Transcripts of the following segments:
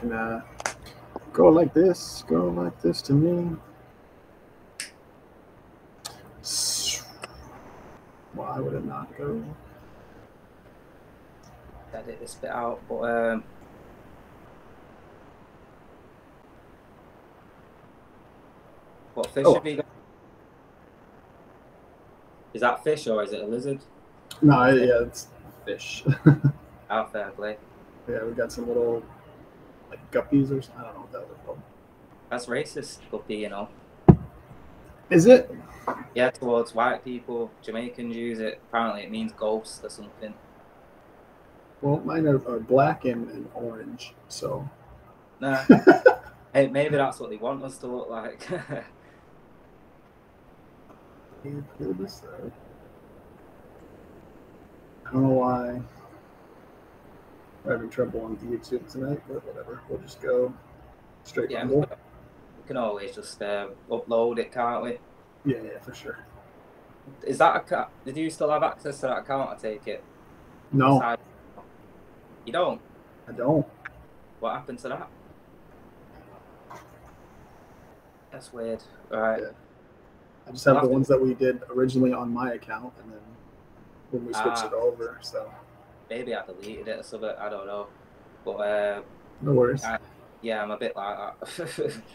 can go like this to me. Why would it not go? Edit this bit out, but what fish have you got? Is that fish or is it a lizard? No, yeah, it's fish. Oh, fair play. Yeah, we got some little like guppies or something. I don't know what that was called. That's racist, guppy, you know. Is it? Yeah, towards white people. Jamaicans use it. Apparently, it means ghost or something. Well, mine are black and orange, so. Nah. Hey, maybe that's what they want us to look like. I don't know why we're having trouble on YouTube tonight, but whatever. We'll just go straight from we can always just upload it, can't we? Yeah, for sure. Is that did you still have access to that account, I take it? No. You don't? I don't. What happened to that? That's weird. Right. Yeah. I just have the ones that we did originally on my account, and then when we switched it over, so. Maybe I deleted it or something, I don't know. But no worries. Yeah, I'm a bit like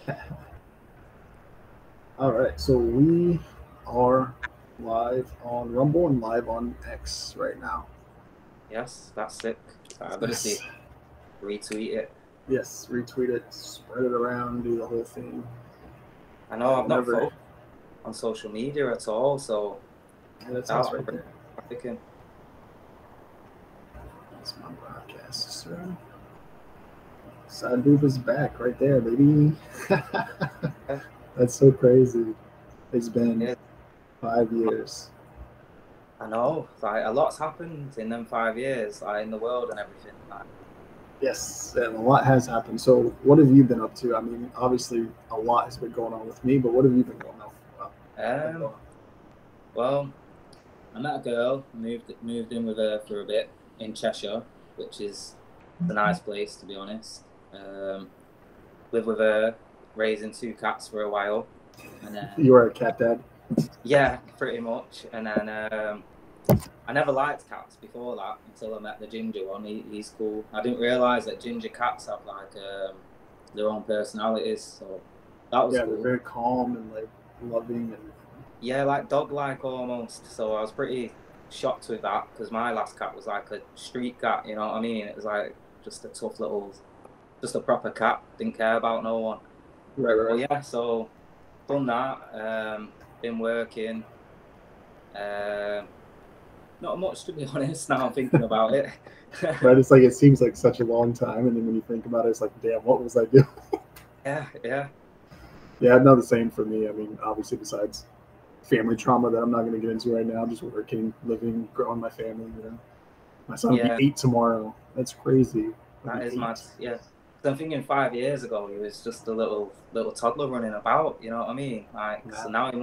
that. All right, so we are live on Rumble and live on X right now. Yes, that's sick. I'm going to see. Retweet it. Yes, retweet it, spread it around, do the whole thing. I know I've not on social media at all, so yeah, that's right there. Thinking. That's my broadcast, sir. Sydeboob is back right there, baby. That's so crazy. It's been 5 years. I know. Like, a lot's happened in them 5 years, like in the world and everything. Like. Yes, and a lot has happened. So what have you been up to? I mean, obviously a lot has been going on with me, but what have you been going on? Well, I met a girl, moved in with her for a bit in Cheshire, which is a nice place, to be honest. Lived with her, raising 2 cats for a while. And then, you were a cat dad? Yeah, pretty much. And then I never liked cats before that until I met the ginger one. He's cool. I didn't realise that ginger cats have like their own personalities, so that was cool. They're very calm and like loving and like dog-like almost. So I was pretty shocked with that because my last cat was like a street cat. You know what I mean? It was like just a tough little, just a proper cat. Didn't care about no one. Right. But yeah, so done that. Been working. Not much, to be honest. Now I'm thinking about it. Right, it's like it seems like such a long time, and then when you think about it, it's like, damn, what was I doing? Yeah. Yeah, not the same for me. I mean, obviously, besides family trauma that I'm not going to get into right now, just working, living, growing my family. You know, my son will be 8 tomorrow. That's crazy. That is mad. Yeah. So I'm thinking 5 years ago, he was just a little toddler running about. You know what I mean? Like, so now he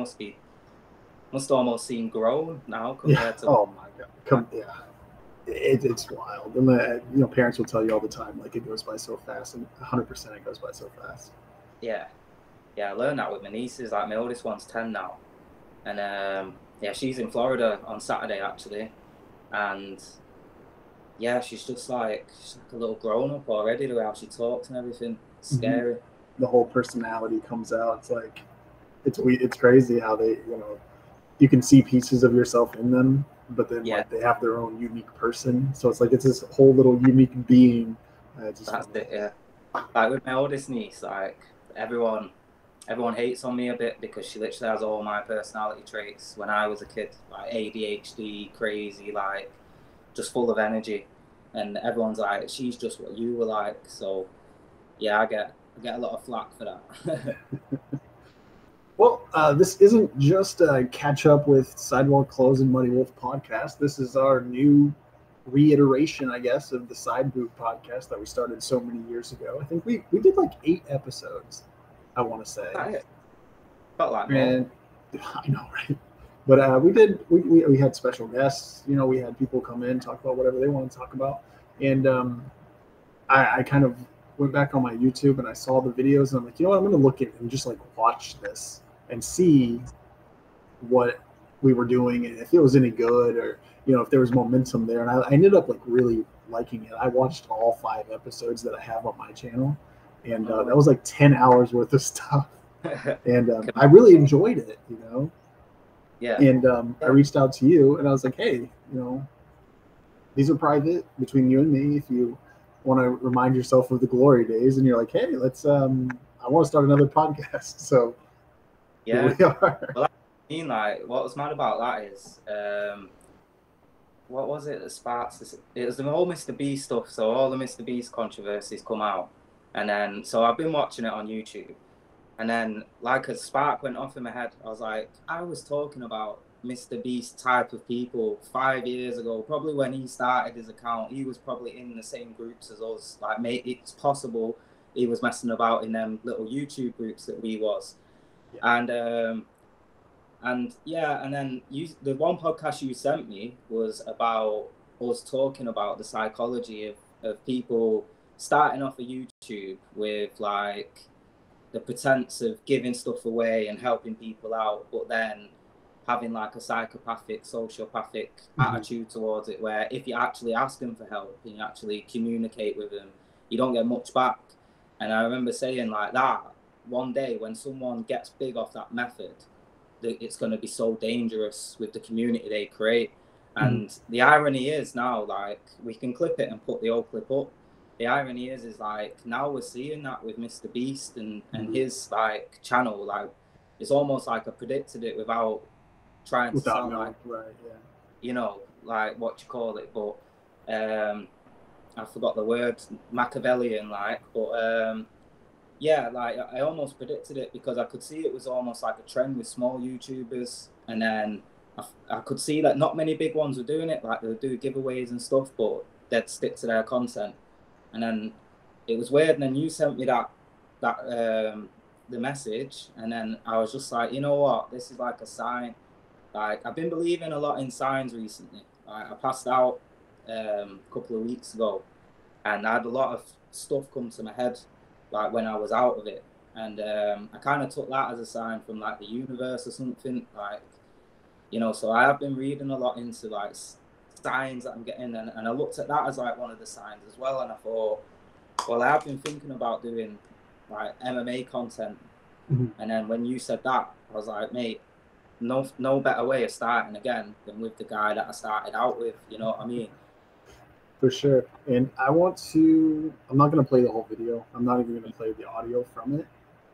must almost seem grown now compared to. Oh my god! It's wild. And you know, parents will tell you all the time, like, it goes by so fast, and 100% it goes by so fast. Yeah, I learned that with my nieces. Like, my oldest one's 10 now, and she's in Florida on Saturday actually, and she's just like a little grown up already. The way how she talks and everything, it's scary. The whole personality comes out. It's like it's crazy how they, you know, you can see pieces of yourself in them, but then like, they have their own unique person. So it's like it's this whole little unique being. That's it, yeah. Like with my oldest niece, like everyone hates on me a bit because she literally has all my personality traits when I was a kid, like ADHD, crazy, like just full of energy, and everyone's like, she's just what you were like. So yeah, I get a lot of flack for that. Well, this isn't just a catch up with Sydewalkclosed and Muddy Wolf podcast. This is our new reiteration, I guess, of the Sydeboob podcast that we started so many years ago. I think we did like 8 episodes, I want to say. Felt like man, I know, right? But we had special guests. You know, we had people come in, talk about whatever they want to talk about, and I kind of went back on my YouTube and I saw the videos, and I'm like, you know what, I'm gonna look at and just like watch this and see what we were doing and if it was any good, or if there was momentum there. And I ended up like really liking it. I watched all 5 episodes that I have on my channel, and that was like 10 hours worth of stuff. And I really enjoyed it, Yeah. And I reached out to you and I was like, hey, these are private between you and me. If you want to remind yourself of the glory days, and you're like, hey, let's I want to start another podcast. So yeah, here we are. Well, I mean, like, what was mad about that is what was it that sparks this? It was the whole Mr. Beast stuff. So all the Mr. Beast controversies come out, and then so I've been watching it on YouTube, and then like a spark went off in my head. I was like, I was talking about Mr. Beast type of people 5 years ago, probably when he started his account. He was probably in the same groups as us. Like, mate, it's possible he was messing about in them little YouTube groups that we was. Yeah. And then the one podcast you sent me was about us talking about the psychology of people starting off a YouTube with like the pretense of giving stuff away and helping people out, but then having like a psychopathic, sociopathic attitude towards it, where if you actually ask them for help and you actually communicate with them, you don't get much back. And I remember saying like that one day, when someone gets big off that method, that it's going to be so dangerous with the community they create. And the irony is now, like, we can clip it and put the old clip up. The irony is like, now we're seeing that with Mr. Beast and his like channel. Like, it's almost like I predicted it without trying to sound like, like what you call it, but I forgot the word, Machiavellian, like, but like I almost predicted it, because I could see it was almost like a trend with small YouTubers, and then I could see that not many big ones were doing it, like they would do giveaways and stuff, but they'd stick to their content. And then it was weird, and then you sent me that the message, and then I was just like, you know what, this is like a sign. Like, I've been believing a lot in signs recently. Like, I passed out a couple of weeks ago, and I had a lot of stuff come to my head, like when I was out of it, and I kind of took that as a sign from like the universe or something, like, so I have been reading a lot into like signs that I'm getting, and I looked at that as like one of the signs as well, and I thought, well, I have been thinking about doing like MMA content, and then when you said that, I was like, mate, no better way of starting again than with the guy that I started out with, you know what I mean? For sure. And I'm not going to play the whole video. I'm not even going to play the audio from it,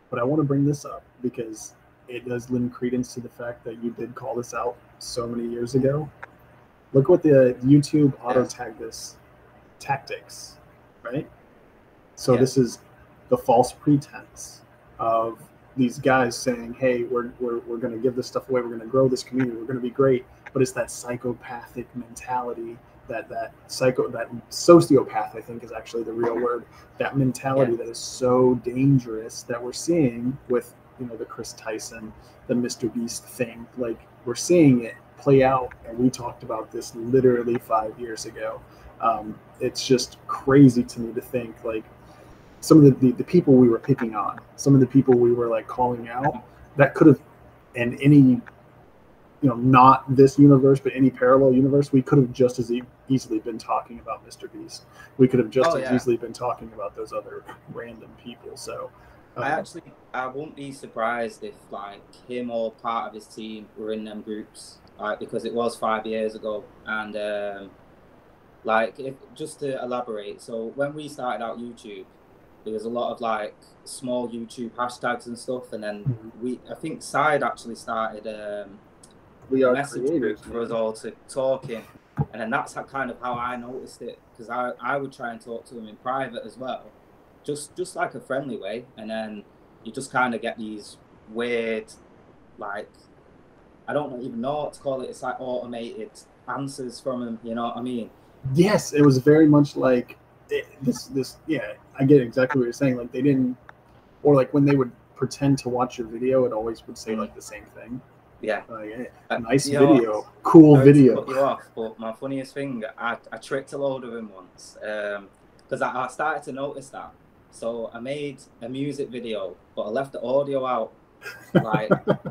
but I want to bring this up because it does lend credence to the fact that you did call this out so many years ago. Look what the YouTube auto tag this tactics, right? So this is the false pretense of these guys saying, hey, we're going to give this stuff away. We're going to grow this community. We're going to be great. But it's that psychopathic mentality, that sociopath, I think, is actually the real word. That mentality that is so dangerous that we're seeing with, the Chris Tyson, the Mr. Beast thing. Like, we're seeing it play out, and we talked about this literally 5 years ago. It's just crazy to me to think, like, some of the people we were picking on, some of the people we were like calling out, that could have, in any, not this universe, but any parallel universe, we could have just as easily been talking about Mr. Beast. We could have just as easily been talking about those other random people. So I won't be surprised if like him or part of his team were in them groups, like, because it was 5 years ago. And just to elaborate, so when we started out YouTube, there was a lot of like small YouTube hashtags and stuff, and then I think Syde actually started a message group for us all to talk in, and then that's kind of how I noticed it, because I would try and talk to him in private as well, just like a friendly way, and then you just kind of get these weird, like, I don't even know what to call it, it's like automated answers from him, you know what I mean? Yes, it was very much like I get exactly what you're saying. Like, they didn't, or like when they would pretend to watch your video, it always would say like the same thing. Yeah. Nice video, cool video. To cut you off, but my funniest thing, I tricked a load of them once, because I started to notice that So I made a music video, but I left the audio out, like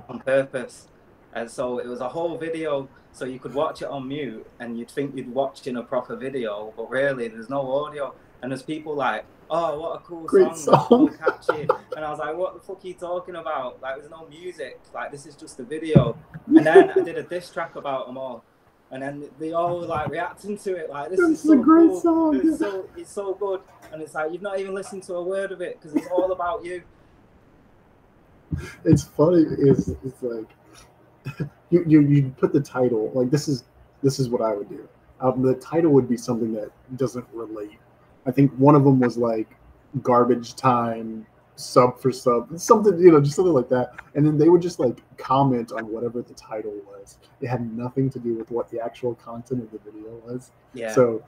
on purpose. And so it was a whole video, so you could watch it on mute and you'd think you'd watching a proper video, but really there's no audio. And there's people like, oh, what a cool Great song, so catchy. And I was like, what the fuck are you talking about? Like, there's no music, like this is just a video. And then I did a diss track about them all. And then they all like reacting to it, like this is so a great cool. song. It's so good. And it's like you've not even listened to a word of it because it's all about you. It's funny. It's like you put the title, like this is what I would do. The title would be something that doesn't relate. I think one of them was like garbage time, sub for sub, something, just something like that. And then they would just like comment on whatever the title was. It had nothing to do with what the actual content of the video was. Yeah. So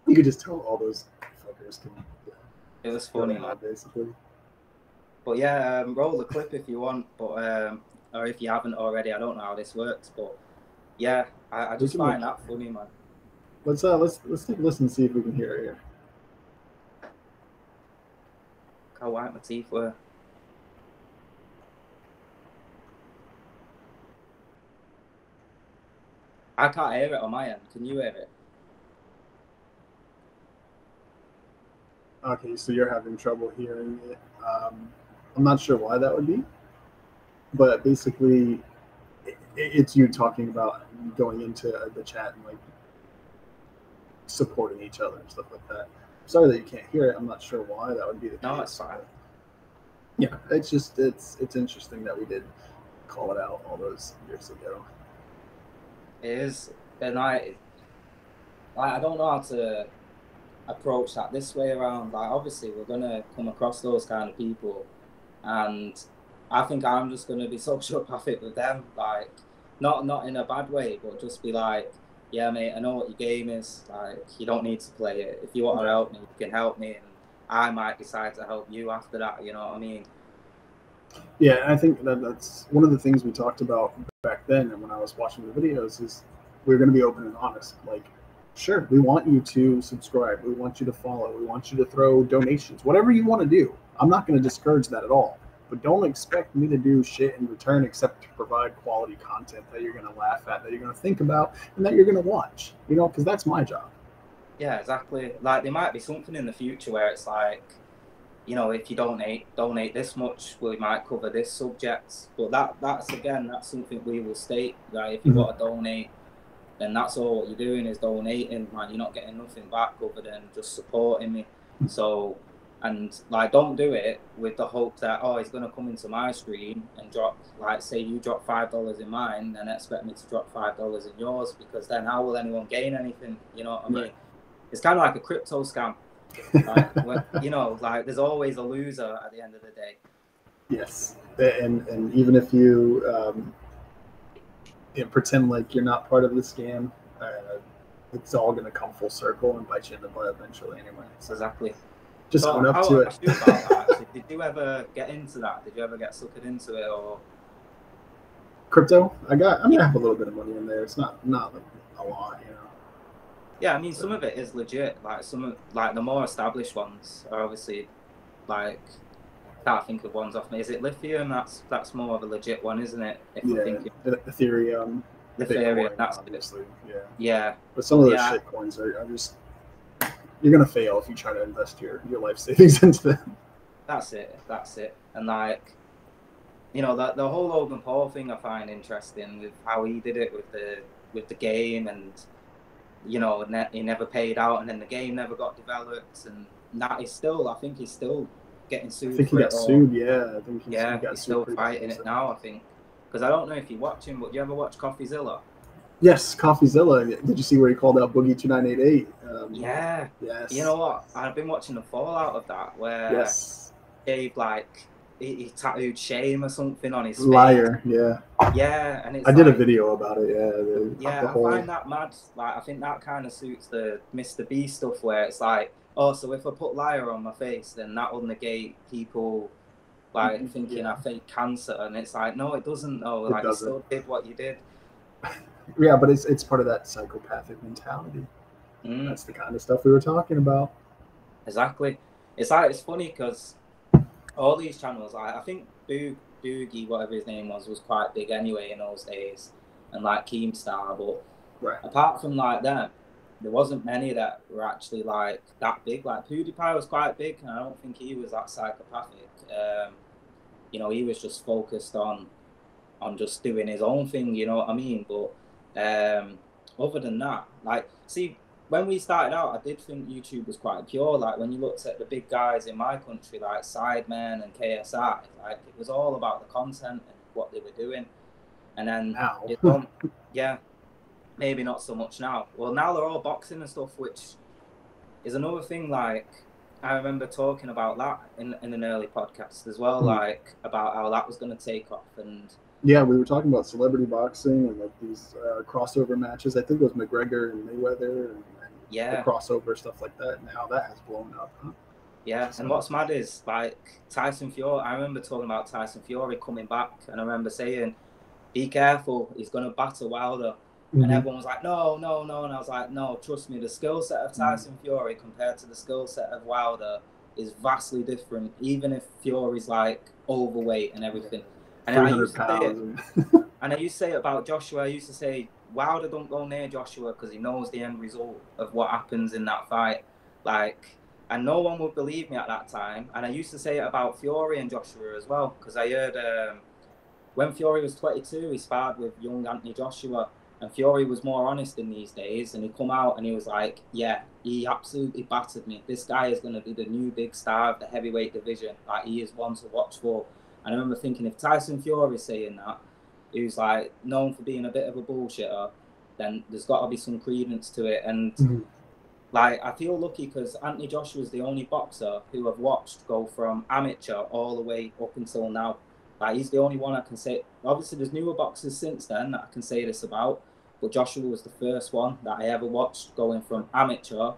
you could just tell all those fuckers can. It was funny, man. Basically. But yeah, roll the clip if you want, but or if you haven't already. I don't know how this works, but yeah, I just find that funny, man. Let's take a listen and see if we can hear it here. Look how white my teeth were. I can't hear it on my end. Can you hear it? Okay, so you're having trouble hearing it. I'm not sure why that would be, but basically, it's you talking about going into the chat and like supporting each other and stuff like that. Sorry that you can't hear it. I'm not sure why that would be the case. No, it's fine. Yeah, it's just it's interesting that we did call it out all those years ago. It is, and I don't know how to approach that this way around. Like, obviously, we're gonna come across those kind of people, and I think I'm just gonna be sociopathic with them. Like, not in a bad way, but just be like, yeah, mate, I know what your game is. Like, you don't need to play it. If you want to help me, you can help me, and I might decide to help you after that. You know what I mean? Yeah, I think that's one of the things we talked about back then, and when I was watching the videos, is we're going to be open and honest. Like, sure, we want you to subscribe, we want you to follow, we want you to throw donations, whatever you want to do. I'm not going to discourage that at all, but don't expect me to do shit in return except to provide quality content that you're going to laugh at, that you're going to think about, and that you're going to watch. Because that's my job. Yeah, exactly. Like, there might be something in the future where it's like, if you donate this much, we might cover this subject. But that's something we will state. Like, if you want to donate, then that's all what you're doing is donating. Man, you're not getting nothing back other than just supporting me. So, and like, don't do it with the hope that, oh, he's gonna come into my stream and drop, like, say you drop $5 in mine, and expect me to drop $5 in yours, because then how will anyone gain anything? You know what I mean? Right. It's kind of like a crypto scam. Like, like, there's always a loser at the end of the day. Yes, and even if you pretend like you're not part of the scam, it's all going to come full circle and bite you in the butt eventually anyway. So exactly. Just own up to it. Did you ever get into that? Did you ever get suckered into it, or crypto? I have a little bit of money in there. It's not like a lot, Yeah, I mean, some of it is legit. Like, the more established ones are obviously, like, can't think of ones off me. Is it lithium? That's more of a legit one, isn't it? If you're thinking Ethereum. Ethereum, that's obviously. Yeah. But some of those shit coins are just, you're gonna fail if you try to invest your life savings into them. That's it. And like, the whole Logan Paul thing I find interesting with how he did it with the game, and he never paid out, and then the game never got developed, and that is still, I think he's still getting sued. I think he got sued. Yeah, I think he's still fighting it now, I think. Because I don't know if you watch him, but do you ever watch CoffeeZilla? Yes, CoffeeZilla. Did you see where he called out Boogie 2988? Yeah. Yes. You know what? I've been watching the fallout of that, where Dave, like, he tattooed shame or something on his face. Liar, yeah. Yeah, and it's I did a video about it, I find that mad. Like, I think that kind of suits the Mr. B stuff, where it's like, oh, so if I put liar on my face, then that will negate people, like, thinking I fake cancer, and it's like, no, it doesn't, though. Like, you still did what you did. Yeah, but it's part of that psychopathic mentality. That's the kind of stuff we were talking about. Exactly. it's like, it's funny because all these channels, I think Boogie, whatever his name was quite big anyway in those days, and like Keemstar, but apart from like them, there wasn't many that were actually like that big. Like PewDiePie was quite big, and I don't think he was that psychopathic. You know, he was just focused on just doing his own thing, you know what I mean? But other than that, like, see, when we started out, I did think YouTube was quite pure. Like, when you looked at the big guys in my country, like Sidemen and KSI, like, it was all about the content and what they were doing. And then, yeah, maybe not so much now. Well, now they're all boxing and stuff, which is another thing. Like, I remember talking about that in an early podcast as well, like, about how that was going to take off. And yeah, we were talking about celebrity boxing and like these crossover matches. I think it was McGregor and Mayweather and the crossover stuff like that, and how that has blown up. Yeah, and what's mad is like Tyson Fury. I remember talking about Tyson Fury coming back, and I remember saying, "Be careful, he's going to batter Wilder." And everyone was like, no. And I was like, no, trust me, the skill set of Tyson Fury compared to the skill set of Wilder is vastly different, even if Fury's like overweight and everything. And I used to say it about Joshua. I used to say, Wilder don't go near Joshua because he knows the end result of what happens in that fight. Like, and no one would believe me at that time. And I used to say it about Fury and Joshua as well, because I heard when Fury was 22, he sparred with young Anthony Joshua. And Fury was more honest in these days, and he come out and he was like, yeah, he absolutely battered me. This guy is going to be the new big star of the heavyweight division. Like, he is one to watch for. And I remember thinking, if Tyson Fury is saying that, who's like known for being a bit of a bullshitter, then there's got to be some credence to it. And like, I feel lucky because Anthony Joshua is the only boxer who I've watched go from amateur all the way up until now. Like, he's the only one I can say. Obviously, there's newer boxers since then that I can say this about, but Joshua was the first one that I ever watched going from amateur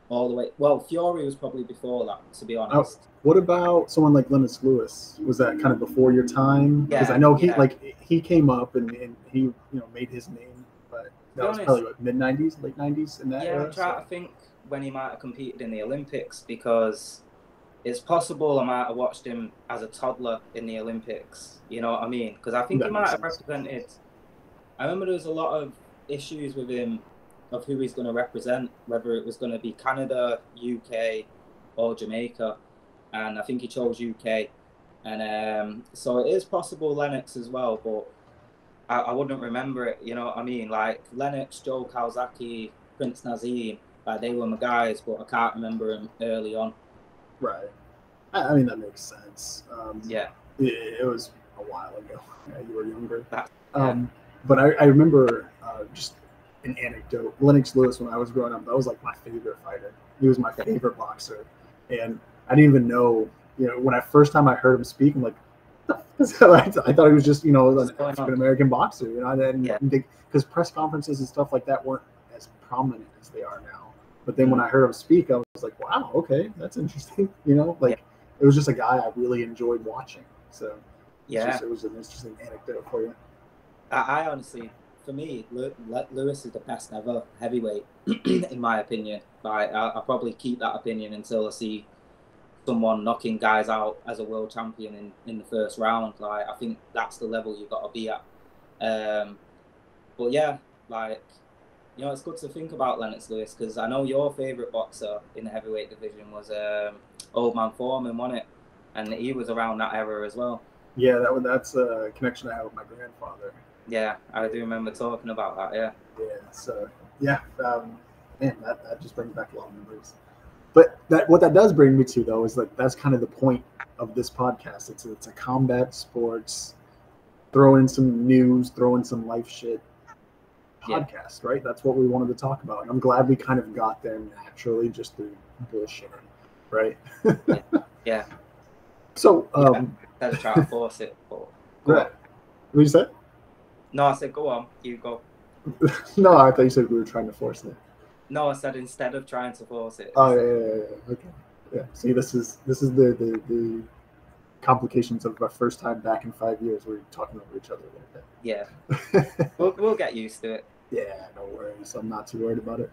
all the way. Well, Fury was probably before that, to be honest. What about someone like Lennox Lewis? Was that kind of before your time? Because I know he came up and he made his name, but that was probably what, mid '90s, late '90s in that era. I'm trying to think when he might have competed in the Olympics, because it's possible I might have watched him as a toddler in the Olympics. You know what I mean? Because I think he might have represented. I remember there was a lot of issues with him of who he's going to represent, whether it was going to be Canada, UK, or Jamaica. And I think he chose UK. And so it is possible Lennox as well, but I wouldn't remember it. You know what I mean? Like Lennox, Joe Kawasaki, Prince Nazim, like they were my guys, but I can't remember him early on. Right. I mean, that makes sense. It was a while ago. Yeah, you were younger. But I remember just an anecdote. Lennox Lewis, when I was growing up, that was like my favorite fighter. He was my favorite boxer. And I didn't even know, when first time I heard him speak, I'm like, I thought he was just, an African-American boxer, because press conferences and stuff like that weren't as prominent as they are now. But then when I heard him speak, I was like, wow, okay, that's interesting. It was just a guy I really enjoyed watching. So it was an interesting anecdote for you. I honestly, for me, Lewis is the best ever heavyweight, in my opinion. Like, I'll probably keep that opinion until I see someone knocking guys out as a world champion in the first round. Like, I think that's the level you've got to be at. But yeah, like, it's good to think about Lennox Lewis, because I know your favourite boxer in the heavyweight division was Old Man Foreman, wasn't it? And he was around that era as well. Yeah, that's a connection I have with my grandfather. Yeah, I do remember talking about that, yeah. Yeah, so, man, that just brings back a lot of memories. But what that does bring me to, though, is like that's kind of the point of this podcast. It's a combat sports, throw in some news, throw in some life shit podcast, right? That's what we wanted to talk about. And I'm glad we kind of got there naturally just through bullshitting, right? Yeah. So, I was trying to force it. But what did you say? No, I said go on. You go. No, I thought you said we were trying to force it. No, I said instead of trying to force it. Oh yeah. Okay. Yeah. See, this is the complications of our first time back in 5 years. We're talking over each other like that. Yeah. we'll get used to it. Yeah, no worries. I'm not too worried about it.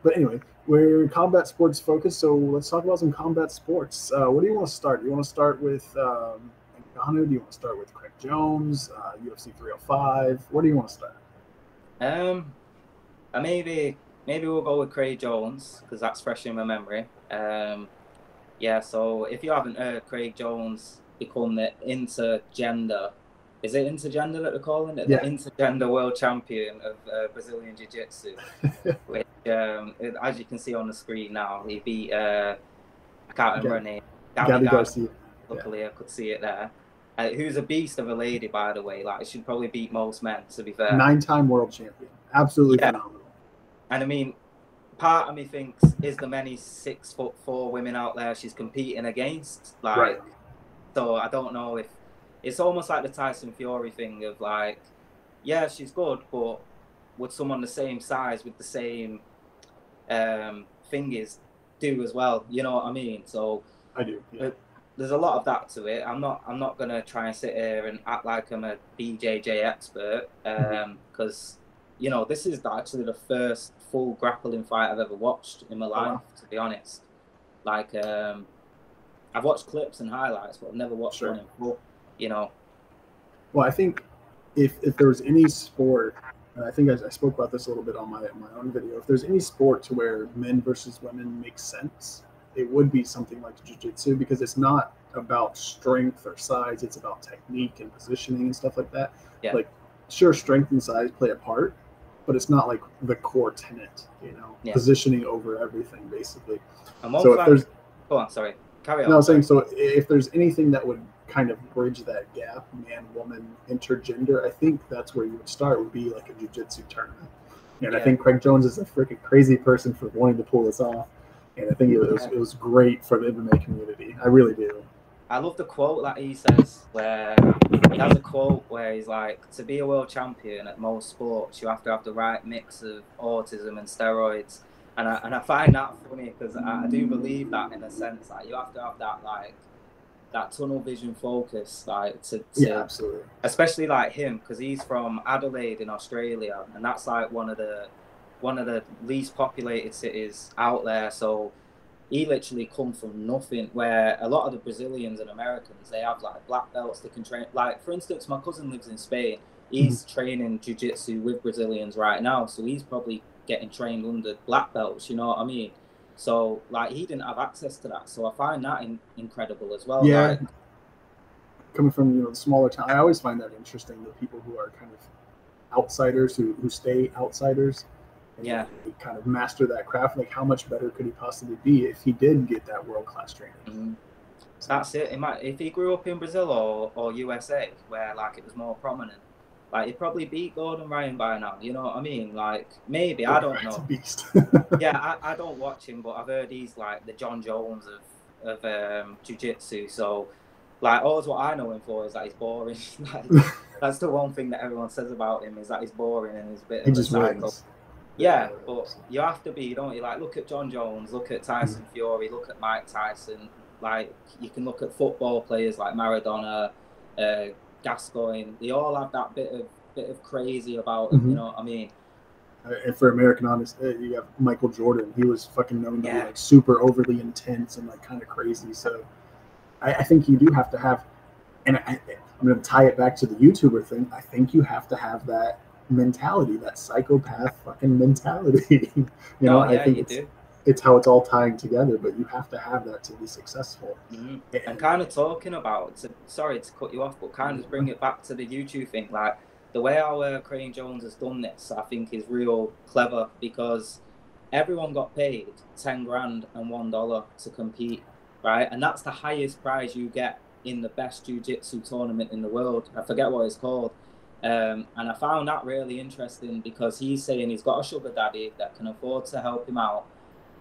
But anyway, we're combat sports focused, so let's talk about some combat sports. What do you want to start? Do you want to start with Ngannou? Do you want to start with Craig Jones, UFC 305? Where do you want to start? Maybe we'll go with Craig Jones because that's fresh in my memory. Yeah, so if you haven't heard, Craig Jones become the intergender. Is it intergender that they're calling it? Yeah. The intergender world champion of Brazilian Jiu-Jitsu. Which, as you can see on the screen now, he beat, I can't remember her name. Gabby Garcia. Luckily, I could see it there. Who's a beast of a lady, by the way. Like, she'd probably beat most men, to be fair. 9-time world champion. Absolutely phenomenal. And I mean, part of me thinks, is the many 6'4" women out there she's competing against? Like, right. So I don't know if it's almost like the Tyson Fury thing of like, yeah, she's good, but would someone the same size with the same fingers do as well? You know what I mean? So I do. Yeah. There's a lot of that to it. I'm not gonna try and sit here and act like I'm a BJJ expert, because you know, this is actually the first full grappling fight I've ever watched in my life, to be honest. Like, I've watched clips and highlights, but I've never watched one in full, you know. Well, I think if there was any sport, and I think I spoke about this a little bit on my own video, if there's any sport to where men versus women makes sense, it would be something like jiu-jitsu, because it's not about strength or size, it's about technique and positioning and stuff like that. Yeah. Like, sure, strength and size play a part, but it's not like the core tenet, you know, positioning over everything, basically. So if there's, go on, sorry, carry on. No, I was saying, so if there's anything that would kind of bridge that gap, man, woman, intergender, I think that's where you would start, would be like a jiu-jitsu tournament. And I think Craig Jones is a freaking crazy person for wanting to pull this off. And I think it was great for the MMA community. I really do. I love the quote that he says, where he has a quote where he's like, to be a world champion at most sports, you have to have the right mix of autism and steroids. And I find that funny, because I do believe that, in a sense, like, you have to have that, like, that tunnel vision focus, like, to absolutely. Especially like him, because he's from Adelaide in Australia, and that's like one of the least populated cities out there. So he literally come from nothing, where a lot of the Brazilians and Americans, they have like black belts, they can train. Like, for instance, my cousin lives in Spain. He's training jiu-jitsu with Brazilians right now, so he's probably getting trained under black belts, you know what I mean? So, like, he didn't have access to that. So I find that incredible as well. Yeah. Like, coming from, you know, the smaller town, I always find that interesting, the people who are kind of outsiders, who stay outsiders. And they kind of master that craft. Like, how much better could he possibly be if he did get that world-class training? So that's it. If he grew up in Brazil or USA, where, like, it was more prominent, like, he'd probably beat Gordon Ryan by now, you know what I mean? Like, maybe, I don't know. A beast. Yeah, I don't watch him, but I've heard he's like the John Jones of jiu-jitsu. So, like, all what I know him for is that he's boring. Like, that's the one thing that everyone says about him, is that he's boring and he's a bit of a psycho. Yeah, but you have to be, don't you? Like, look at John Jones, look at Tyson Fury, look at Mike Tyson. Like, you can look at football players like Maradona, Gascoigne. They all have that bit of crazy about them, you know what I mean? And for American honest, you have Michael Jordan. He was fucking known to be like super overly intense and like kind of crazy. So I think you do have to have, and I'm going to tie it back to the YouTuber thing. I think you have to have that mentality, that psychopath fucking mentality. I think it's how it's all tying together, but you have to have that to be successful. And kind of talking about, sorry to cut you off, but kind of bring it back to the YouTube thing, like, the way how Craig Jones has done this, I think, is real clever, because everyone got paid 10 grand and $1 to compete, right? And that's the highest prize you get in the best jiu-jitsu tournament in the world. I forget what it's called. And I found that really interesting, because he's saying he's got a sugar daddy that can afford to help him out,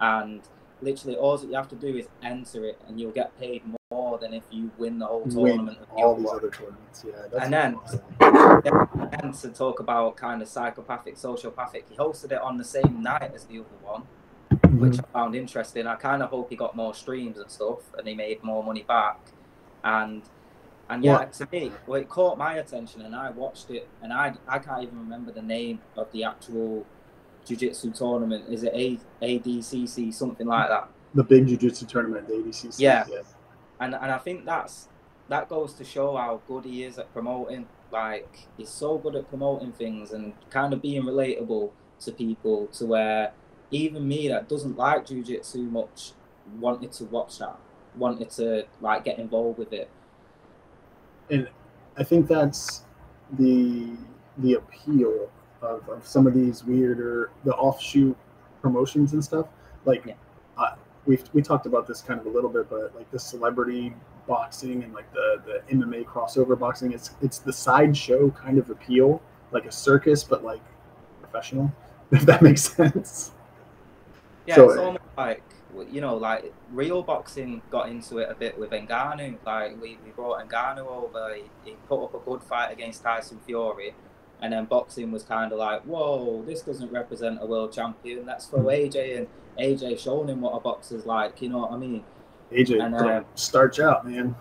and literally all that you have to do is enter it, and you'll get paid more than if you win the whole tournament. All these other tournaments, and then to talk about kind of psychopathic, sociopathic, he hosted it on the same night as the other one, which I found interesting. I kind of hope he got more streams and stuff, and he made more money back. And to me, it caught my attention, and I watched it, and I can't even remember the name of the actual jiu-jitsu tournament. Is it ADCC, something like that? The big jiu-jitsu tournament, the ADCC. Yeah. And I think that goes to show how good he is at promoting. Like, he's so good at promoting things and kind of being relatable to people, to where even me that doesn't like jiu-jitsu much wanted to watch that, wanted to like get involved with it. And I think that's the appeal of some of these weirder, the offshoot promotions and stuff. Like, we talked about this kind of a little bit, but like the celebrity boxing and like the MMA crossover boxing, it's the sideshow kind of appeal, like a circus, but like professional, if that makes sense. Yeah, so, it's almost like, you know, like real boxing got into it a bit with Ngannou. Like we brought Ngannou over, he put up a good fight against Tyson Fury, and then boxing was kind of like, whoa, this doesn't represent a world champion. Let's throw AJ in. AJ showing him what a boxer's like, you know what I mean? AJ and, starch out, man.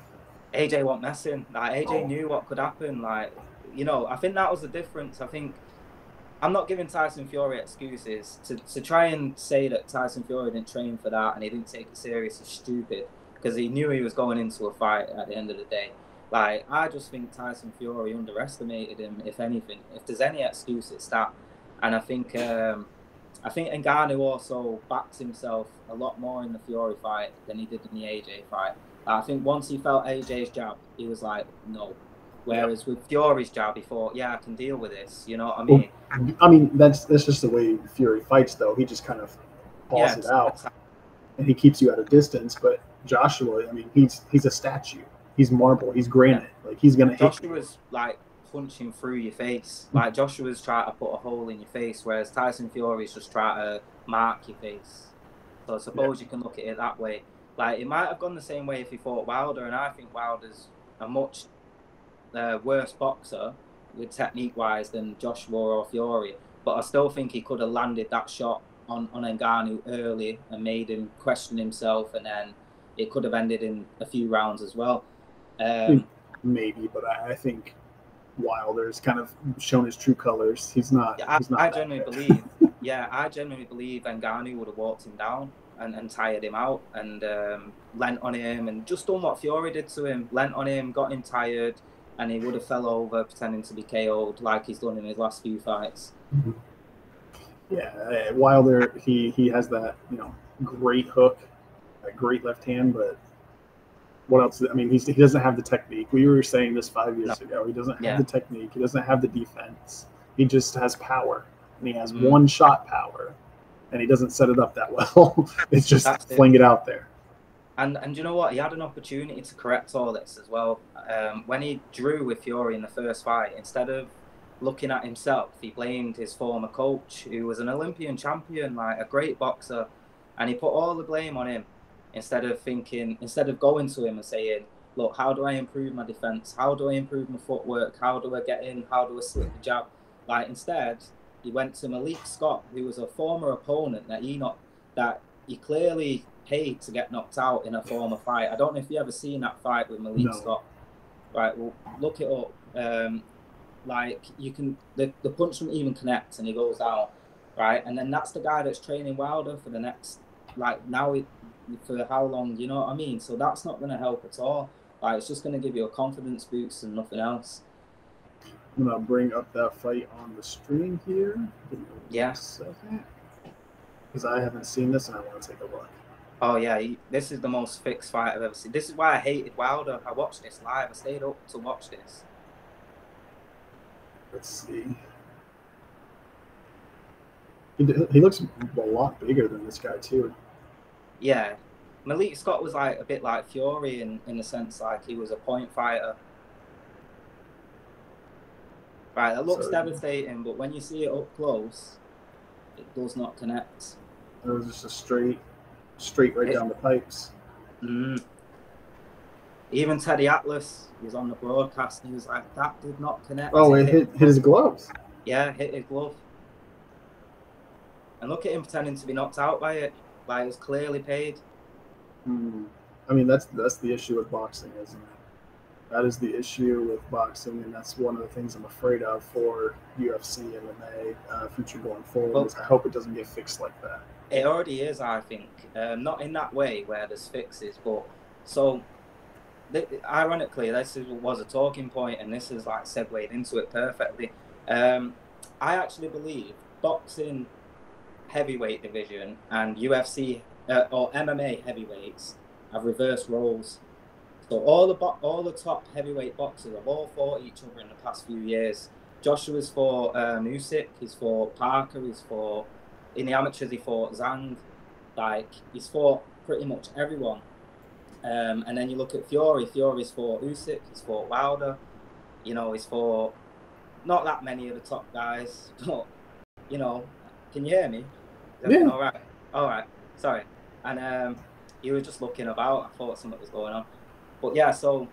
AJ wasn't messing. Like AJ knew what could happen. Like, you know, I think that was the difference. I think I'm not giving Tyson Fury excuses. To try and say that Tyson Fury didn't train for that and he didn't take it serious is stupid, because he knew he was going into a fight at the end of the day. Like, I just think Tyson Fury underestimated him, if anything. If there's any excuse, it's that. And I think Ngannou also backs himself a lot more in the Fury fight than he did in the AJ fight. I think once he felt AJ's jab, he was like, no. Whereas with Fury's jab, he thought, yeah, I can deal with this. You know what I mean? Well, I mean, that's just the way Fury fights, though. He just kind of balls it out, and he keeps you at a distance. But Joshua, I mean, he's a statue. He's marble. He's granite. Yeah. Like, he's gonna hit. Joshua's like punching through your face. Like, Joshua's trying to put a hole in your face, whereas Tyson Fury's just trying to mark your face. So I suppose you can look at it that way. Like, it might have gone the same way if he fought Wilder, and I think Wilder's a much worse boxer with technique-wise than Joshua or Fury. But I still think he could have landed that shot on Ngannou early and made him question himself, and then it could have ended in a few rounds as well. Maybe, but I think Wilder's kind of shown his true colors. He's not. I genuinely believe. I genuinely believe Ngannou would have walked him down and tired him out and lent on him and just done what Fury did to him. Lent on him, got him tired, and he would have fell over pretending to be KO'd like he's done in his last few fights. Mm-hmm. Yeah, Wilder, he has that, you know, great hook, a great left hand, but what else? I mean, he doesn't have the technique. We were saying this 5 years ago. He doesn't have the technique. He doesn't have the defense. He just has power, and he has one shot power, and he doesn't set it up that well. It's just fling it out there. And you know what? He had an opportunity to correct all this as well. When he drew with Fury in the first fight, instead of looking at himself, he blamed his former coach, who was an Olympian champion, like a great boxer, and he put all the blame on him instead of going to him and saying, look, how do I improve my defense? How do I improve my footwork? How do I get in? How do I slip the jab? Like, instead, he went to Malik Scott, who was a former opponent that he clearly paid to get knocked out in a former fight. I don't know if you ever seen that fight with Malik Scott. Right, well, look it up. Like, you can, the punch doesn't even connect and he goes down, right? And then that's the guy that's training Wilder for the next, like, for how long, you know what I mean? So that's not going to help at all. Like, it's just going to give you a confidence boost and nothing else. I'm going to bring up that fight on the stream here. Yes. Because I haven't seen this and I want to take a look. Oh, yeah. This is the most fixed fight I've ever seen. This is why I hated Wilder. I watched this live. I stayed up to watch this. Let's see. He looks a lot bigger than this guy, too. Yeah. Malik Scott was like a bit like Fury in the sense like he was a point fighter. Right, it looks devastating, but when you see it up close, it does not connect. It was just a straight right down the pipes. Even Teddy Atlas was on the broadcast and he was like, that did not connect. Oh, it hit his gloves. Yeah, hit his glove. And look at him pretending to be knocked out by it. Like, it was clearly paid. I mean, that's the issue with boxing, isn't it? That is the issue with boxing, and that's one of the things I'm afraid of for UFC MMA future going forward. Well, is I hope it doesn't get fixed like that. It already is, I think. Not in that way where there's fixes, but so ironically, this was a talking point, and this is like segued into it perfectly. I actually believe boxing heavyweight division and UFC or MMA heavyweights have reversed roles. So all the top heavyweight boxers have all fought each other in the past few years. Joshua's fought Usyk, he's fought Parker, he's fought in the amateurs, he fought Zhang. Like, he's fought pretty much everyone. And then you look at Fury. Fury's fought Usyk, he's fought Wilder. You know, he's fought not that many of the top guys, but you know, can you hear me? Yeah. All right. Sorry. And he was just looking about. I thought something was going on. But yeah, so,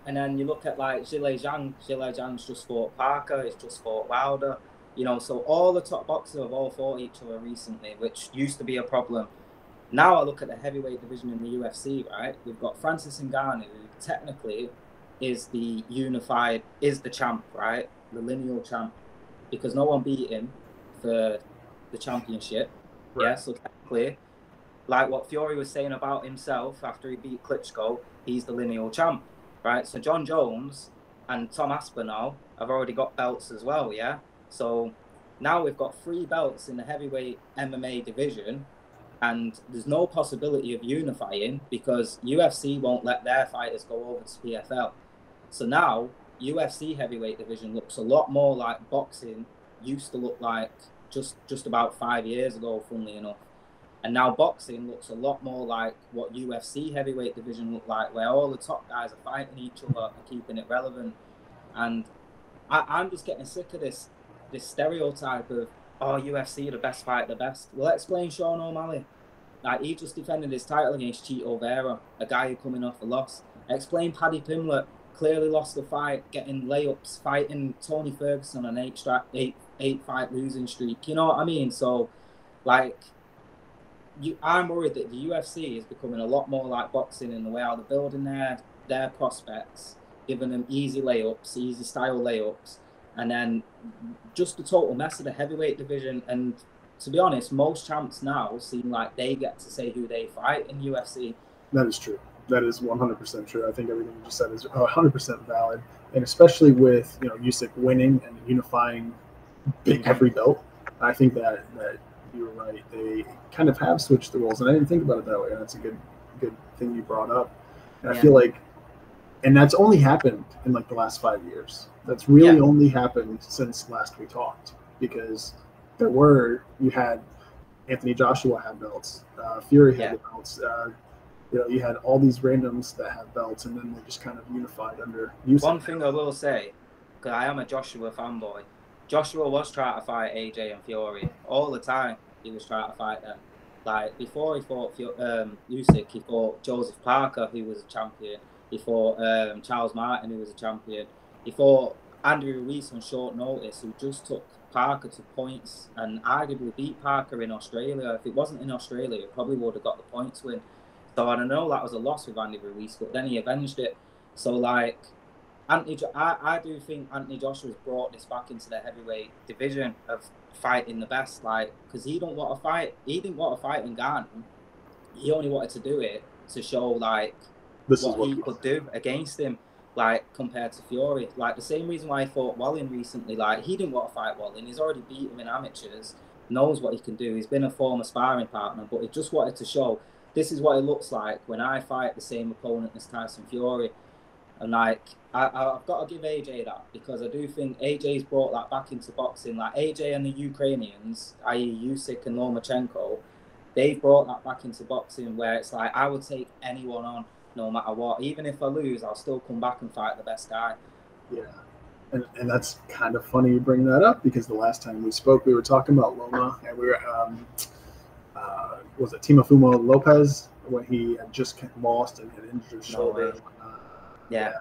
and then you look at like Zhilei Zhang's just fought Parker, he's just fought Wilder, you know, so all the top boxers have all fought each other recently, which used to be a problem. Now I look at the heavyweight division in the UFC, right? We've got Francis Ngannou, who technically is the champ, right? The lineal champ, because no one beat him for the championship. Right. Yeah, so technically, like what Fury was saying about himself after he beat Klitschko, he's the lineal champ, right? So John Jones and Tom Aspinall have already got belts as well, yeah? So now we've got 3 belts in the heavyweight MMA division, and there's no possibility of unifying because UFC won't let their fighters go over to PFL. So now UFC heavyweight division looks a lot more like boxing used to look like just about 5 years ago, funnily enough. And now boxing looks a lot more like what UFC heavyweight division looked like, where all the top guys are fighting each other and keeping it relevant. And I'm just getting sick of this stereotype of, oh, UFC, the best fight, the best. Well, explain Sean O'Malley. Like, he just defended his title against Chito Vera, a guy who coming off a loss. Explain Paddy Pimblett, clearly lost the fight, getting layups, fighting Tony Ferguson on an 8-fight losing streak. You know what I mean? So, like, I'm worried that the UFC is becoming a lot more like boxing in the way how they're building their prospects, giving them easy layups, easy style layups, and then just the total mess of the heavyweight division. And to be honest, most champs now seem like they get to say who they fight in UFC. That is true. That is 100% true. I think everything you just said is 100% valid, and especially with Usyk winning and unifying every belt, I think that you're right. They kind of have switched the roles, and I didn't think about it that way. And that's a good thing you brought up. And I feel like, and that's only happened in like the last 5 years. That's really only happened since last we talked, because you had Anthony Joshua had belts, Fury had the belts. You had all these randoms that have belts, and then they just kind of unified under Usyk. One thing I will say, because I am a Joshua fanboy, Joshua was trying to fight AJ and Fury all the time. He was trying to fight them. Like, before he fought Usyk, he fought Joseph Parker, who was a champion. He fought Charles Martin, who was a champion. He fought Andy Ruiz on short notice, who just took Parker to points and arguably beat Parker in Australia. If it wasn't in Australia, he probably would have got the points win. So I know that was a loss with Andy Ruiz, but then he avenged it. So, like, I do think Anthony Joshua's brought this back into the heavyweight division of fighting the best, like, because he didn't want to fight in Ghana. He only wanted to do it to show, like, what he could do against him, like, compared to Fury. Like, the same reason why he fought Wallin recently, like, he didn't want to fight Wallin. He's already beat him in amateurs, knows what he can do. He's been a former sparring partner, but he just wanted to show, this is what it looks like when I fight the same opponent as Tyson Fury. And, like, I've got to give AJ that, because I do think AJ's brought that back into boxing. Like, AJ and the Ukrainians, i.e. Usyk and Lomachenko, they've brought that back into boxing, where it's like, I would take anyone on no matter what. Even if I lose, I'll still come back and fight the best guy. Yeah. And that's kind of funny you bring that up, because the last time we spoke, we were talking about Loma, and we were, was it Teofimo Lopez, when he had just lost and had injured his shoulder and whatnot. Yeah.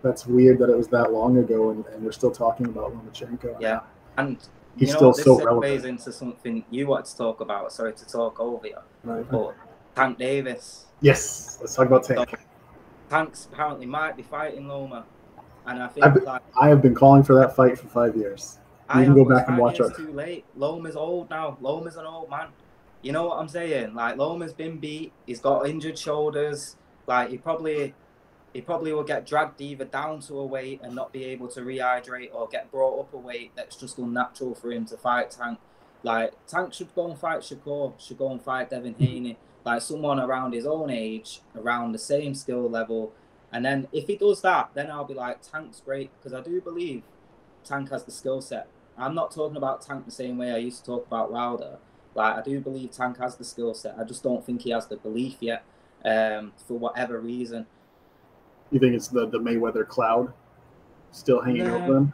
That's weird that it was that long ago, and we're still talking about Lomachenko. Yeah. And he's still so relevant. This segues into something you wanted to talk about. Sorry to talk over you. Right. But Tank Davis. Yes. Let's talk about Tank. Tank's apparently might be fighting Loma, and I think I have been calling for that fight for 5 years. You can go back and watch it. It's too late. Loma's old now. Loma's an old man. You know what I'm saying? Like, Loma's been beat. He's got injured shoulders. Like, he probably will get dragged either down to a weight and not be able to rehydrate, or get brought up a weight that's just unnatural for him to fight Tank. Like, Tank should go and fight Shakur, should go and fight Devin Haney, like someone around his own age, around the same skill level. And then if he does that, then I'll be like, Tank's great, because I do believe Tank has the skill set. I'm not talking about Tank the same way I used to talk about Wilder. Like, I do believe Tank has the skill set. I just don't think he has the belief yet, for whatever reason. You think it's the Mayweather cloud still hanging over him?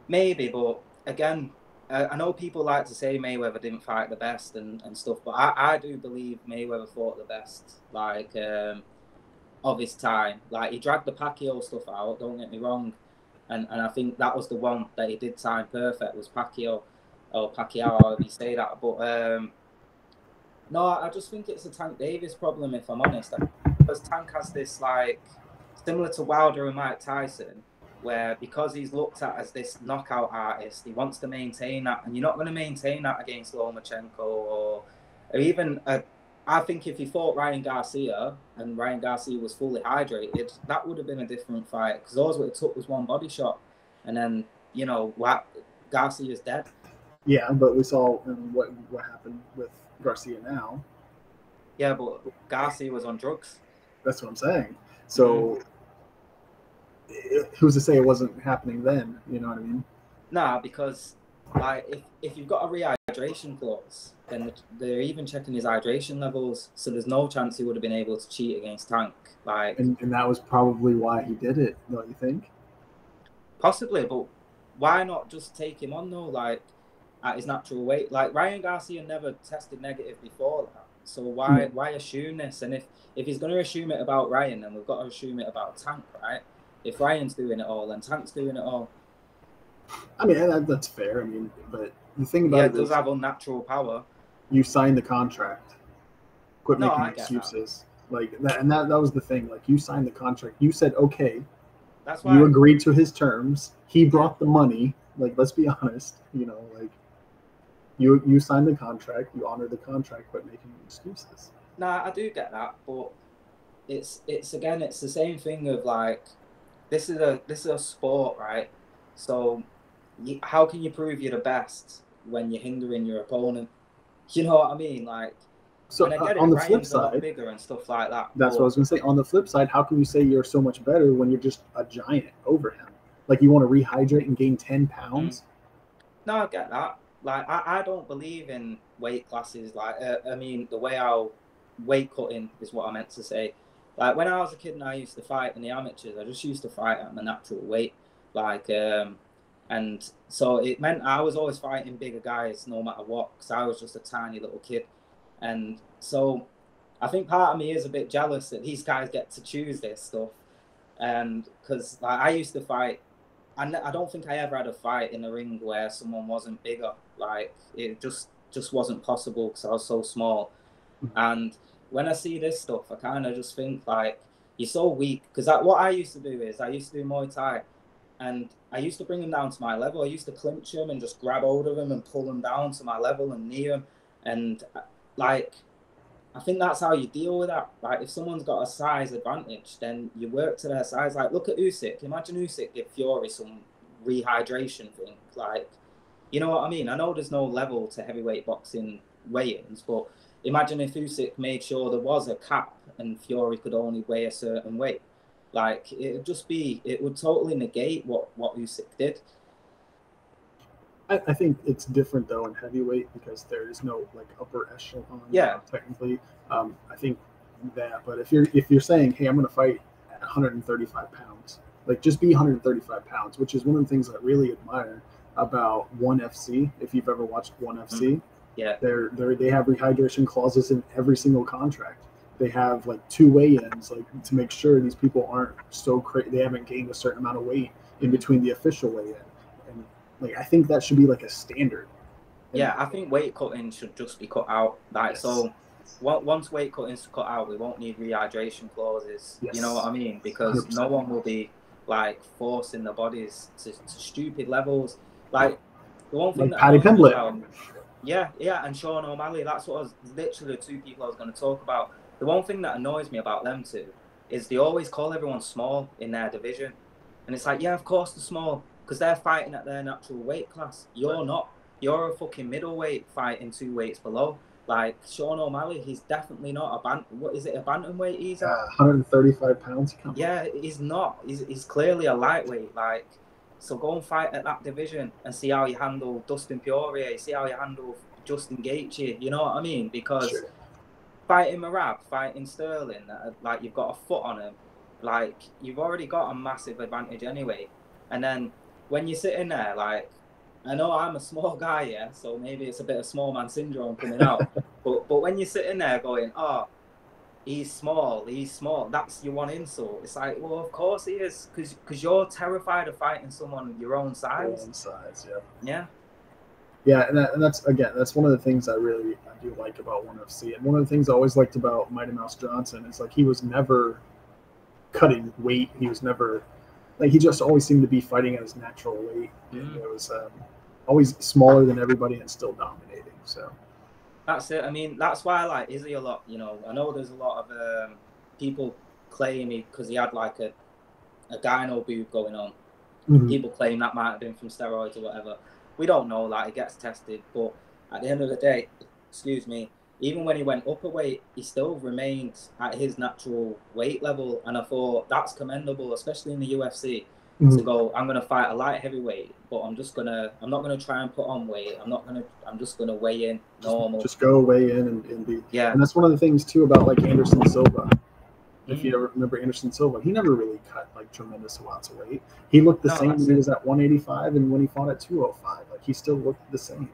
Maybe, but again, I know people like to say Mayweather didn't fight the best and stuff, but I do believe Mayweather fought the best, like, of his time. Like, he dragged the Pacquiao stuff out, don't get me wrong, and I think that was the one that he did time perfect, was Pacquiao, or Pacquiao, however you say that. But no, I just think it's a Tank Davis problem, if I'm honest, because Tank has this, like, similar to Wilder and Mike Tyson, where because he's looked at as this knockout artist, he wants to maintain that, and you're not going to maintain that against Lomachenko or even I think if he fought Ryan Garcia and Ryan Garcia was fully hydrated, that would have been a different fight, because all it took was one body shot, and then, you know, Garcia's dead. Yeah, but we saw what happened with Garcia now. Yeah, but Garcia was on drugs. That's what I'm saying. So who's to say it wasn't happening then? You know what I mean? Nah, because, like, if you've got a rehydration clause, then they're even checking his hydration levels, so there's no chance he would have been able to cheat against Tank. Like, and that was probably why he did it, don't you think? Possibly, but why not just take him on, though, like, at his natural weight? Like, Ryan Garcia never tested negative before that, so why assume this? And if he's going to assume it about Ryan, then we've got to assume it about Tank, right? If Ryan's doing it all, then Tank's doing it all. I mean, that's fair. I mean, but the thing about it does have unnatural power. You signed the contract. Quit making excuses. Like that, and that was the thing. Like, you signed the contract. You said okay. That's why you agreed to his terms. He brought the money. Like, let's be honest. You know, like you signed the contract. You honored the contract. Quit making excuses. Nah, I do get that, but it's again, it's the same thing of, like, this is a sport, right? So how can you prove you're the best when you're hindering your opponent? You know what I mean? Like, so on the flip side, bigger and stuff like that. That's what I was going to say. On the flip side, how can you say you're so much better when you're just a giant over him? Like, you want to rehydrate and gain 10 pounds? No, I get that. Like, I don't believe in weight classes. Like, I mean, the way how weight cutting is what I meant to say. Like, when I was a kid and I used to fight in the amateurs, I just used to fight at my natural weight. Like, and so it meant I was always fighting bigger guys no matter what, because I was just a tiny little kid. And so I think part of me is a bit jealous that these guys get to choose this stuff. And because, like, I used to fight, and I don't think I ever had a fight in a ring where someone wasn't bigger. Like, it just wasn't possible because I was so small. And when I see this stuff, I kind of just think, like, you're so weak. Because what I used to do is I used to do Muay Thai, and I used to bring them down to my level. I used to clinch them and just grab hold of them and pull them down to my level and knee them. And, like, I think that's how you deal with that. Like, if someone's got a size advantage, then you work to their size. Like, look at Usyk. Imagine Usyk give Fury some rehydration thing. Like, you know what I mean? I know there's no level to heavyweight boxing weigh-ins, but imagine if Usyk made sure there was a cap and Fury could only weigh a certain weight. Like, it would totally negate what Usyk did. I think it's different, though, in heavyweight, because there is no, like, upper echelon. Technically. I think that, but if you're saying, hey, I'm going to fight at 135 pounds, like, just be 135 pounds, which is one of the things I really admire about ONE FC. If you've ever watched ONE FC, they have rehydration clauses in every single contract. They have, like, 2 weigh-ins, like, to make sure these people aren't so crazy. They haven't gained a certain amount of weight in between the official weigh-in. And, like, I think that should be, like, a standard. Yeah, I think weight cutting should just be cut out. Like, so once weight cutting's cut out, we won't need rehydration clauses. Yes. You know what I mean? Because 100%. no one will be like forcing their bodies to stupid levels. Like the one thing Like that Paddy annoys me Pimblett. about, yeah, and Sean O'Malley. That's what I was literally the two people I was going to talk about. The one thing that annoys me about them two is they always call everyone small in their division, and it's like, yeah, of course they're small because they're fighting at their natural weight class. You're not. You're a fucking middleweight fighting 2 weights below. Like Sean O'Malley, he's definitely not what is it, a bantamweight he's at? 135 pounds. Yeah, he's not. He's clearly a lightweight. Like, so go and fight at that division and see how you handle Dustin Poirier, see how you handle Justin Gaethje. You know what I mean? Because fighting Merab, fighting Sterling, like you've got a foot on him. Like you've already got a massive advantage anyway. And then when you're sitting there, like, I know I'm a small guy, yeah, so maybe it's a bit of small man syndrome coming out. but when you're sitting there going, oh, he's small, that's your one insult. It's like, well, of course he is, because you're terrified of fighting someone your own size. Your own size, yeah. Yeah. Yeah, and that's one of the things I do like about ONE FC. And one of the things I always liked about Mighty Mouse Johnson is like he was never cutting weight. He was never like he just always seemed to be fighting at his natural weight. And it was always smaller than everybody and still dominating. So that's it. I mean, that's why I like Izzy a lot. You know, I know there's a lot of people claiming because he had like a gyno boob going on. Mm-hmm. People claim that might have been from steroids or whatever. We don't know, like, it gets tested, but at the end of the day, even when he went up a weight, he still remained at his natural weight level, and I thought that's commendable, especially in the UFC, to go, I'm going to fight a light heavyweight, but I'm not going to try and put on weight, I'm just going to weigh in normal. Just go weigh in and be, yeah. And that's one of the things, too, about, like, Anderson Silva. If you ever remember Anderson Silva, he never really cut like tremendous amounts of weight. He looked the same when he was at 185 and when he fought at 205. Like he still looked the same.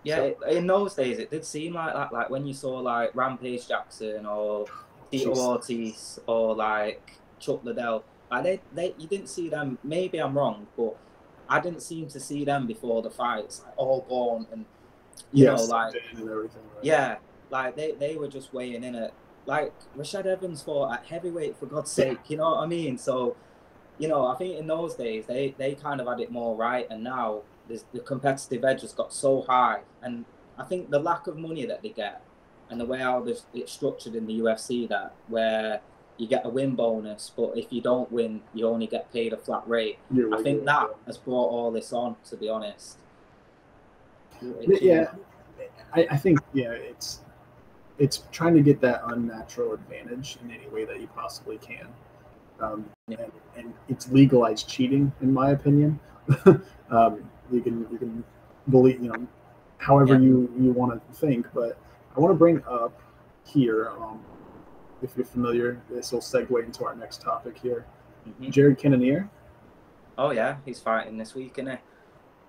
Yeah, so, in those days it did seem like that. Like when you saw like Rampage Jackson or Tito Ortiz or like Chuck Liddell, like you didn't see them. Maybe I'm wrong, but I didn't seem to see them before the fights, like all born and you know, like and everything. Right? Yeah, like they were just weighing in at. Like Rashad Evans fought at heavyweight, for God's sake, you know what I mean? So, you know, I think in those days they kind of had it more right, and now the competitive edge has got so high, and I think the lack of money that they get and the way how it's structured in the UFC, that where you get a win bonus, but if you don't win, you only get paid a flat rate. I think that has brought all this on, to be honest. Yeah, I think it's trying to get that unnatural advantage in any way that you possibly can. And it's legalized cheating, in my opinion. You can believe, you know, however you want to think, but I want to bring up here, if you're familiar, this will segue into our next topic here. Jared Cannonier. Oh yeah, he's fighting this week, isn't he?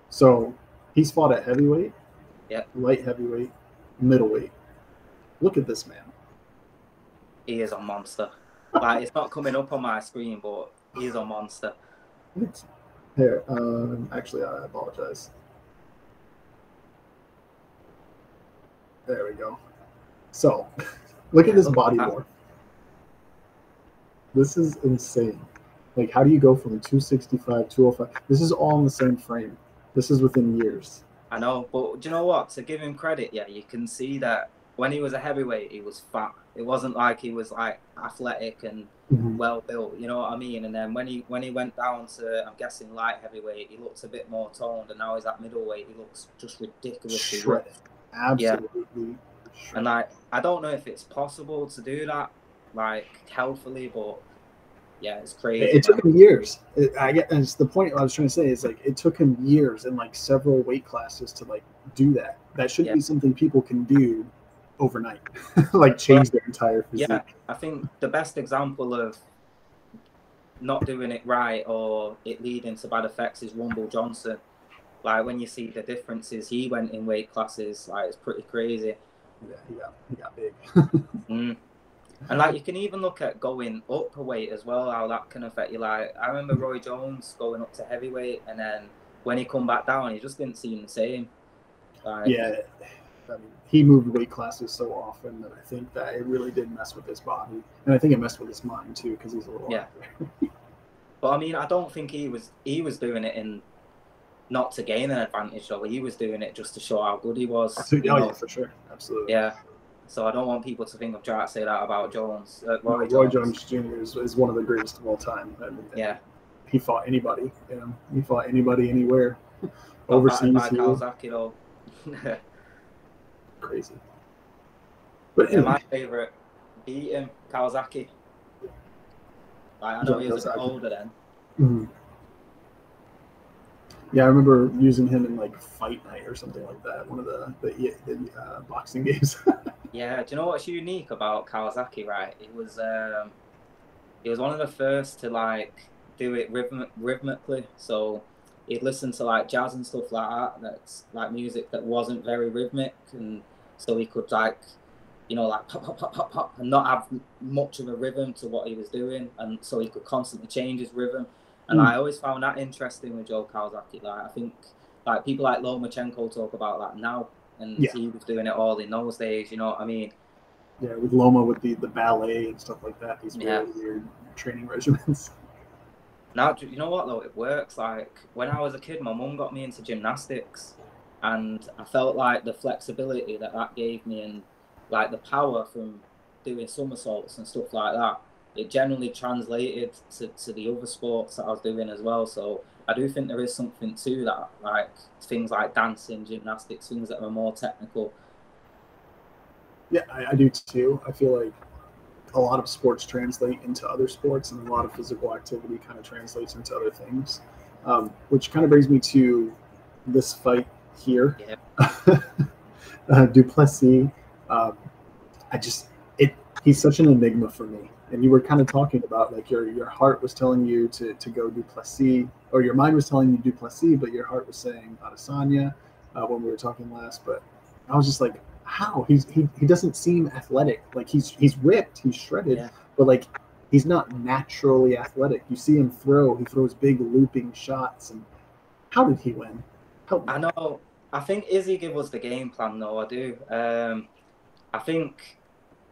So he's fought at heavyweight, light heavyweight, middleweight. Look at this man. He is a monster. Like, it's not coming up on my screen, but he is a monster. Here, actually, I apologize. There we go. So, look at this body morph. This is insane. Like, how do you go from 265, 205? This is all in the same frame. This is within years. I know, but do you know what? To give him credit, yeah, you can see that when he was a heavyweight, he was fat. It wasn't like he was like athletic and well built, you know what I mean? And then when he went down to, I'm guessing, light heavyweight, he looks a bit more toned, and now he's at middleweight. He looks just ridiculously shredded. Absolutely. Yeah. And like, I don't know if it's possible to do that, like healthily, but yeah, it's crazy. It took him years. It's the point I was trying to say is like it took him years and like several weight classes to like do that. That shouldn't be something people can do overnight, like change their entire physique. Yeah, I think the best example of not doing it right or it leading to bad effects is Rumble Johnson. Like when you see the differences, he went in weight classes, like it's pretty crazy. Yeah, he got big. And like you can even look at going up a weight as well, how that can affect you. Like I remember Roy Jones going up to heavyweight, and then when he come back down, he just didn't seem the same. Like, yeah, I mean, he moved weight classes so often that I think that it really did mess with his body, and I think it messed with his mind too because he's a little actor. But I mean, I don't think he was doing it in not to gain an advantage, though. He was doing it just to show how good he was. Yeah, for sure, absolutely. Yeah. So I don't want people to think I'm trying to say that about Jones. Roy Jones Jr. is one of the greatest of all time. I mean, yeah. He fought anybody. You know, he fought anybody anywhere. Overseas. By Kawasaki, though. Crazy. But anyway. My favorite beat him, Kawasaki. I know he was a bit older then. Mm-hmm. Yeah, I remember using him in like Fight Night or something like that. One of the boxing games. Yeah, do you know what's unique about Kawasaki? Right, it was one of the first to like do it rhythmically. So he'd listen to like jazz and stuff like that. That's like music that wasn't very rhythmic, and so he could like, you know, like pop, pop, pop, pop, pop, and not have much of a rhythm to what he was doing, and so he could constantly change his rhythm. And I always found that interesting with Joe Kawasaki. Like I think like people like Lomachenko talk about that now, and he was doing it all in those days. You know what I mean? Yeah, with Loma with the ballet and stuff like that. These really weird training regimens. Now, you know what though? It works. Like when I was a kid, my mum got me into gymnastics, and I felt like the flexibility that gave me, and like the power from doing somersaults and stuff like that, it generally translated to the other sports that I was doing as well. So I do think there is something to that, like things like dancing, gymnastics, things that are more technical. Yeah, I do too. I feel like a lot of sports translate into other sports, and a lot of physical activity kind of translates into other things, which kind of brings me to this fight here. Yeah. Duplessis. He's such an enigma for me. And you were kind of talking about like your heart was telling you to go Duplessis, or your mind was telling you Duplessis, but your heart was saying Adesanya when we were talking last. But I was just like, how? He doesn't seem athletic. Like he's ripped, he's shredded, but like he's not naturally athletic. You see him throw; he throws big looping shots. And how did he win? I know. I think Izzy gave us the game plan, though. I do. I think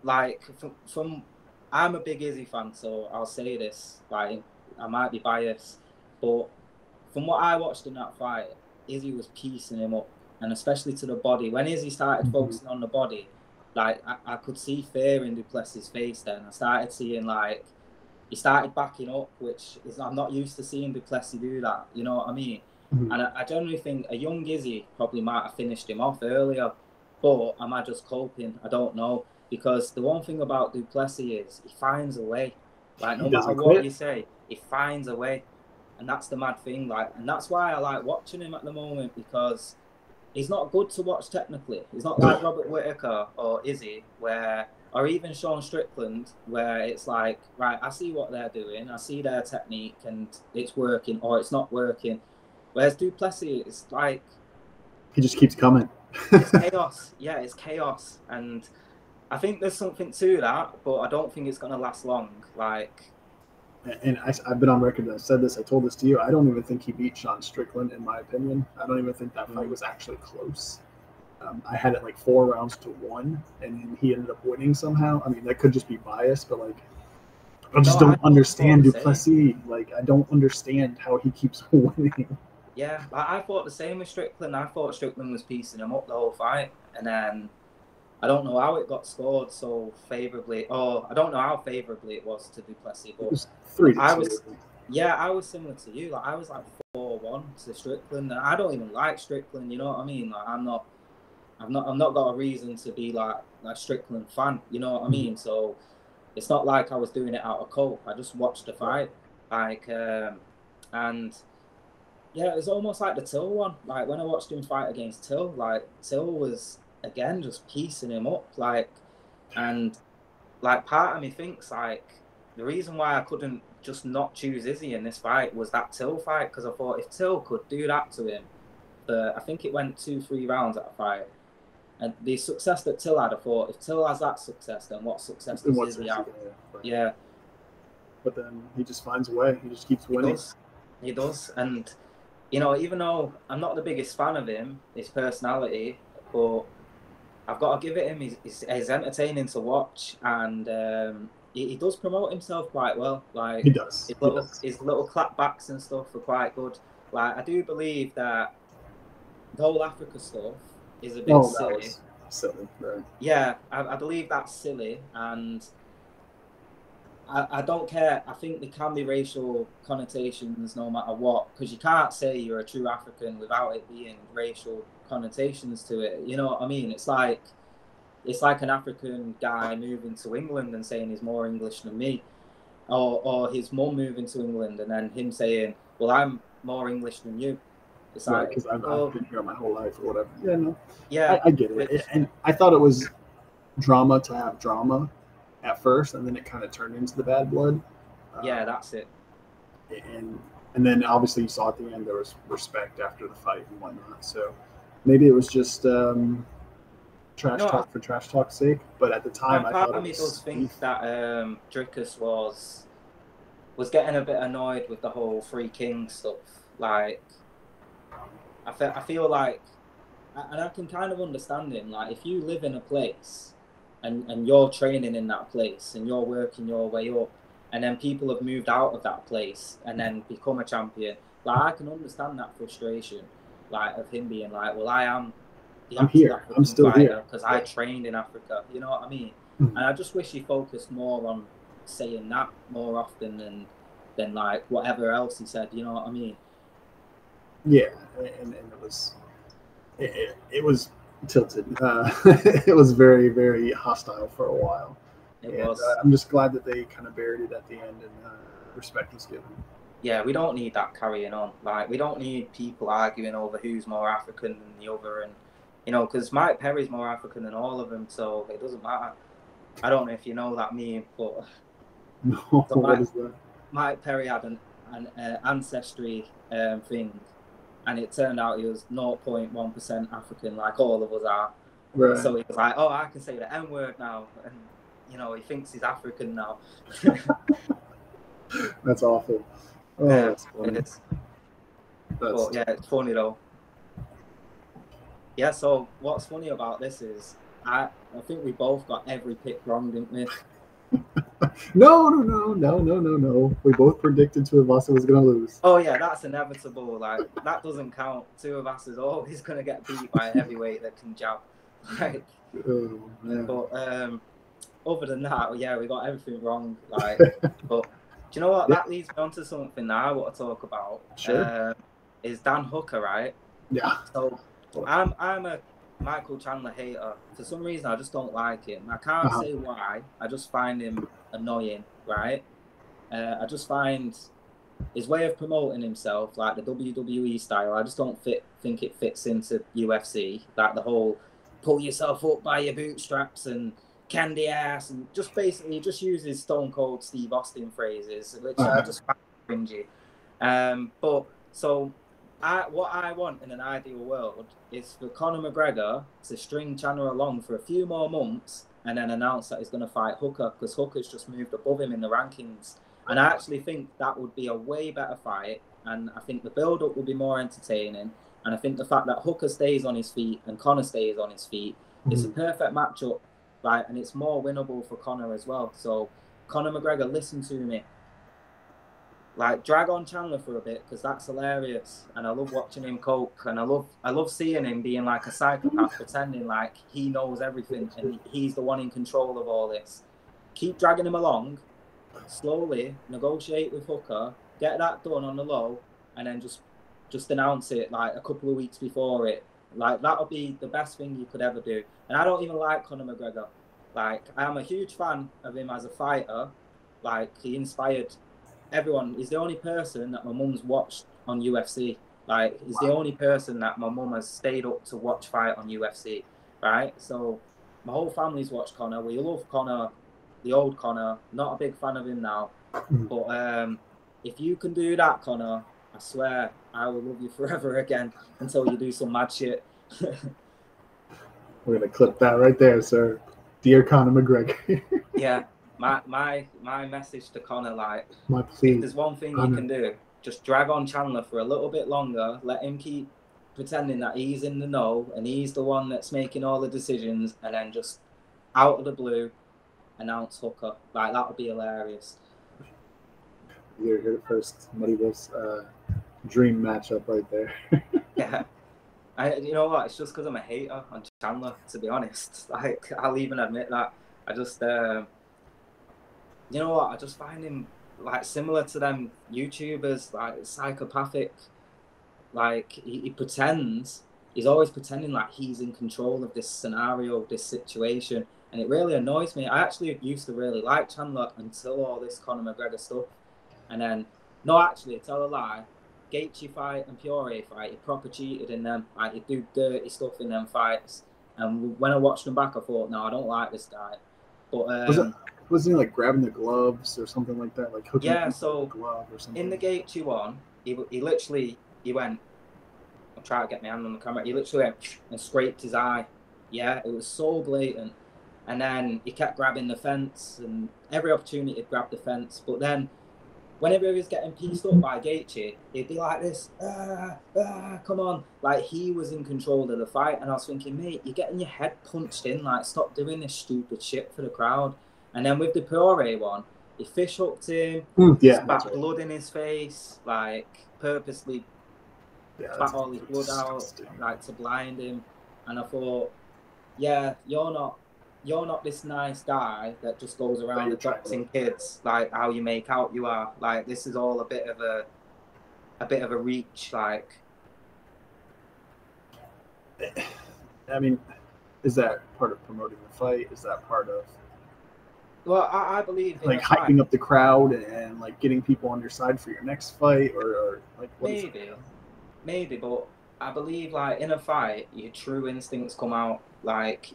like from I'm a big Izzy fan, so I'll say this. Like, I might be biased, but from what I watched in that fight, Izzy was piecing him up, and especially to the body. When Izzy started focusing on the body, like I could see fear in Duplessis' face. Then I started seeing like he started backing up, which is I'm not used to seeing Duplessis do that. You know what I mean? And I generally think a young Izzy probably might have finished him off earlier, but am I just coping? I don't know. Because the one thing about Duplessis is he finds a way. Like no matter what you say, he finds a way, and that's the mad thing. Like, and that's why I like watching him at the moment, because he's not good to watch technically. He's not like Robert Whittaker or Izzy, or even Sean Strickland, where it's like, right, I see what they're doing, I see their technique, and it's working or it's not working. Whereas Duplessis, it's like he just keeps coming. It's chaos. Yeah, it's chaos, and I think there's something to that, but I don't think it's going to last long. Like, and I've been on record that I said this. I told this to you. I don't even think he beat Sean Strickland, in my opinion. I don't even think that fight was actually close. I had it like 4 rounds to 1, and he ended up winning somehow. I mean, that could just be bias, but like, I just don't understand Duplessis. Like, I don't understand how he keeps winning. Yeah, I thought the same with Strickland. I thought Strickland was piecing him up the whole fight, and then I don't know how it got scored so favourably. Oh, I don't know how favourably it was to Duplessis, but it was 3-2. I was similar to you. Like I was like 4-1 to Strickland, and I don't even like Strickland. You know what I mean? Like I've not got a reason to be like Strickland fan. You know what I mean? So it's not like I was doing it out of cold. I just watched the fight, like, and yeah, it was almost like the Till one. Like when I watched him fight against Till, like Till was again just piecing him up, like, and like part of me thinks like the reason why I couldn't just not choose Izzy in this fight was that Till fight, because I thought if Till could do that to him, I think it went 2-3 rounds at a fight, and the success that Till had, I thought if Till has that success, then what success does Izzy have? Yeah. But then he just finds a way. He just keeps winning. He does. And you know, even though I'm not the biggest fan of him, his personality, but I've got to give it him. He's entertaining to watch, and he does promote himself quite well. Like He does. his little clapbacks and stuff are quite good. Like, I do believe that the whole Africa stuff is a bit silly. That was silly, right? Yeah, I believe that's silly, and I don't care. I think there can be racial connotations no matter what, because you can't say you're a true African without it being racial connotations to it. You know what I mean? It's like an African guy moving to England and saying he's more English than me, or his mum moving to England and then him saying, "Well, I'm more English than you." It's Right, like, because I've been here my whole life or whatever. Yeah, no. yeah, I get it. And I thought it was drama to have drama at first, and then it kind of turned into the bad blood. Yeah, that's it. And then obviously you saw at the end there was respect after the fight and whatnot. So maybe it was just trash talk for trash talk's sake. But at the time, I thought it was. Part of me does think that Drickus was getting a bit annoyed with the whole Three Kings stuff. Like, I feel like, and I can kind of understand him. Like, if you live in a place and you're training in that place and you're working your way up, and then people have moved out of that place and then become a champion, like, I can understand that frustration, like, of him being like, well, I'm here. I'm still here because I trained in Africa. You know what I mean? Mm-hmm. And I just wish he focused more on saying that more often than like whatever else he said. You know what I mean? Yeah, and it was tilted. It was very, very hostile for a while. I'm just glad that they kind of buried it at the end and respect was given. Yeah, we don't need that carrying on. Like, we don't need people arguing over who's more African than the other, and you know, because Mike Perry's more African than all of them, so it doesn't matter. I don't know if you know that meme, but no, so what is that? Mike Perry had an ancestry thing, and it turned out he was 0.1% African, like all of us are. Right. So he was like, "Oh, I can say the N word now," and you know, he thinks he's African now. That's awful. Oh, that's funny. Yeah, it's funny though. Yeah, so what's funny about this is I think we both got every pick wrong, didn't we? No. We both predicted Tuivasa was going to lose. Oh, yeah, that's inevitable. Like, that doesn't count. Tuivasa is always going to get beat by a heavyweight that can jab. Like, oh, man. But other than that, yeah, we got everything wrong. Like, but do you know what? That leads me on to something that I want to talk about. Sure. Is Dan Hooker, right? Yeah. So I'm a Michael Chandler hater. For some reason, I just don't like him. I can't say why. I just find him annoying, right? I just find his way of promoting himself, like the WWE style, I just don't think it fits into UFC. Like the whole pull yourself up by your bootstraps and candy ass, and just basically just uses Stone Cold Steve Austin phrases, which I just find cringy. But so what I want in an ideal world is for Conor McGregor to string Chandler along for a few more months and then announce that he's going to fight Hooker, because Hooker's just moved above him in the rankings. And I actually think that would be a way better fight, and I think the build-up will be more entertaining. And I think the fact that Hooker stays on his feet and Conor stays on his feet is a perfect matchup, right? And it's more winnable for Conor as well. So Conor McGregor, listen to me. Like, drag on Chandler for a bit, because that's hilarious, and I love watching him cope, and I love seeing him being like a psychopath, pretending like he knows everything and he's the one in control of all this. Keep dragging him along, slowly negotiate with Hooker, get that done on the low, and then just announce it like a couple of weeks before it. Like, that'll be the best thing you could ever do. And I don't even like Conor McGregor. Like, I am a huge fan of him as a fighter. Like, he inspired everyone. He's the only person that my mum's watched on UFC. Like, he's the only person that my mum has stayed up to watch fight on UFC, right? So my whole family's watched Conor. We love Conor, the old Conor. Not a big fan of him now. But if you can do that, Conor, I swear I will love you forever again until you do some mad shit. We're going to clip that right there, sir. Dear Conor McGregor. Yeah. My message to Conor, like, my plea, if there's one thing you can do, just drag on Chandler for a little bit longer, let him keep pretending that he's in the know and he's the one that's making all the decisions, and then just out of the blue announce Hooker. Like, that would be hilarious. You're the first Muddy Wolf's dream matchup right there. Yeah. You know what? It's just because I'm a hater on Chandler, to be honest. Like, I'll even admit that. I just, you know what? I just find him, like, similar to them YouTubers, like, psychopathic. Like, he pretends, he's always pretending like he's in control of this scenario, this situation. And it really annoys me. I actually used to really like Chandler until all this Conor McGregor stuff. And then, no, actually, tell a lie. Gaethje fight and Pure fight, he proper cheated in them. Like, he do dirty stuff in them fights. And when I watched them back, I thought, no, I don't like this guy. But wasn't he like grabbing the gloves or something like that? Like hooking so the glove or something? In the Gaethje one, he went. I'll try to get my hand on the camera. He literally went and scraped his eye. Yeah, it was so blatant. And then he kept grabbing the fence, and every opportunity to grab the fence. But then, whenever he was getting pieced up by Gaethje, he'd be like this, come on. Like, he was in control of the fight. And I was thinking, mate, you're getting your head punched in. Like, stop doing this stupid shit for the crowd. And then with the Pure one, he fish hooked him, spat blood in his face, like, purposely spat all his blood out, like, to blind him. And I thought, yeah, you're not this nice guy that just goes around adopting kids like how you make out you are. Like, this is all a bit of a reach. Like, I mean, is that part of promoting the fight? Is that part of, well, I believe like, hyping up the crowd and like getting people on your side for your next fight, or like what maybe, but I believe, like, in a fight, your true instincts come out. Like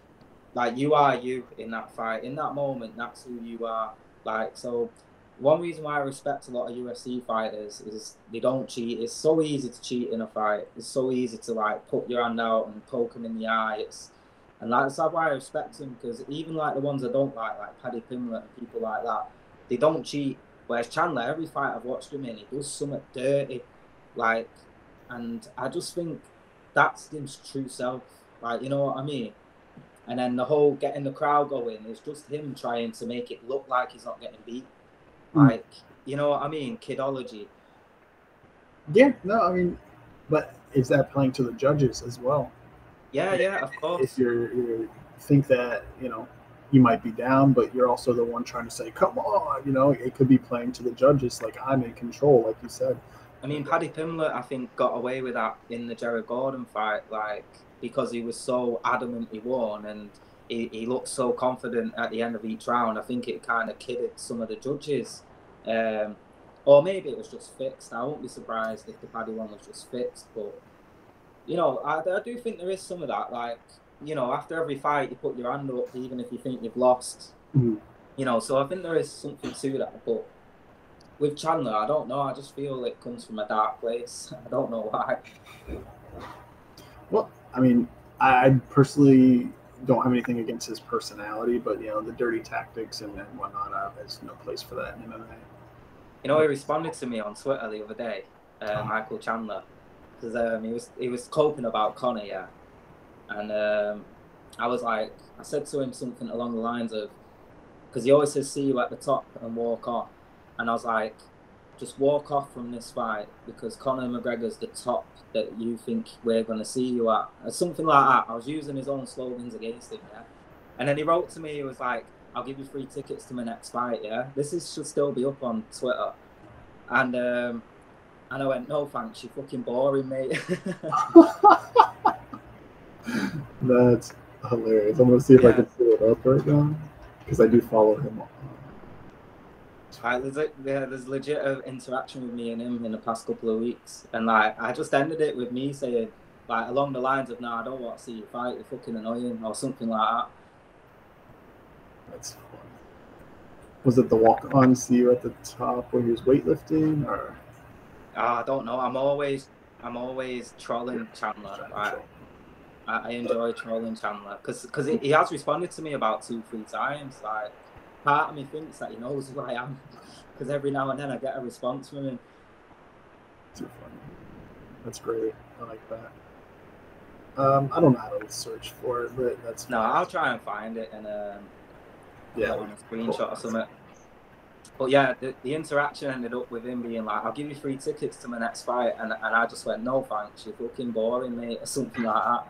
you are you in that fight. In that moment, that's who you are. Like, so one reason why I respect a lot of UFC fighters is they don't cheat. It's so easy to cheat in a fight. It's so easy to, like, put your hand out and poke them in the eye. And that's why I respect him, because even, like, the ones I don't like Paddy Pimblett and people like that, they don't cheat. Whereas Chandler, every fight I've watched him in, he does something dirty. Like, and I just think that's his true self. Like, you know what I mean? And then the whole getting the crowd going is just him trying to make it look like he's not getting beat. Like, you know what I mean? Kidology. Yeah, no, I mean, but is that playing to the judges as well? Yeah, of course. If you think that, you know, you might be down, but you're also the one trying to say, come on, you know, it could be playing to the judges, like, I'm in control, like you said. I mean, Paddy Pimblett, I think, got away with that in the Jared Gordon fight, like, because he was so adamant he won, and he looked so confident at the end of each round. I think it kind of kidded some of the judges. Or maybe it was just fixed. I won't be surprised if the Paddy one was just fixed. But, you know, I do think there is some of that. Like, you know, after every fight, you put your hand up, even if you think you've lost. Mm-hmm. You know, so I think there is something to that. But with Chandler, I don't know. I just feel it comes from a dark place. I don't know why. Well, I mean, I personally don't have anything against his personality, but, you know, the dirty tactics and whatnot, there's no place for that in MMA. You know, he responded to me on Twitter the other day, Michael Chandler, because he was coping about Conor, yeah, and I said to him something along the lines of, because he always says, see you at the top and walk off, and I was like, just walk off from this fight, because Conor McGregor's the top that you think we're going to see you at. Something like that. I was using his own slogans against him, yeah. And then he wrote to me, he was like, I'll give you free tickets to my next fight, yeah. Should still be up on Twitter. And I went, no thanks, you're fucking boring, mate. That's hilarious. I'm going to see if I can pull it up right now, because I do follow him. Right, there's legit interaction with me and him in the past couple of weeks, and like I just ended it with me saying, like, along the lines of, "Nah, I don't want to see you fight. You're fucking annoying," or something like that. That's funny. Was it the walk-on see you at the top when he was weightlifting, or? I don't know. I'm always trolling Chandler. I enjoy trolling Chandler because he has responded to me about 2-3 times. Like, part of me thinks that he knows who I am, because every now and then I get a response from him. Too funny. That's great. I like that. I don't know how to search for it, but that's No, fine. I'll try and find it and Yeah, on a screenshot or something. But yeah, the interaction ended up with him being like, "I'll give you 3 tickets to my next fight," and I just went, "No thanks, you're fucking boring, mate," or something like that.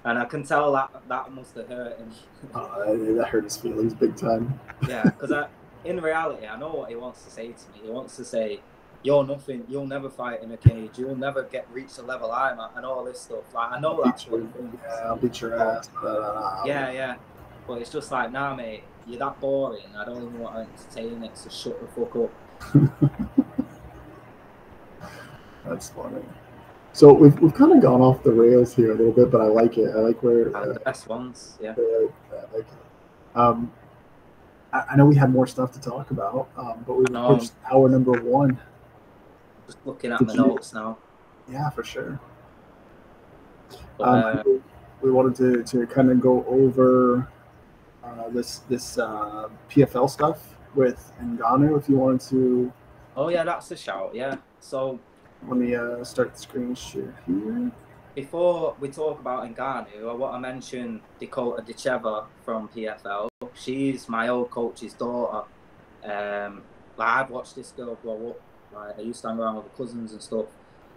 And I can tell that must have hurt him. That hurt his feelings big time. Yeah, because in reality, I know what he wants to say to me. He wants to say, "You're nothing. You'll never fight in a cage. You'll never reach the level I'm at," and all this stuff. Like, I know that's what he thinks. Yeah, I'll beat your ass. Yeah. But it's just like, nah, mate, you're that boring. I don't even want to entertain it, so shut the fuck up. That's funny. So we've kind of gone off the rails here a little bit, but I like it. I like where the best ones, yeah. I like it. I know we had more stuff to talk about, but we've approached hour number 1. Just looking at my notes now. Yeah, for sure. We wanted to kind of go over this PFL stuff with Ngannou, if you wanted to. Oh yeah, that's a shout. Yeah. So let me start the screen share here. Before we talk about Ngannou, I want to mention Dakota Dicheva from PFL. She's my old coach's daughter. I've watched this girl grow up. Like, I used to hang around with her cousins and stuff.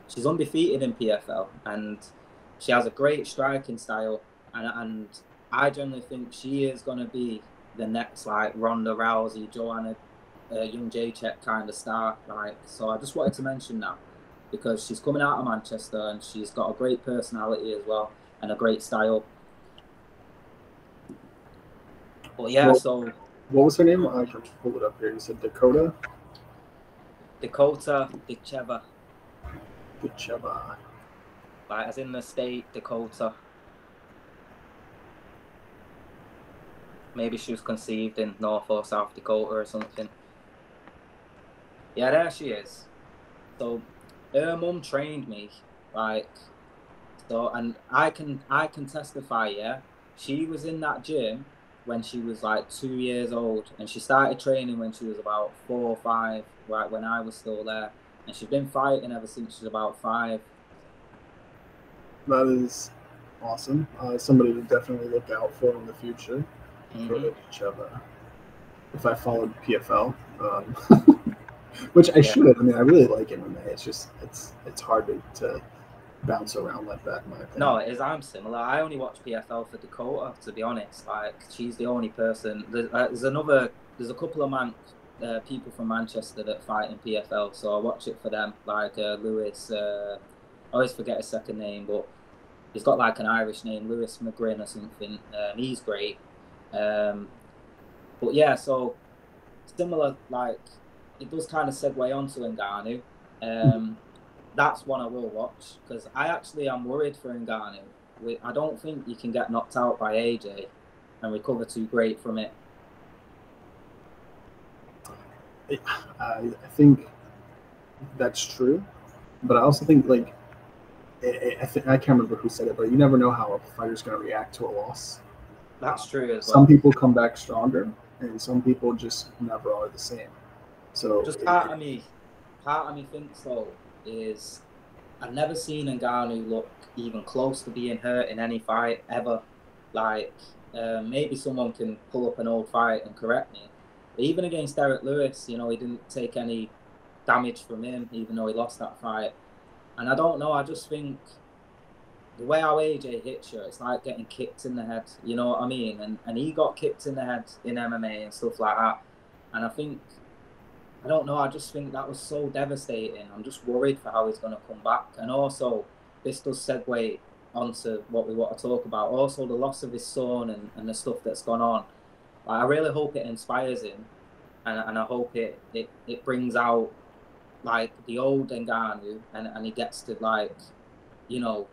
She's undefeated in PFL, and she has a great striking style. And I generally think she is going to be the next, like, Ronda Rousey, Joanna Jędrzejczyk kind of star. Like, so I just wanted to mention that, because she's coming out of Manchester and she's got a great personality as well and a great style. But yeah, well, so... What was her name? I can pull it up here. You said Dakota? Dakota Dicheva. Dicheva. Like, as in the state, Dakota. Maybe she was conceived in North or South Dakota or something. Yeah, there she is. So... her mum trained me, like, so, and I can testify, yeah, she was in that gym when she was like 2 years old, and she started training when she was about 4 or 5, right, when I was still there, and she's been fighting ever since she's about 5. That is awesome. Somebody to definitely look out for in the future. If I followed PFL. Which I should. I mean, I really like MMA. It's just it's hard to bounce around like that, in my opinion. No, it is. I'm similar. I only watch PFL for Dakota, to be honest. Like, she's the only person. There's a couple of people from Manchester that fight in PFL, so I watch it for them. Like Lewis, I always forget his second name, but he's got like an Irish name, Lewis McGrin or something. He's great. But yeah, so similar, like. It does kind of segue onto Ngannou. That's one I will watch, because I actually am worried for Ngannou. I don't think you can get knocked out by AJ and recover too great from it. I think that's true, but I also think, like, I can't remember who said it, but you never know how a fighter's going to react to a loss. That's true as well. Some people come back stronger, and some people just never are the same. So just part of me thinks though is I've never seen Ngannou look even close to being hurt in any fight ever. Like maybe someone can pull up an old fight and correct me. But even against Derek Lewis, you know, he didn't take any damage from him, even though he lost that fight. And I don't know. I just think the way how AJ hits you, it's like getting kicked in the head. You know what I mean? And he got kicked in the head in MMA and stuff like that. And I don't know, I just think that was so devastating. I'm just worried for how he's going to come back. And also, this does segue onto what we want to talk about. Also, the loss of his son and the stuff that's gone on. Like, I really hope it inspires him. And I hope it brings out, like, the old Ngannou. And he gets to, like, you know,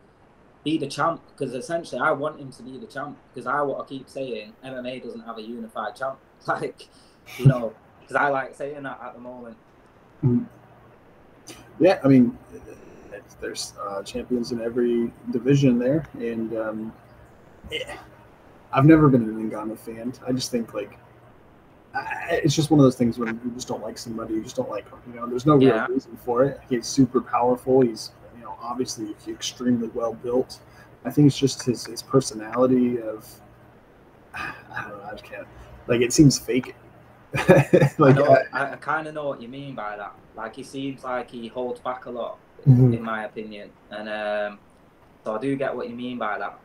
be the champ. Because essentially, I want him to be the champ. Because I keep saying MMA doesn't have a unified champ. Like, you know... Because I like saying that at the moment. Yeah, I mean, there's champions in every division there, and I've never been an Ngannou fan. I just think, like, it's just one of those things when you just don't like somebody, you just don't like them. You know, there's no real reason for it. He's super powerful. He's, you know, obviously extremely well built. I think it's just his personality of, I don't know, I just can't, like, it seems fake. Like, I kind of know what you mean by that. Like, he seems like he holds back a lot, in my opinion, and so I do get what you mean by that.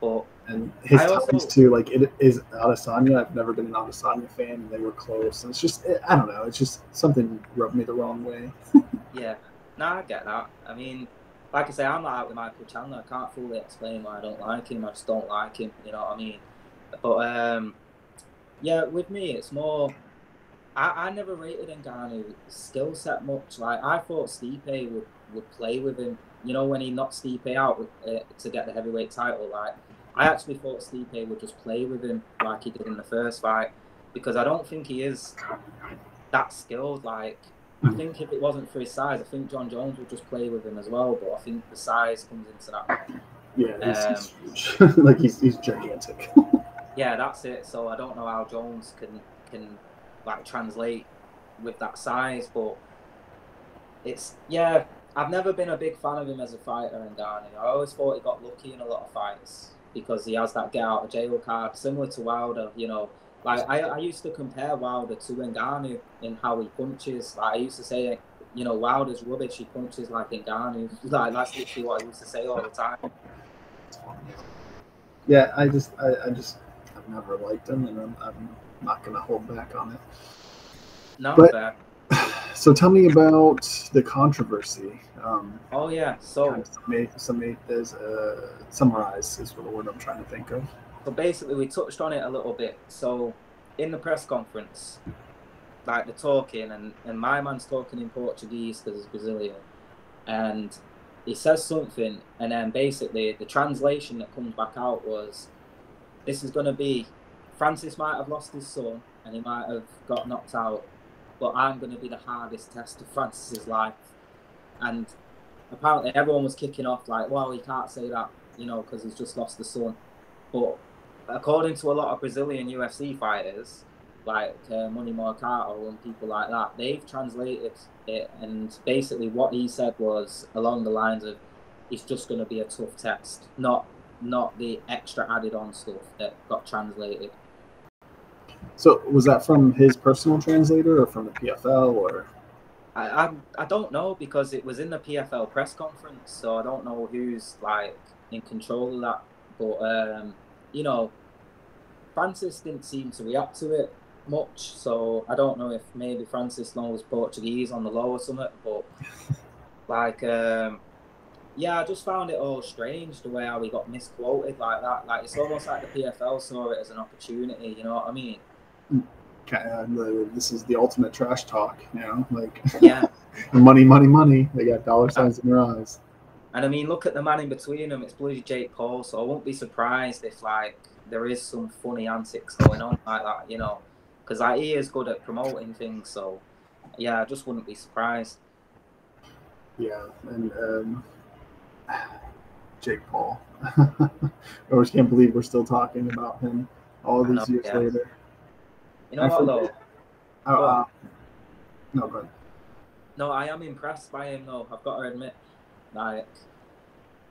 But and his ties too, like, it is Adesanya. I've never been an Adesanya fan, and they were close. And it's just, I don't know, it's just something rubbed me the wrong way. Yeah, no, I get that. I mean, like I say, I'm not out with Michael Chandler. I can't fully explain why I don't like him. I just don't like him. You know what I mean? But yeah, with me, it's more. I never rated Ngannou's skill set much. Like, I thought Stipe would play with him. You know, when he knocked Stipe out to get the heavyweight title, like, I actually thought Stipe would just play with him like he did in the first fight, because I don't think he is that skilled. Like, I think if it wasn't for his size, I think John Jones would just play with him as well. But I think the size comes into that. Yeah, he's huge. Like, he's gigantic. Yeah, that's it. So I don't know how Jones can like translate with that size, but it's, yeah, I've never been a big fan of him as a fighter, Ngannou. I always thought he got lucky in a lot of fights because he has that get out of jail card, similar to Wilder. You know, like, I used to compare Wilder to Ngannou in how he punches. Like, I used to say, you know, Wilder's rubbish, he punches like Ngannou. Like, that's literally what I used to say all the time. Yeah, I've never liked him, and I'm not going to hold back on it. No, but, fair. So tell me about the controversy. Oh yeah, so summarize is the word I'm trying to think of. So basically, we touched on it a little bit. So in the press conference, like, they're talking, and my man's talking in Portuguese because he's Brazilian, and he says something, and then basically the translation that comes back out was, this is going to be, Francis might have lost his son and he might have got knocked out, but I'm going to be the hardest test of Francis's life. And apparently everyone was kicking off like, well, he can't say that, you know, because he's just lost the son. But according to a lot of Brazilian UFC fighters, like Money Mercado and people like that, they've translated it, and basically what he said was along the lines of, it's just going to be a tough test, not the extra added on stuff that got translated. So was that from his personal translator or from the PFL, or? I don't know, because it was in the PFL press conference, so I don't know who's like in control of that. But you know, Francis didn't seem to react to it much, so I don't know if maybe Francis knows Portuguese on the low or something. But like, yeah, I just found it all strange the way how he got misquoted like that. Like, it's almost like the PFL saw it as an opportunity. You know what I mean? This is the ultimate trash talk, you know, like, yeah, money. They got dollar signs in their eyes. And I mean, look at the man in between them. It's bloody Jake Paul. So I won't be surprised if, like, there is some funny antics going on like that, you know, because like, he is good at promoting things. So yeah, I just wouldn't be surprised. Yeah, and Jake Paul. I just can't believe we're still talking about him all these years later. You know what, though? No, go ahead. No, I am impressed by him, though. I've got to admit. Like,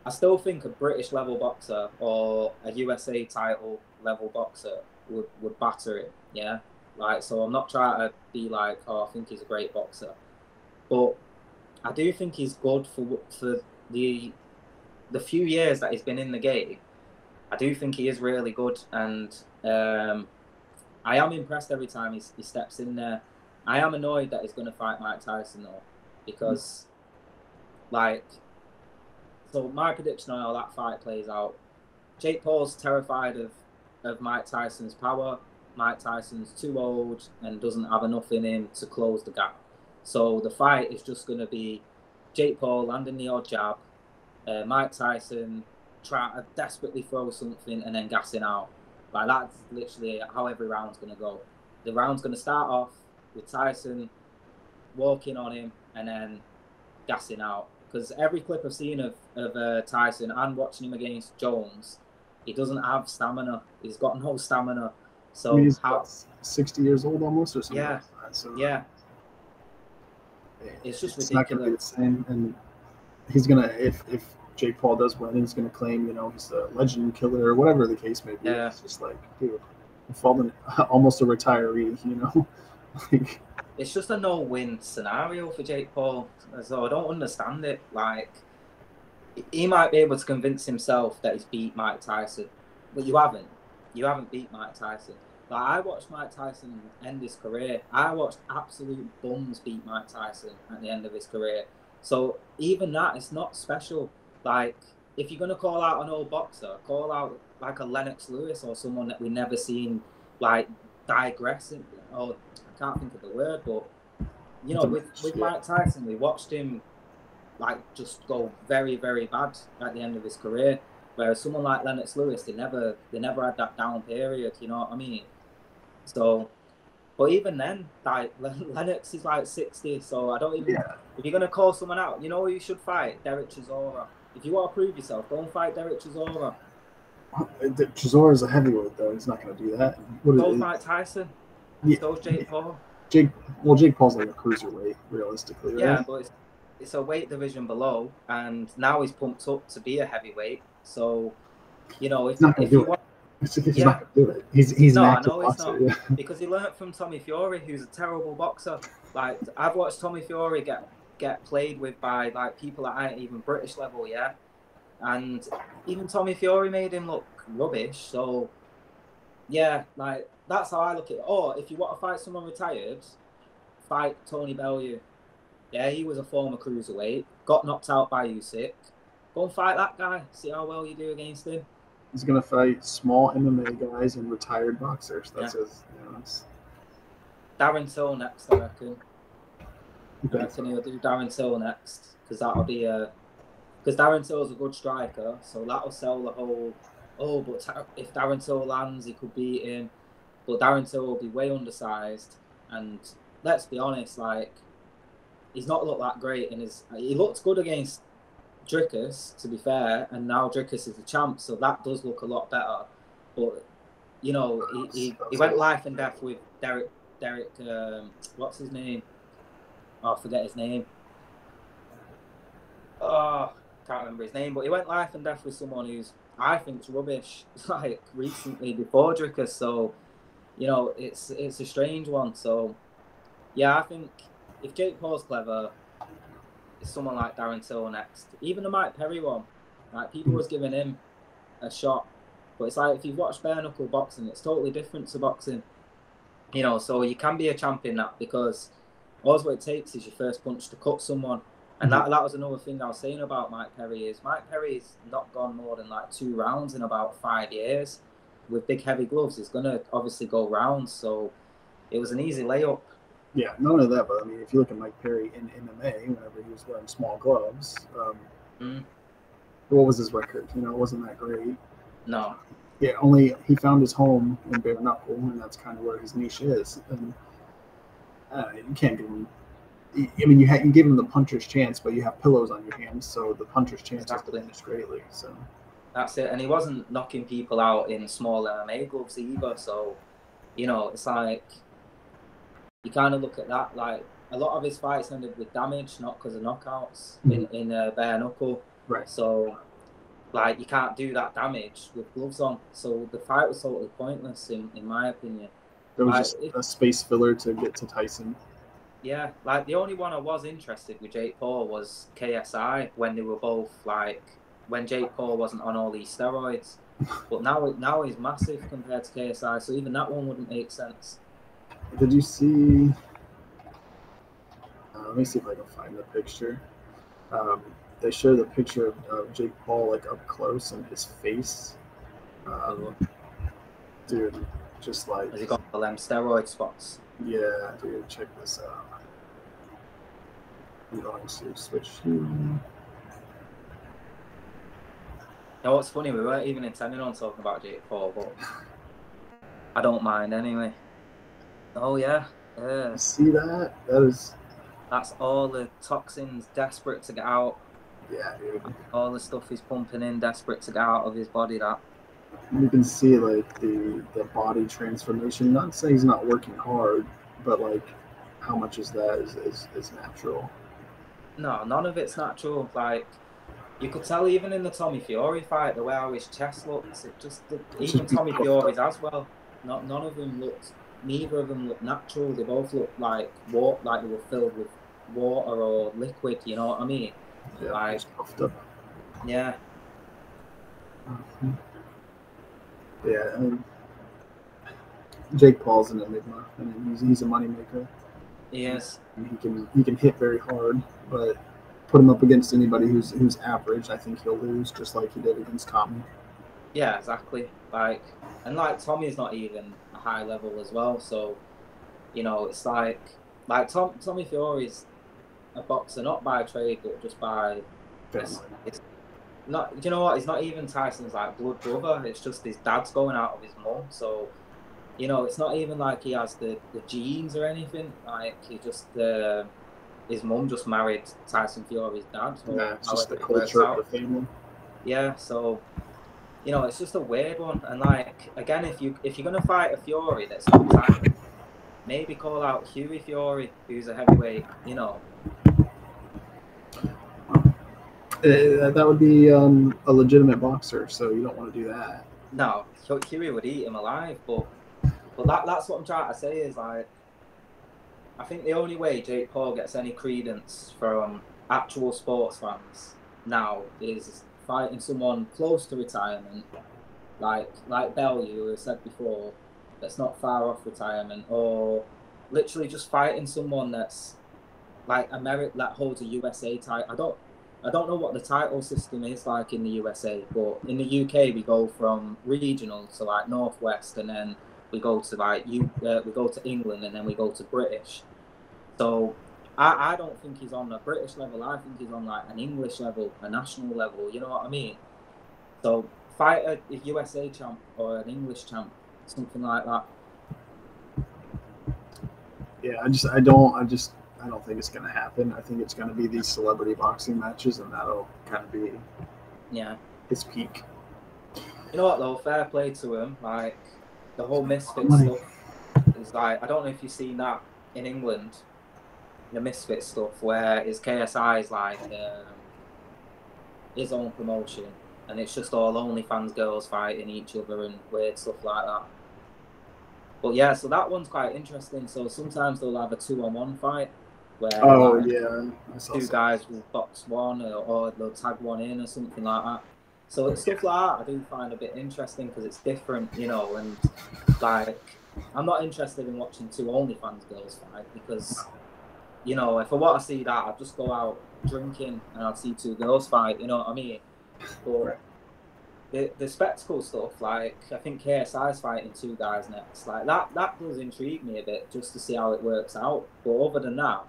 I still think a British level boxer or a USA title level boxer would batter it, yeah? Like, so I'm not trying to be like, oh, I think he's a great boxer. But I do think he's good for the few years that he's been in the game. I do think he is really good, and I am impressed every time he steps in there. I am annoyed that he's going to fight Mike Tyson, though, because, like, so my prediction on how that fight plays out, Jake Paul's terrified of Mike Tyson's power. Mike Tyson's too old and doesn't have enough in him to close the gap. So the fight is just going to be Jake Paul landing the odd jab, Mike Tyson trying to desperately throw something and then gassing out. Like, that's literally how every round's going to go. The round's going to start off with Tyson walking on him and then gassing out. Because every clip I've seen of Tyson and watching him against Jones, he doesn't have stamina. He's got no stamina. So, I mean, he's 60 years old almost, or something. Yeah, like that, so yeah. It's just ridiculous. Not going to be the same. And he's going to, if Jake Paul does win, he's going to claim, he's a legend killer or whatever the case may be. Yeah. It's just like, dude, I'm falling almost a retiree, like, it's just a no-win scenario for Jake Paul. So I don't understand it. Like, he might be able to convince himself that he's beat Mike Tyson, but you haven't. You haven't beat Mike Tyson. Like, I watched Mike Tyson end his career. I watched absolute bums beat Mike Tyson at the end of his career. So even that, it's not special. Like, if you're going to call out an old boxer, call out like a Lennox Lewis or someone that we never seen, like, digressing. Or I can't think of the word, but, with Mike Tyson, we watched him, like, just go very, very bad at the end of his career. Whereas someone like Lennox Lewis, they never had that down period, you know what I mean? So, but even then, like, Lennox is like 60, so I don't even... Yeah. If you're going to call someone out, you know who you should fight? Derek Chisora. If you want to prove yourself, go and fight Derek Chisora. Chisora's a heavyweight, though. He's not going to do that. So's Mike Tyson. Yeah. So's Jake Paul. Jake Paul's like a cruiserweight, realistically, right? Yeah, but it's a weight division below, and now he's pumped up to be a heavyweight. So, if you want... He's not going to do it. He's no, an active boxer. Yeah. Because he learned from Tommy Fury, who's a terrible boxer. Like, I've watched Tommy Fury get played with by, like, people that aren't even British level, yeah? And even Tommy Fury made him look rubbish. So, yeah, like, that's how I look at it. Or, if you want to fight someone retired, fight Tony Bellew. Yeah, he was a former cruiserweight, got knocked out by Usyk. Go and fight that guy. See how well you do against him. He's going to fight small MMA guys and retired boxers. That's his... Darren Till next, I reckon. I reckon he'll do Darren Till next, because that'll be because Darren Till's a good striker, so that'll sell the whole. Oh, but if Darren Till lands, he could beat him. But Darren Till will be way undersized, and let's be honest, like, he's not looked that great in his. He looked good against Dricus, to be fair, and now Dricus is the champ, so that does look a lot better. But he went life and death with Derek, what's his name? Oh, I forget his name. Oh, can't remember his name. But he went life and death with someone who's, I think, is rubbish. Like, recently before Dricus. So, it's a strange one. So, yeah, I think if Jake Paul's clever, it's someone like Darren Till next. Even the Mike Perry one, like, people was giving him a shot. But it's like, if you've watched bare knuckle boxing, it's totally different to boxing. So you can be a champ in that, because all what it takes is your first punch to cut someone. And that was another thing I was saying about Mike Perry, is Mike Perry's not gone more than like 2 rounds in about 5 years. With big heavy gloves, he's going to obviously go rounds. So it was an easy layup. Yeah, not only that, but I mean, if you look at Mike Perry in MMA, whenever he was wearing small gloves, what was his record? It wasn't that great. No. Yeah, he found his home in bare knuckle, and that's kind of where his niche is. And you can't give him. I mean, you give him the puncher's chance, but you have pillows on your hands, so the puncher's chance is diminished greatly. So that's it. And he wasn't knocking people out in small MMA gloves either. So, it's like, you kind of look at that. Like, a lot of his fights ended with damage, not because of knockouts in bare knuckle. Right. So, like, you can't do that damage with gloves on. So the fight was totally pointless, in my opinion. It was just a space filler to get to Tyson. Yeah, like, the only one I was interested with Jake Paul was KSI, when they were both, like, when Jake Paul wasn't on all these steroids. But now he's massive compared to KSI, so even that one wouldn't make sense. Did you see... let me see if I can find the picture. They show the picture of Jake Paul, like, up close, and his face. Dude, just like... Has he got all them steroid spots? Yeah, dude, check this out. I'm going to switch to... Now, what's funny, we weren't even intending on talking about Jake Paul, but I don't mind anyway. Oh, yeah. See that? That's all the toxins desperate to get out. Yeah, dude. All the stuff he's pumping in, desperate to get out of his body, that. You can see, like, the body transformation. Not to say he's not working hard, but, like, how much is that is natural? No, none of it's natural. Like, You could tell even in the Tommy Fury fight, the way how his chest looks, even just Tommy Fury's as well. None of them looked, neither of them looked natural. They both looked like like they were filled with water or liquid. You know what I mean? Yeah, like, yeah. Yeah, Jake Paul's an enigma. I mean, he's a moneymaker. He is. He can hit very hard, but put him up against anybody who's average, I think he'll lose, just like he did against Tommy. Yeah, exactly. Like Tommy's not even a high level as well, so you know it's like Tommy Fury's a boxer not by trade but just by it's not. You know what? He's not even Tyson's like blood brother. It's just his dad's going out of his mum, so. You know, it's not even like he has the genes or anything. Like, he just, his mum just married Tyson Fury's dad. Yeah, it's just the culture of the family. Yeah, so, you know, it's just a weird one. And, like, again, if you're going to fight a Fury that's on time, maybe call out Hughie Fury, who's a heavyweight, you know. That would be a legitimate boxer, so you don't want to do that. No, Hughie would eat him alive, but that's what I'm trying to say is, like, I think the only way Jake Paul gets any credence from actual sports fans now is fighting someone close to retirement, like Bellew, who I said before, that's not far off retirement, or literally just fighting someone that's like that holds a USA title. I don't know what the title system is like in the USA, but in the UK we go from regional to like Northwest, and then we go to like we go to England, and then we go to British. So I don't think he's on a British level. I think he's on like an English level, a national level. You know what I mean? So fight a USA champ or an English champ, something like that. Yeah, I don't think it's gonna happen. I think it's gonna be these celebrity boxing matches, and that'll kind of be his peak. You know what though? Fair play to him. Like, the whole Misfit stuff is like, I don't know if you've seen that in England, the Misfit stuff, where his KSI is like his own promotion, and it's just all OnlyFans girls fighting each other and weird stuff like that. But yeah, so that one's quite interesting. So sometimes they'll have a 2-on-1 fight where two guys will box one, or they'll tag one in or something like that. So stuff like that I do find a bit interesting because it's different, you know, and like, I'm not interested in watching two OnlyFans girls fight because, you know, if I want to see that, I'd just go out drinking and I'd see two girls fight, you know what I mean? But the spectacle stuff, like, I think KSI's fighting two guys next, like, that does intrigue me a bit just to see how it works out. But other than that,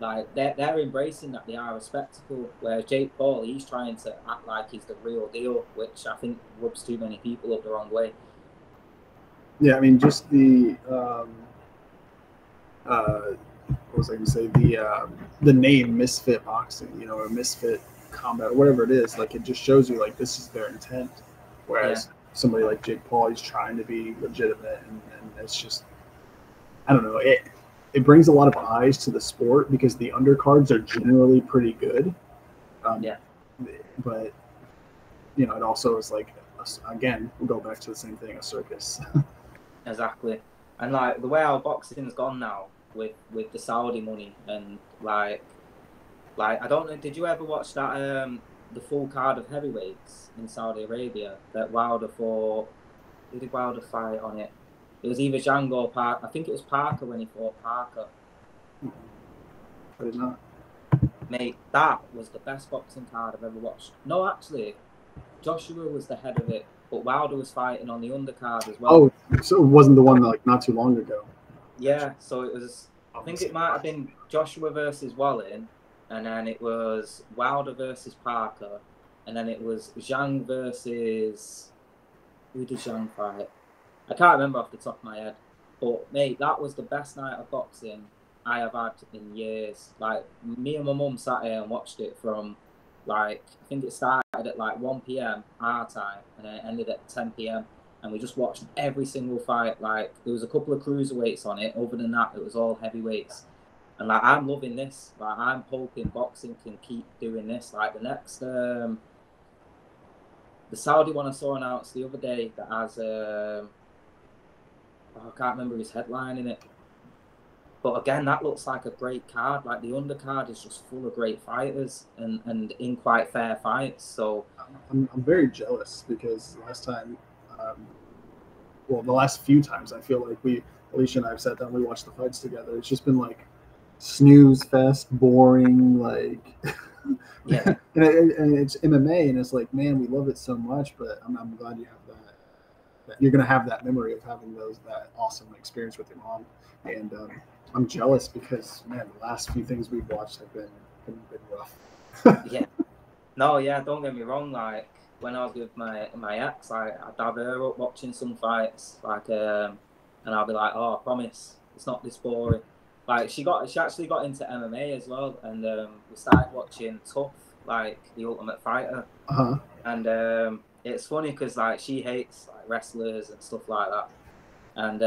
like, they're embracing that they are a spectacle, whereas Jake Paul, he's trying to act like he's the real deal, which I think rubs too many people up the wrong way. Yeah, I mean, just the what was I going to say? The name Misfit Boxing, you know, or Misfit Combat, or whatever it is, like, it just shows you like this is their intent. Whereas somebody like Jake Paul, he's trying to be legitimate, and it's just, I don't know, it brings a lot of eyes to the sport because the undercards are generally pretty good. But, you know, it also is like, again, we'll go back to the same thing, a circus. Exactly. And like, the way our boxing's gone now with the Saudi money, and like I don't know, did you ever watch that the full card of heavyweights in Saudi Arabia that Wilder fought? Who did Wilder fight on it? It was either Zhang or Parker. I think it was Parker when he fought Parker. I did not. Mate, that was the best boxing card I've ever watched. No, actually, Joshua was the head of it, but Wilder was fighting on the undercard as well. Oh, so it wasn't the one like not too long ago. Yeah, so it was, I think it might have been Joshua versus Wallin, and then it was Wilder versus Parker, and then it was Zhang versus, who did Zhang fight? I can't remember off the top of my head, but mate, that was the best night of boxing I have had in years. Like, me and my mum sat here and watched it from, like, I think it started at like 1 p.m. our time, and then it ended at 10 p.m. and we just watched every single fight. Like, there was a couple of cruiserweights on it. Other than that, it was all heavyweights. And like, I'm loving this. Like, I'm hoping boxing can keep doing this. Like the next, the Saudi one I saw announced the other day that has, I can't remember his headline in it. But again, that looks like a great card. Like the undercard is just full of great fighters and in quite fair fights. So I'm very jealous because last time, well, the last few times, I feel like Alicia and I have sat down, we watched the fights together. It's just been like snooze fest, boring, like yeah, and it's MMA, and it's like, man, we love it so much, but I'm glad you have that you're gonna have that memory of having that awesome experience with your mom, and I'm jealous because, man, the last few things we've watched have been rough. yeah. No, yeah, don't get me wrong. Like when I was with my ex, I'd have her up watching some fights, like, and I'll be like, oh, I promise it's not this boring. Like she actually got into MMA as well, and we started watching Tough, like The Ultimate Fighter. And it's funny because like she hates like wrestlers and stuff like that, and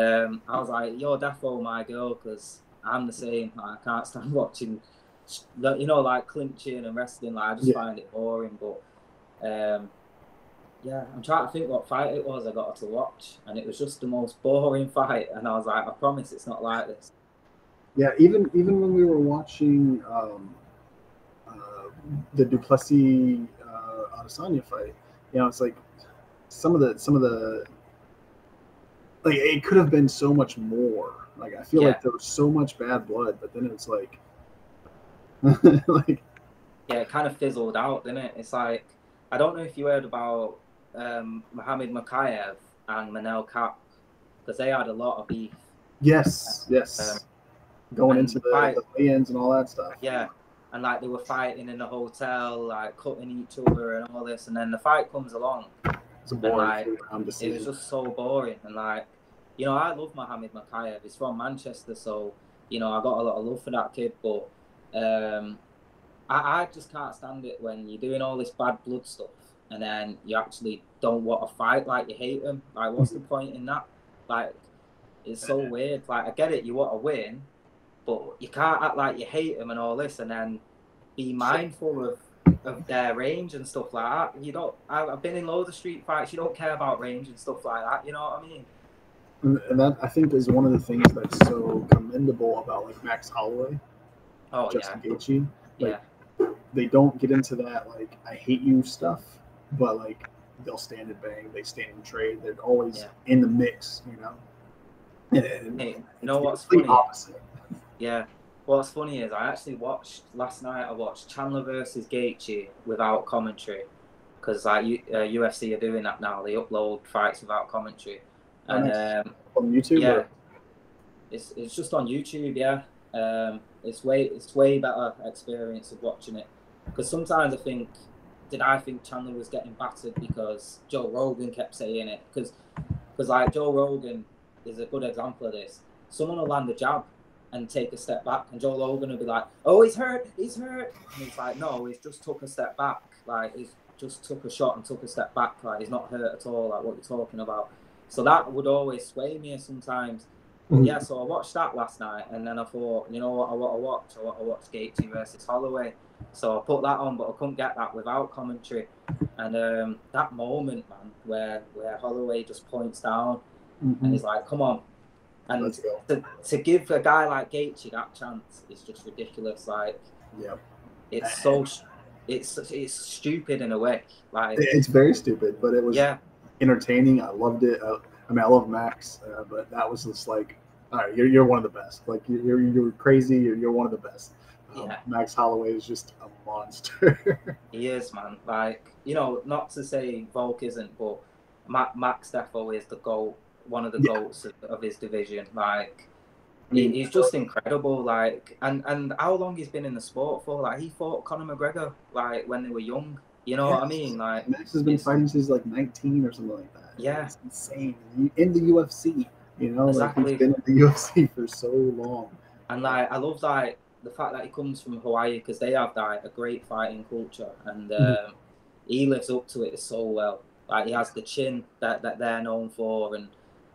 I was like, you're defo my girl, because I'm the same. Like, I can't stand watching, like clinching and wrestling. Like I just find it boring. But yeah, I'm trying to think what fight it was I got her to watch, and it was just the most boring fight. And I was like, I promise it's not like this. Yeah, even when we were watching the Duplessis Adesanya fight, it's like some of the like it could have been so much more. Like I feel like there was so much bad blood, but then it's like like it kind of fizzled out, didn't it? It's like, I don't know if you heard about Mohammed Makayev and Manel Kape, because they had a lot of beef. Yes. Going into the weigh-ins and all that stuff. Yeah, and like they were fighting in the hotel, like cutting each other and all this, and then the fight comes along. It's a boring round decision. It was just so boring, and like, I love Mohammed Makayev. He's from Manchester, so I got a lot of love for that kid, but I just can't stand it when you're doing all this bad blood stuff and then you actually don't want to fight. Like, you hate him. Like, what's the point in that? Like, it's so weird. Like, I get it, you want to win, but you can't act like you hate him and all this and then be mindful of their range and stuff like that. You don't. I've been in loads of street fights. You don't care about range and stuff like that. You know what I mean? And that, I think, is one of the things that's so commendable about like Max Holloway, Justin Gaethje. Like, they don't get into that like I hate you stuff, but like they'll stand and bang, they stand and trade. They're always in the mix, And hey, you know what's funny? Opposite. Yeah. What's funny is I actually watched last night. I watched Chandler versus Gaethje without commentary, because like UFC are doing that now. They upload fights without commentary, and on YouTube. Yeah, it's just on YouTube. Yeah, it's way better experience of watching it, because sometimes I think Chandler was getting battered because Joe Rogan kept saying it, because like Joe Rogan is a good example of this. Someone will land a jab and take a step back, and Joe Rogan will be like, oh, he's hurt. And it's like, no, he's just took a step back. Like, he's just took a shot and took a step back. Like, he's not hurt at all, like what you're talking about. So that would always sway me sometimes. But yeah, so I watched that last night, and then I thought, you know what I want to watch? I want to watch Gaethje versus Holloway. So I put that on, but I couldn't get that without commentary. And that moment, man, where Holloway just points down and he's like, come on. And to give a guy like Gaethje that chance is just ridiculous. Like, it's stupid in a way. Like, it's very stupid, but it was entertaining. I loved it. I love Max, but that was just like, all right, you're one of the best. Like, you're crazy. You're one of the best. Max Holloway is just a monster. He is, man. Like, not to say Volk isn't, but Max defo is the GOAT. One of the GOATs of his division. Like, he's just incredible. Like, and how long he's been in the sport for? Like, he fought Conor McGregor like when they were young. You know what I mean? Like, Max has been fighting since like 19 or something like that. Yeah, it's insane. In the UFC, exactly. Like, he's been in the UFC for so long. And like, I love like the fact that he comes from Hawaii, because they have like a great fighting culture, and he lives up to it so well. Like, he has the chin that they're known for, and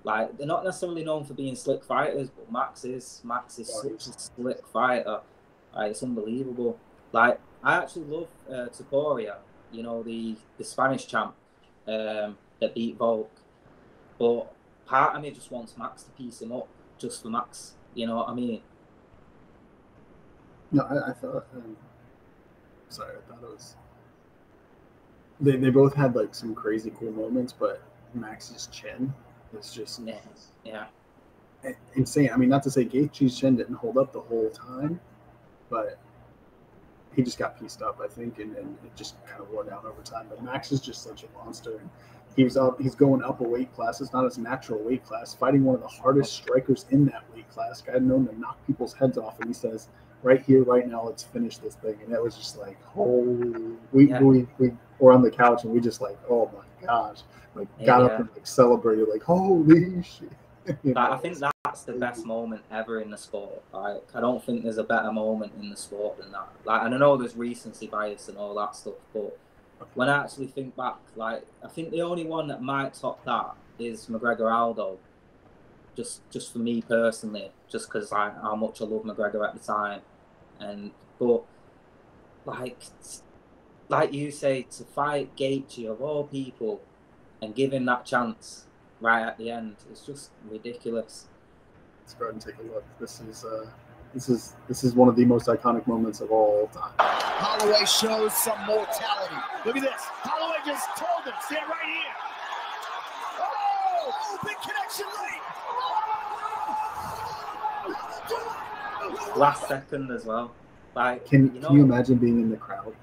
Like, they're not necessarily known for being slick fighters, but Max is such a slick fighter. Like, it's unbelievable. Like, I actually love Taporia, you know, the Spanish champ that beat Volk. But part of me just wants Max to piece him up just for Max. You know what I mean? No, I thought. Sorry, I thought it was. They both had like some crazy cool moments, but Max's chin is just insane. I mean, not to say Gaethje's chin didn't hold up the whole time, but he just got pieced up, I think, and it just kind of wore down over time. But Max is just such a monster. He's going up a weight class. It's not his natural weight class. Fighting one of the hardest strikers in that weight class, guy known to knock people's heads off, and he says, "Right here, right now, let's finish this thing." And that was just like, we were on the couch and we just like, oh my gosh, like got up and like celebrated, like holy shit. You know, I think that's the best moment ever in the sport. Like, I don't think there's a better moment in the sport than that. Like, and I know there's recency bias and all that stuff, but when I actually think back, like, I think the only one that might top that is McGregor Aldo. Just for me personally, just because how much I love McGregor at the time, but like you say, to fight Gaethje of all people and give him that chance right at the end, it's just ridiculous. Let's go ahead and take a look. This is one of the most iconic moments of all time. Holloway shows some mortality. Look at this. Holloway just told him, stand right here. Oh, big connection late. Last second as well. Like, can you imagine being in the crowd?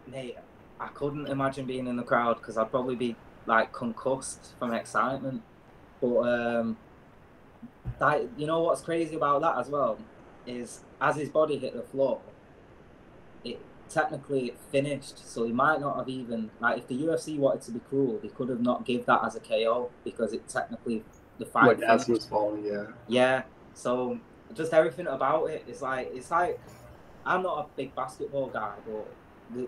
Mate, I couldn't imagine being in the crowd because I'd probably be like concussed from excitement. But like, you know what's crazy about that as well is as his body hit the floor, it technically finished. So he might not have even, like, if the UFC wanted to be cruel, they could have not give that as a KO because it technically the fight. Like as he was falling, yeah. Yeah. So just everything about it is like, it's like, I'm not a big basketball guy, but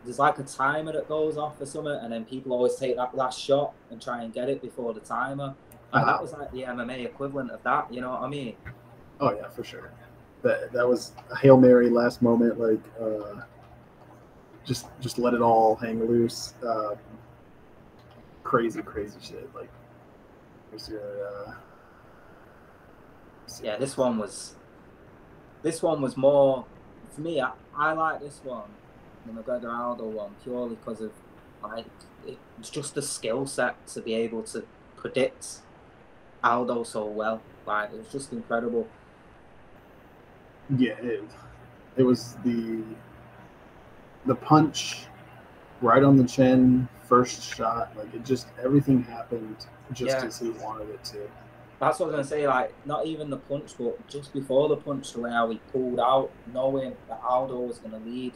there's like a timer that goes off or something, and then people always take that last shot and try and get it before the timer. Like, that was like the MMA equivalent of that, you know what I mean? Oh yeah, for sure. That was a Hail Mary last moment, like just let it all hang loose. Crazy shit. Like, here's your yeah, this one was more for me. I like this one, the McGregor Aldo one, purely because of like it's just the skill set to be able to predict Aldo so well. Like, it was just incredible. Yeah, it was the punch right on the chin, first shot. Like, it just, everything happened just as he wanted it to. That's what I was going to say, like, not even the punch, but just before the punch, the way how he pulled out, knowing that Aldo was going to lead,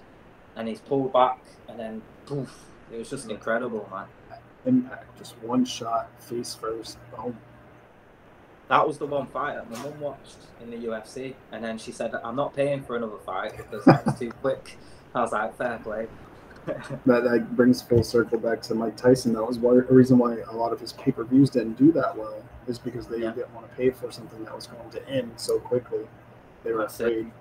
and he's pulled back, and then poof, it was just incredible, man. Impact, just one shot, face first, boom. That was the one fight that my mum watched in the UFC, and then she said, I'm not paying for another fight because that was too quick. I was like, fair play. that brings full circle back to Mike Tyson. That was a reason why a lot of his pay-per-views didn't do that well, is because they didn't want to pay for something that was going to end so quickly. They were afraid.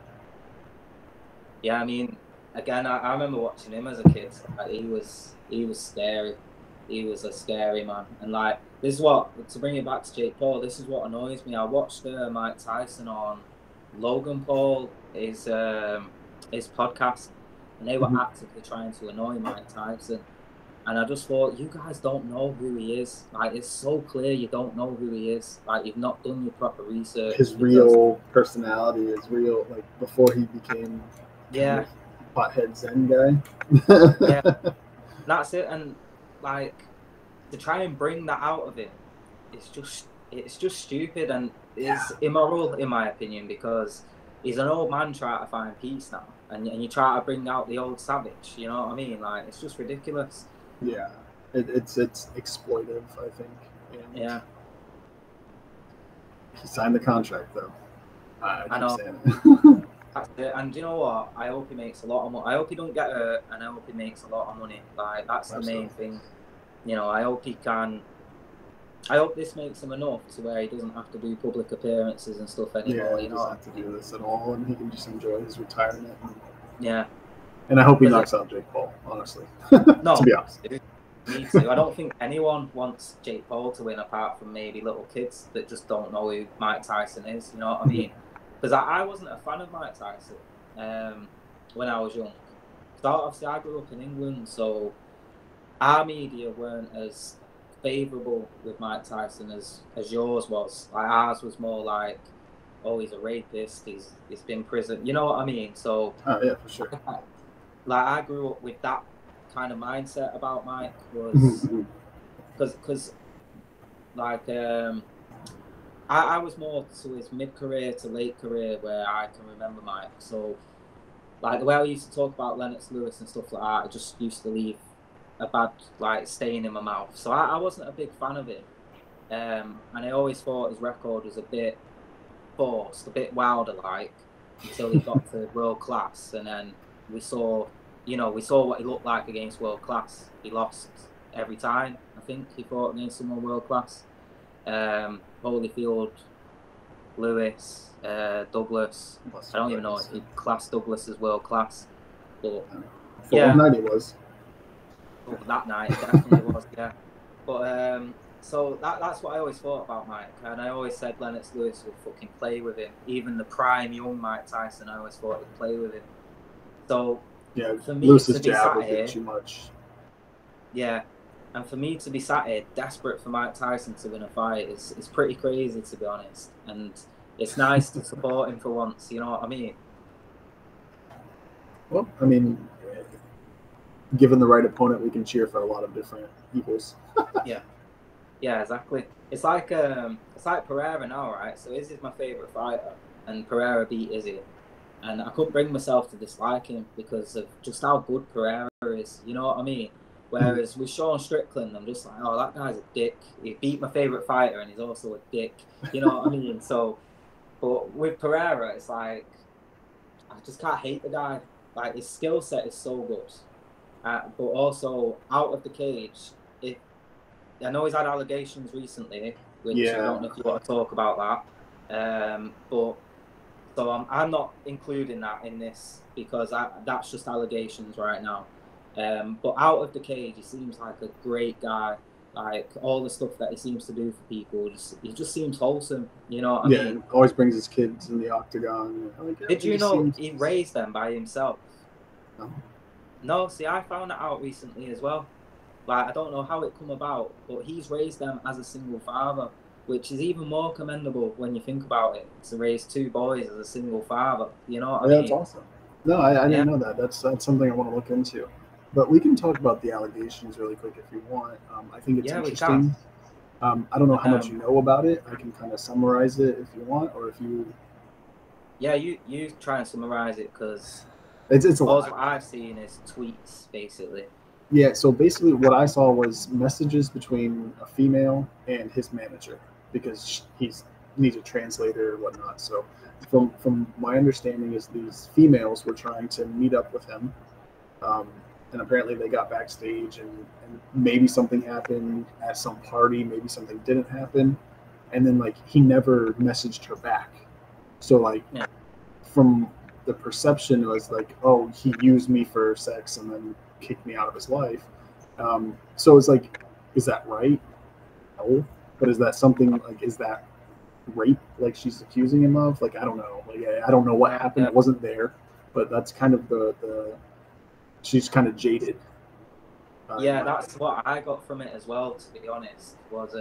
Yeah, I mean, again, I remember watching him as a kid. Like, he was scary. He was a scary man. And like, this is what, to bring it back to Jake Paul, this is what annoys me. I watched Mike Tyson on Logan Paul, his podcast, and they were actively trying to annoy Mike Tyson. And I just thought, you guys don't know who he is. Like, it's so clear you don't know who he is. Like, you've not done your proper research. His real personality is real, like, before he became butthead Zen guy. Yeah, that's it. And like, to try and bring that out of him, it's just stupid and it's immoral, in my opinion, because he's an old man trying to find peace now, and you try to bring out the old savage. You know what I mean? Like, it's just ridiculous. Yeah, it's exploitive, I think. And yeah. He signed the contract, though. I know. That's it. And you know what? I hope he makes a lot of money. I hope he don't get hurt, and I hope he makes a lot of money. Like, that's the main thing. You know, I hope he can I hope this makes him enough to where he doesn't have to do public appearances and stuff anymore. Yeah, he You know, doesn't have to do this at all, and he can just enjoy his retirement. Yeah. And I hope he knocks out Jake Paul, honestly. No, to be honest. Me too. I don't think anyone wants Jake Paul to win apart from maybe little kids that just don't know who Mike Tyson is. You know what I mean? Because I wasn't a fan of Mike Tyson when I was young. So obviously I grew up in England, so our media weren't as favourable with Mike Tyson as yours was. Like ours was more like, oh, he's a rapist, he's been in prison. You know what I mean? So yeah, for sure. Like I grew up with that kind of mindset about Mike, was because like I was more to his mid-career to late career where I can remember Mike. So like the way I used to talk about Lennox Lewis and stuff like that, I just used to leave a bad like stain in my mouth. So I wasn't a big fan of him, and I always thought his record was a bit forced, a bit wilder like, until he got to world class, and then we saw what he looked like against world class. He lost every time. I think he fought against someone world class. Holyfield, Lewis, Douglas. I don't even know if he classed Douglas as world class, but one night he was. Oh, that night it definitely was, yeah. But so that's what I always thought about Mike, and I always said Lennox Lewis would fucking play with him. Even the prime young Mike Tyson, I always thought he'd play with him. So yeah, for me Lewis's to be jab sat would here, be too much. Yeah, and for me to be sat here desperate for Mike Tyson to win a fight is pretty crazy, to be honest. And it's nice to support him for once. You know what I mean? Well, I mean, given the right opponent, we can cheer for a lot of different equals. Yeah, exactly. It's like Pereira now, right? So Izzy's my favorite fighter, and Pereira beat Izzy, and I couldn't bring myself to dislike him because of just how good Pereira is. You know what I mean? Whereas with Sean Strickland, I'm just like, oh, that guy's a dick. He beat my favorite fighter, and he's also a dick. You know what I mean? So, but with Pereira, it's like I just can't hate the guy. Like his skill set is so good, but also out of the cage. I know he's had allegations recently, which I don't know if you want to talk about that. But so I'm not including that in this because that's just allegations right now. But out of the cage, he seems like a great guy. Like all the stuff that he seems to do for people, he just seems wholesome. You know what I mean? Yeah, always brings his kids in the octagon. Did you know he raised them by himself? No. No, see, I found that out recently as well. Like, I don't know how it come about, but he's raised them as a single father, which is even more commendable when you think about it, to raise two boys as a single father. You know what I mean? That's awesome. No, I didn't know that. That's something I want to look into. But we can talk about the allegations really quick if you want. I think it's interesting. I don't know how much you know about it. I can kind of summarize it if you want, or if you... Yeah, you try and summarize it, because it's a lot. What I've seen is tweets, basically. Yeah, so basically what I saw was messages between a female and his manager, because he needs a translator or whatnot. So from my understanding is these females were trying to meet up with him, and apparently they got backstage and maybe something happened at some party, maybe something didn't happen, and then like he never messaged her back. So like from the perception was like, oh, he used me for sex and then kicked me out of his life. So it's like, is that right? No. But is that something like, is that rape like she's accusing him of? Like, I don't know. Like, I don't know what happened. I wasn't there, but that's kind of the she's kind of jaded. That's what I got from it as well, to be honest, was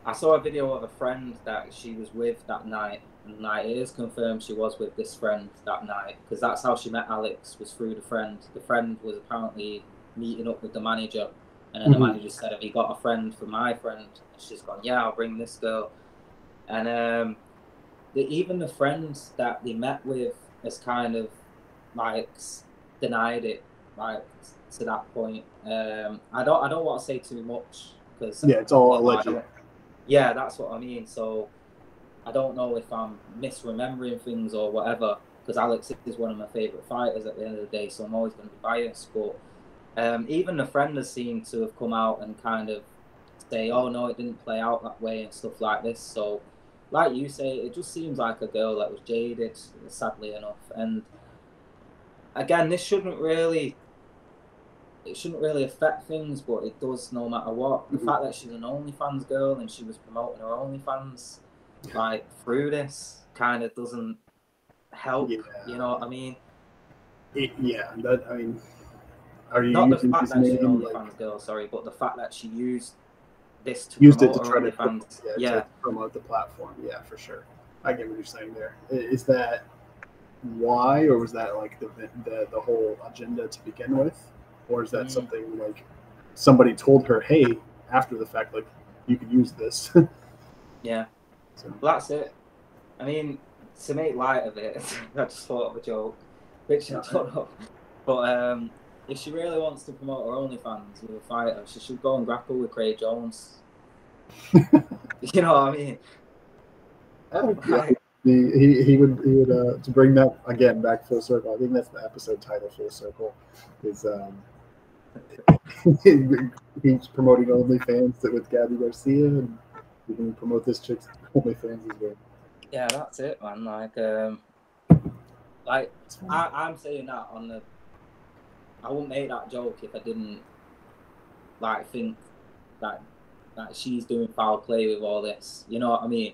I saw a video of a friend that she was with that night, and like, it is confirmed she was with this friend that night, because that's how she met Alex, was through the friend. The friend was apparently meeting up with the manager, and then the manager said, have you got a friend for my friend? And she's gone, yeah, I'll bring this girl. And even the friends that they met with has kind of like denied it, like to that point. I don't want to say too much, because it's all alleged. Yeah, that's what I mean. So I don't know if I'm misremembering things or whatever, because Alex is one of my favourite fighters at the end of the day, so I'm always going to be biased. But even the friend has seemed to have come out and kind of say, oh no, it didn't play out that way and stuff like this. So, like you say, it just seems like a girl that was jaded, sadly enough. And again, it shouldn't really affect things, but it does no matter what. The fact that she's an OnlyFans girl and she was promoting her OnlyFans like through this kind of doesn't help. You know what I mean? Are you not the using fact his that she's an name? OnlyFans girl, sorry, but the fact that she used this to Used it promote to her try OnlyFans. to promote the platform. Yeah, for sure. I get what you're saying there. Is that why, or was that like the whole agenda to begin with, or is that something like somebody told her, hey, after the fact, like you can use this? Yeah, so that's it. I mean, to make light of it, I just thought of a joke, which I don't know. But if she really wants to promote her OnlyFans with a fighter, she should go and grapple with Craig Jones. You know what I mean? He would to bring that again back full circle. I think that's the episode title, full circle. Is he's promoting OnlyFans with Gabby Garcia, and we can promote this chick's OnlyFans as well. Yeah, that's it, man. I'm saying that on the. I wouldn't make that joke if I didn't think that she's doing foul play with all this. You know what I mean?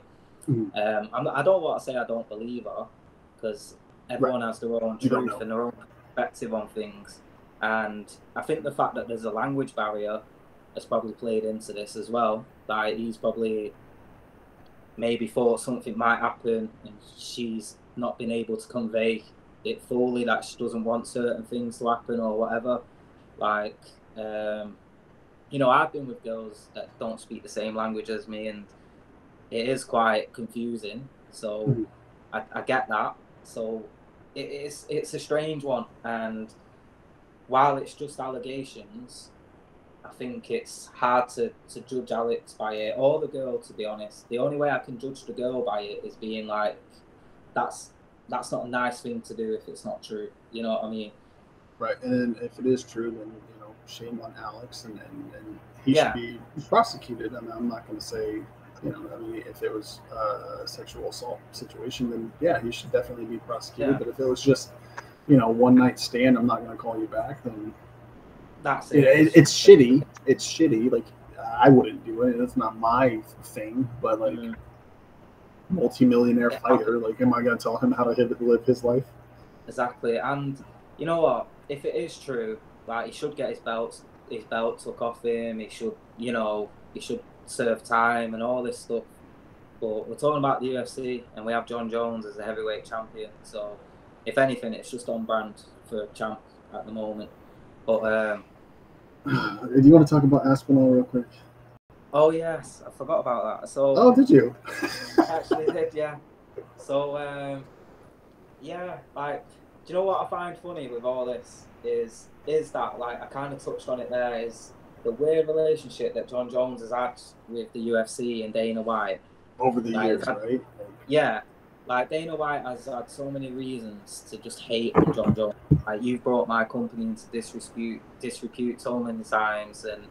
I don't want to say I don't believe her, because everyone has their own truth and their own perspective on things. And I think the fact that there's a language barrier has probably played into this as well. Like, he's probably maybe thought something might happen and she's not been able to convey it fully, that she doesn't want certain things to happen or whatever. Like, I've been with girls that don't speak the same language as me, and it is quite confusing. So I get that. So it's a strange one. And while it's just allegations, I think it's hard to judge Alex by it, or the girl, to be honest. The only way I can judge the girl by it is being like, that's not a nice thing to do if it's not true. You know what I mean? Right. And if it is true, then, shame on Alex, and he should be prosecuted. I mean, I'm not going to say, if it was a sexual assault situation, then yeah, he should definitely be prosecuted. Yeah. But if it was just, one night stand, I'm not going to call you back, then that's it. It's shitty. It's shitty. Like, I wouldn't do it. It's not my thing. But like, multi-millionaire fighter, like, am I going to tell him how to live his life? Exactly. And you know what? If it is true, like, he should get his belt took off him. He should, he should serve time and all this stuff. But we're talking about the UFC, and we have John Jones as a heavyweight champion. So, if anything, it's just on brand for a champ at the moment. But do you want to talk about Aspinall real quick? Oh yes, I forgot about that. So. Oh, did you? I actually did, yeah. So, yeah, like, do you know what I find funny with all this is that, like, I kind of touched on it there, is the weird relationship that John Jones has had with the UFC and Dana White. Over the years, right? Yeah. Like, Dana White has had so many reasons to just hate on John Jones. Like, you've brought my company into disrepute so many times, and,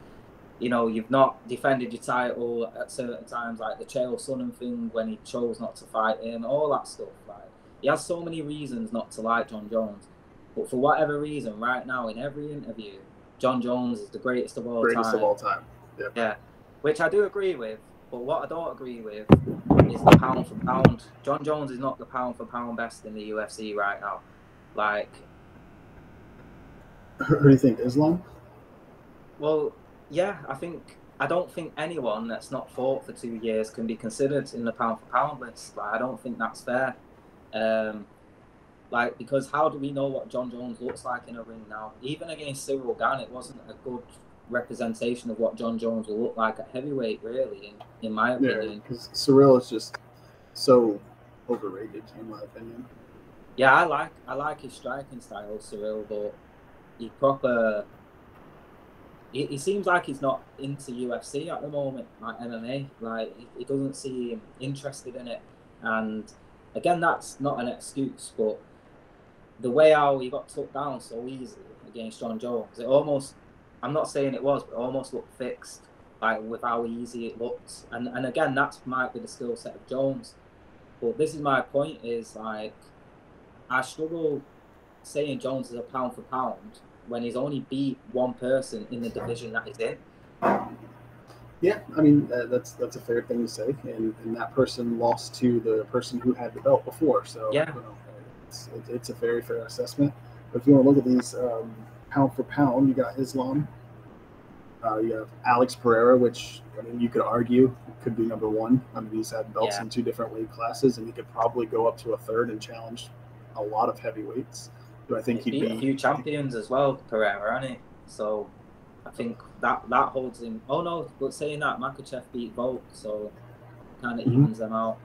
you've not defended your title at certain times, like the Chael Sonnen thing when he chose not to fight him, all that stuff. Like, he has so many reasons not to like John Jones. But for whatever reason, right now, in every interview, John Jones is the greatest of all time. Greatest of all time. Yep. Yeah. Which I do agree with. But what I don't agree with is the pound for pound. John Jones is not the pound for pound best in the UFC right now. Like, who do you think, Islam? Well, yeah, I don't think anyone that's not fought for 2 years can be considered in the pound for pound list. Like, I don't think that's fair. Because how do we know what John Jones looks like in a ring now? Even against Cyril Gane, it wasn't a good representation of what John Jones will look like at heavyweight, really, in my opinion. Yeah, because Cyril is just so overrated, in my opinion. Yeah, I like his striking style, Cyril, but he seems like he's not into UFC at the moment, like MMA. Like, he doesn't seem interested in it. And again, that's not an excuse, but the way how he got took down so easily against John Jones, it almost, I'm not saying it was, but it almost looked fixed. like with how easy it looks. And again, that might be the skill set of Jones. But this is my point: is like I struggle saying Jones is a pound for pound when he's only beat one person in the division that he's in. Yeah, I mean that's a fair thing to say, and that person lost to the person who had the belt before. So yeah, it's a very fair assessment. But if you want to look at these pound for pound, you got Islam, you have Alex Pereira, which I mean you could argue could be number one. I mean he's had belts in 2 different weight classes, and he could probably go up to a third and challenge a lot of heavyweights. Do I think he'd beat a few champions as well, Pereira, hasn't he? So I think that holds him. Oh no, but saying that, Makhachev beat Volk, so kind of evens them out.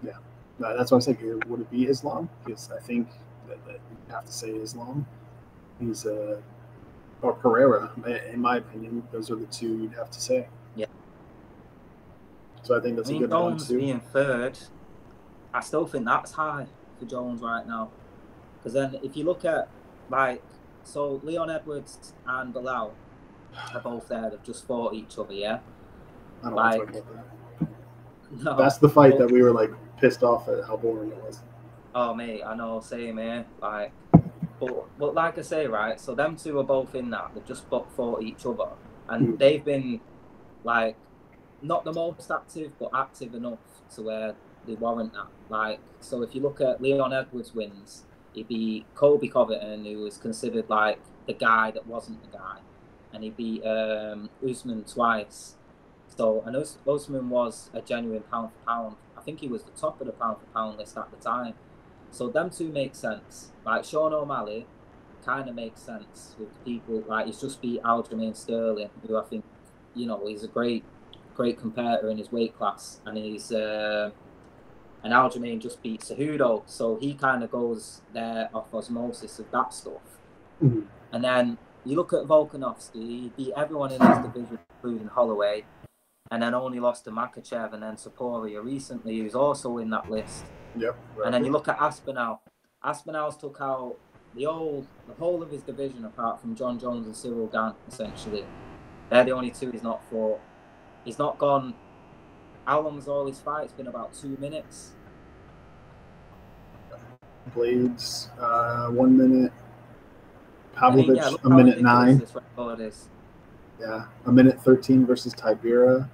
Yeah, that's why I said, would it be Islam? Because I think that you have to say Islam. He's or Pereira, in my opinion. Those are the 2 you'd have to say. Yeah. So I think that's a good Jones one too. Being third, I still think that's high for Jones right now. Because then if you look at so Leon Edwards and Bilal are both there. They've just fought each other, yeah? I don't want to talk about that. No, that's the fight that we were like pissed off at how boring it was. Oh mate, I know, same here. Like, but like I say, right? So them 2 are both in that. They've just fought each other, and they've been like not the most active, but active enough to where they warrant that. Like, so if you look at Leon Edwards' wins, he beat Colby Covington, who was considered like the guy that wasn't the guy, and he beat Usman twice. So, and Usman was a genuine pound for pound. I think he was the top of the pound for pound list at the time. So them 2 make sense. Like Sean O'Malley kind of makes sense with people. Like he's just beat Aljamain Sterling, who I think, he's a great competitor in his weight class, and he's and Aljamain just beat Cejudo, so he kind of goes there off osmosis of that stuff. Mm-hmm. And then you look at Volkanovski, he beat everyone in his division, including Holloway, and then only lost to Makhachev and then Saporia recently, who's also in that list. Yep. Right. And then you look at Aspinall. Aspinall's took out the whole of his division apart from John Jones and Cyril Gane, essentially. They're the only 2 he's not fought. He's not gone. How long has all his fights been? About 2 minutes. Blades, 1 minute. Pavlovich, a minute 9. This record is. Yeah, a minute 13 versus Tibera.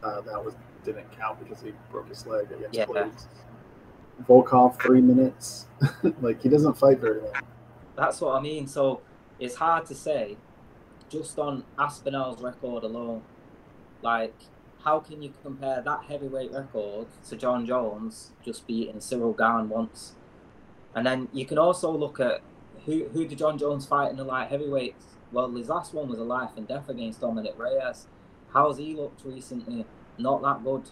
That didn't count because he broke his leg against Blades. Volkov, 3 minutes. Like, he doesn't fight very long. That's what I mean. So it's hard to say just on Aspinall's record alone. Like, how can you compare that heavyweight record to John Jones just beating Cyril Gane once? And then you can also look at who did John Jones fight in the light heavyweights? Well, his last one was a life and death against Dominic Reyes. How's he looked recently? Not that good.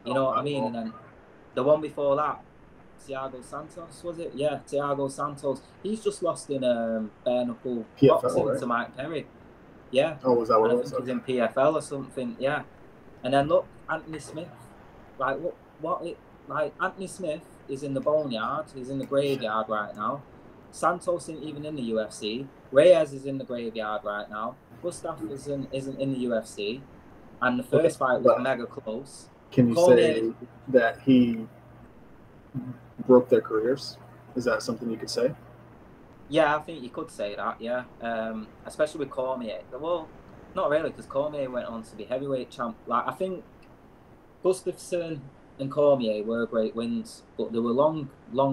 You know what I mean? And then the one before that, Thiago Santos, was it? Yeah, Thiago Santos. He's just lost in bare knuckle boxing to Mike Perry. Yeah. Oh, was that what it was? I think he's in PFL or something. Yeah. And then look, Anthony Smith. Like Anthony Smith is in the boneyard. He's in the graveyard right now. Santos isn't even in the UFC. Reyes is in the graveyard right now. Gustav isn't in the UFC. And the first fight was mega close. Can you say that he broke their careers? Is that something you could say? Yeah, I think you could say that, yeah. Especially with Cormier. Well, not really, because Cormier went on to be heavyweight champ. Like, I think Gustafsson and Cormier were great wins, but they were long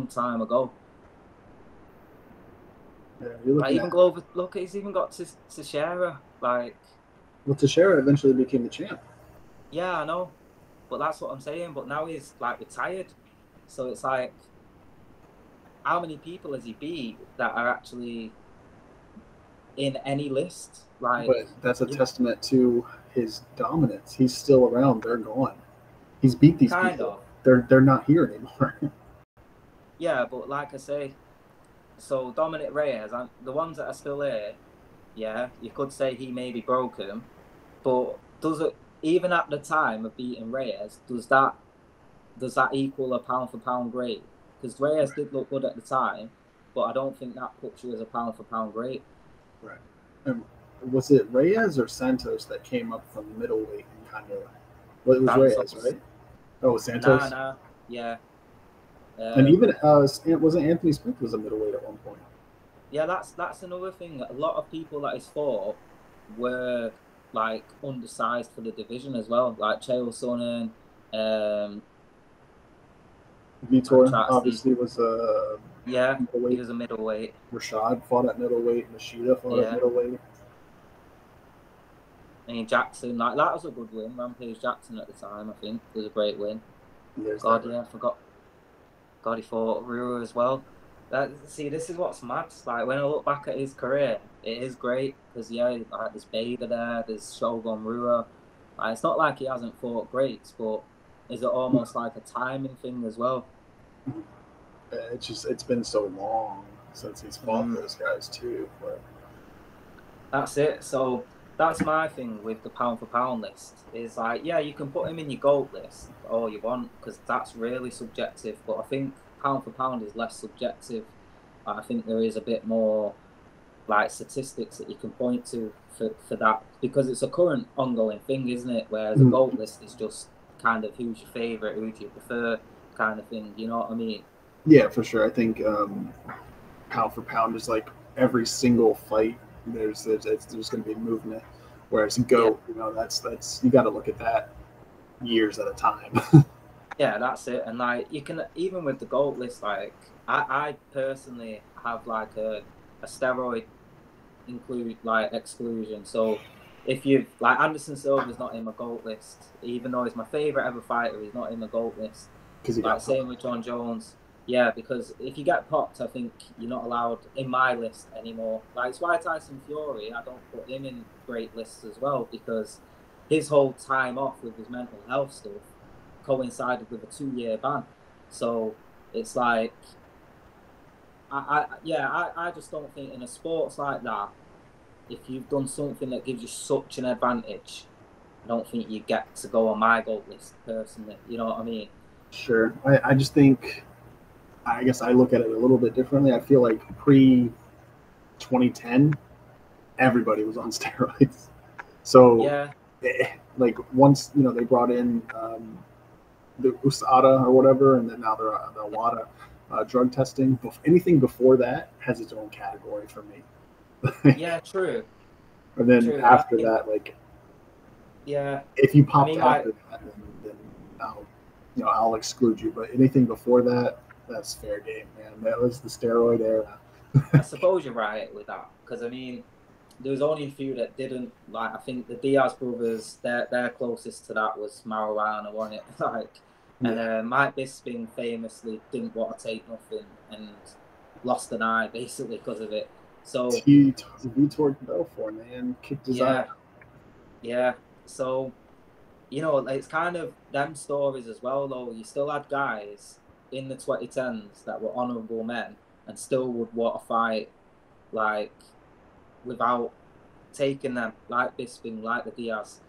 time ago. Yeah, like even Glover, look, he's even got Teixeira. Like, well, Teixeira eventually became the champ. Yeah, I know, but that's what I'm saying. But now he's like retired, so it's like, how many people has he beat that are actually in any list? Like, but that's a testament to his dominance. He's still around. They're gone. He's beat these people. They're not here anymore. Yeah, but like I say, so Dominic Reyes, the ones that are still here, yeah, you could say he maybe broke him, but does it, even at the time of beating Reyes, does that equal a pound for pound great? Because Reyes did look good at the time, but I don't think that puts you as a pound for pound great. Right. was it Reyes or Santos that came up from middleweight and kind of? Well, it was Santos. Reyes, right? Oh, it was Santos. Nah, yeah. And even wasn't Anthony Smith was a middleweight at one point? Yeah, that's another thing. A lot of people that he's fought were like undersized for the division as well. Like Chael Sonnen, Vitor obviously was a middleweight. He was a middleweight. Rashad fought at middleweight. Machida fought at middleweight. And Jackson, like that was a good win. Rampage Jackson at the time, I think, was a great win. I forgot. God, he fought Rua as well. See, this is what's mad. Like when I look back at his career, it is great because like there's Bader there, there's Shogun Rua. Like, it's not like he hasn't fought greats, but is it almost like a timing thing as well? It's been so long since he's fought those guys too. But that's it. So that's my thing with the pound for pound list. Is like, yeah, you can put him in your GOAT list all you want because that's really subjective. But I think pound for pound is less subjective. I think there is a bit more like statistics that you can point to for that because it's a current ongoing thing, isn't it? Whereas a GOAT list is just kind of who's your favourite, who do you prefer kind of thing. You know what I mean? Yeah, for sure. I think pound for pound is like every single fight. There's going to be movement. Whereas GOAT, that's you got to look at that years at a time. Yeah, that's it. And like you can even with the GOAT list, like I personally have like a steroid exclusion. So if you like Anderson Silva's not in my GOAT list, even though he's my favourite ever fighter, he's not in my GOAT list. Like same with John Jones. Yeah, because if you get popped, I think you're not allowed in my list anymore. Like it's why Tyson Fury, I don't put him in great lists as well because his whole time off with his mental health stuff coincided with a 2-year ban. So it's like, I just don't think in a sports like that, if you've done something that gives you such an advantage, I don't think you get to go on my GOAT list personally. You know what I mean? Sure. I just think, I guess I look at it a little bit differently. I feel like pre-2010, everybody was on steroids. So, like once they brought in the USADA or whatever, and then now they're the WADA drug testing. Anything before that has its own category for me. Yeah, true. And then after that, like, if you popped after that, then I'll exclude you. But anything before that, that's fair game, man. That was the steroid era. I suppose you're right with that because I mean, there was only a few that didn't. Like I think the Diaz brothers, their closest to that was marijuana, wasn't it? And Mike Bisping famously didn't want to take nothing and lost an eye basically because of it. So he Vitor Belfort, man, kicked his eye. Yeah. So it's kind of them stories as well. Though you still had guys in the 2010s that were honourable men and still would want to fight like without taking them, like Bisping, like the Diaz.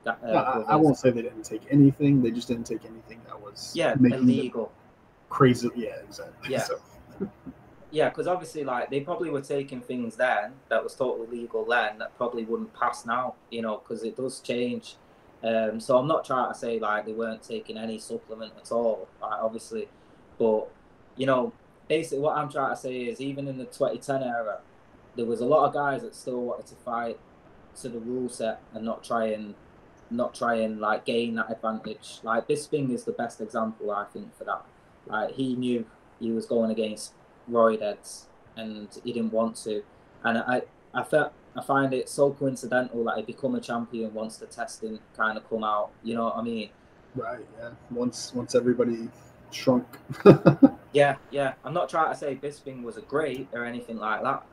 I won't say they didn't take anything. They just didn't take anything that was illegal. Crazy. Yeah, exactly. Yeah. Yeah, because obviously, like they probably were taking things then that was totally legal then that probably wouldn't pass now. Because it does change. So I'm not trying to say like they weren't taking any supplement at all, like, obviously, but basically what I'm trying to say is even in the 2010 era, there was a lot of guys that still wanted to fight to the rule set and not try and like gain that advantage. Like Bisping is the best example, I think, for that. Like he knew he was going against roidheads and he didn't want to, and I find it so coincidental that he become a champion once the testing kind of come out. You know what I mean? Right. Yeah. Once everybody shrunk. Yeah. I'm not trying to say Bisping was a great or anything like that,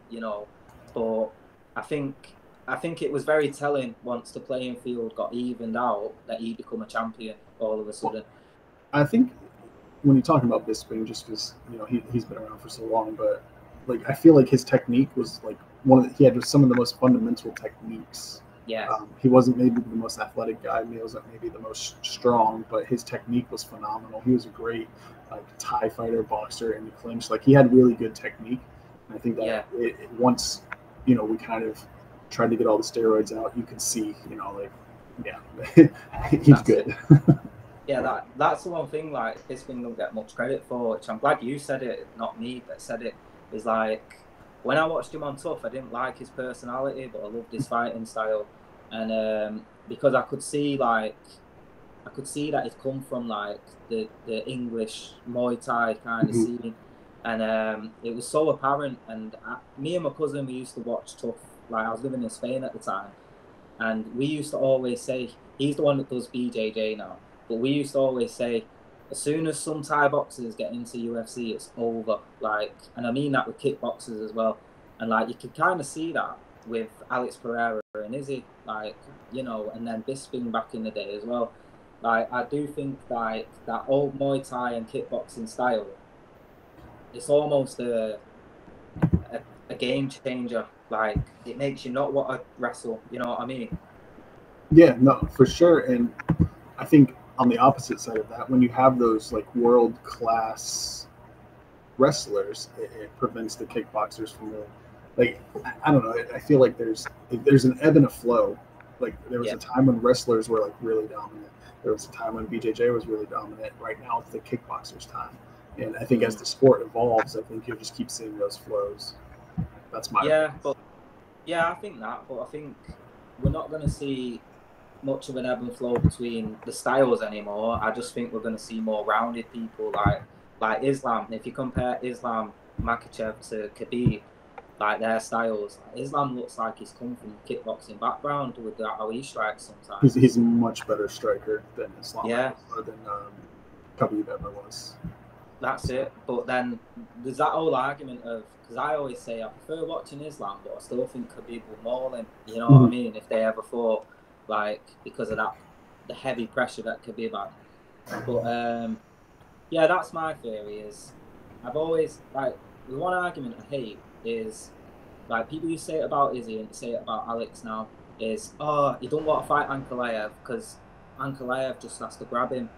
but I think it was very telling once the playing field got evened out that he become a champion all of a sudden. I think when you're talking about Bisping, just because he's been around for so long, but like I feel like his technique was like he had some of the most fundamental techniques. Yeah. He wasn't maybe the most athletic guy. He wasn't maybe the most strong, but his technique was phenomenal. He was a great Thai fighter, boxer in the clinch. Like he had really good technique. And I think that once we kind of tried to get all the steroids out, you could see, he's good. Yeah, that's the one thing, like, Bisping don't get much credit for, which I'm glad you said it, not me that said it, is like, when I watched him on Tough, I didn't like his personality, but I loved his fighting style. And because I could see that he'd come from, like, the English Muay Thai kind of scene. And it was so apparent. And me and my cousin, we used to watch Tough, like, I was living in Spain at the time. And we used to always say, he's the one that does BJJ now, but we used to always say, as soon as some Thai boxers get into UFC, it's over. Like, and I mean that with kickboxers as well. And like, you could kind of see that with Alex Pereira and Izzy, like, and then Bisping back in the day as well. Like, I do think like that old Muay Thai and kickboxing style, it's almost a game changer. Like, it makes you not want to wrestle. You know what I mean? Yeah, no, for sure. And I think on the opposite side of that, when you have those like world-class wrestlers, it prevents the kickboxers from like, I don't know. I feel like there's an ebb and a flow. Like, there was a time when wrestlers were like really dominant. There was a time when BJJ was really dominant. Right now, it's the kickboxers' time. And I think as the sport evolves, I think you'll just keep seeing those flows. That's my opinion. I think that. But I think we're not going to see much of an ebb and flow between the styles anymore. I just think we're going to see more rounded people like Islam. If you compare Islam Makhachev to Khabib, like their styles, Islam looks like he's come from a kickboxing background with how he strikes sometimes. He's a much better striker than Islam, than Khabib ever was. That's it. But then there's that whole argument of, because I always say I prefer watching Islam, but I still think Khabib will maul him. You know what I mean? If they ever fought, like, because of that, the heavy pressure that Khabib had. But that's my theory. Is I've always, like, the one argument I hate is, like, people who say it about Izzy and say it about Alex now is, you don't want to fight Ankalaev because Ankalaev just has to grab him.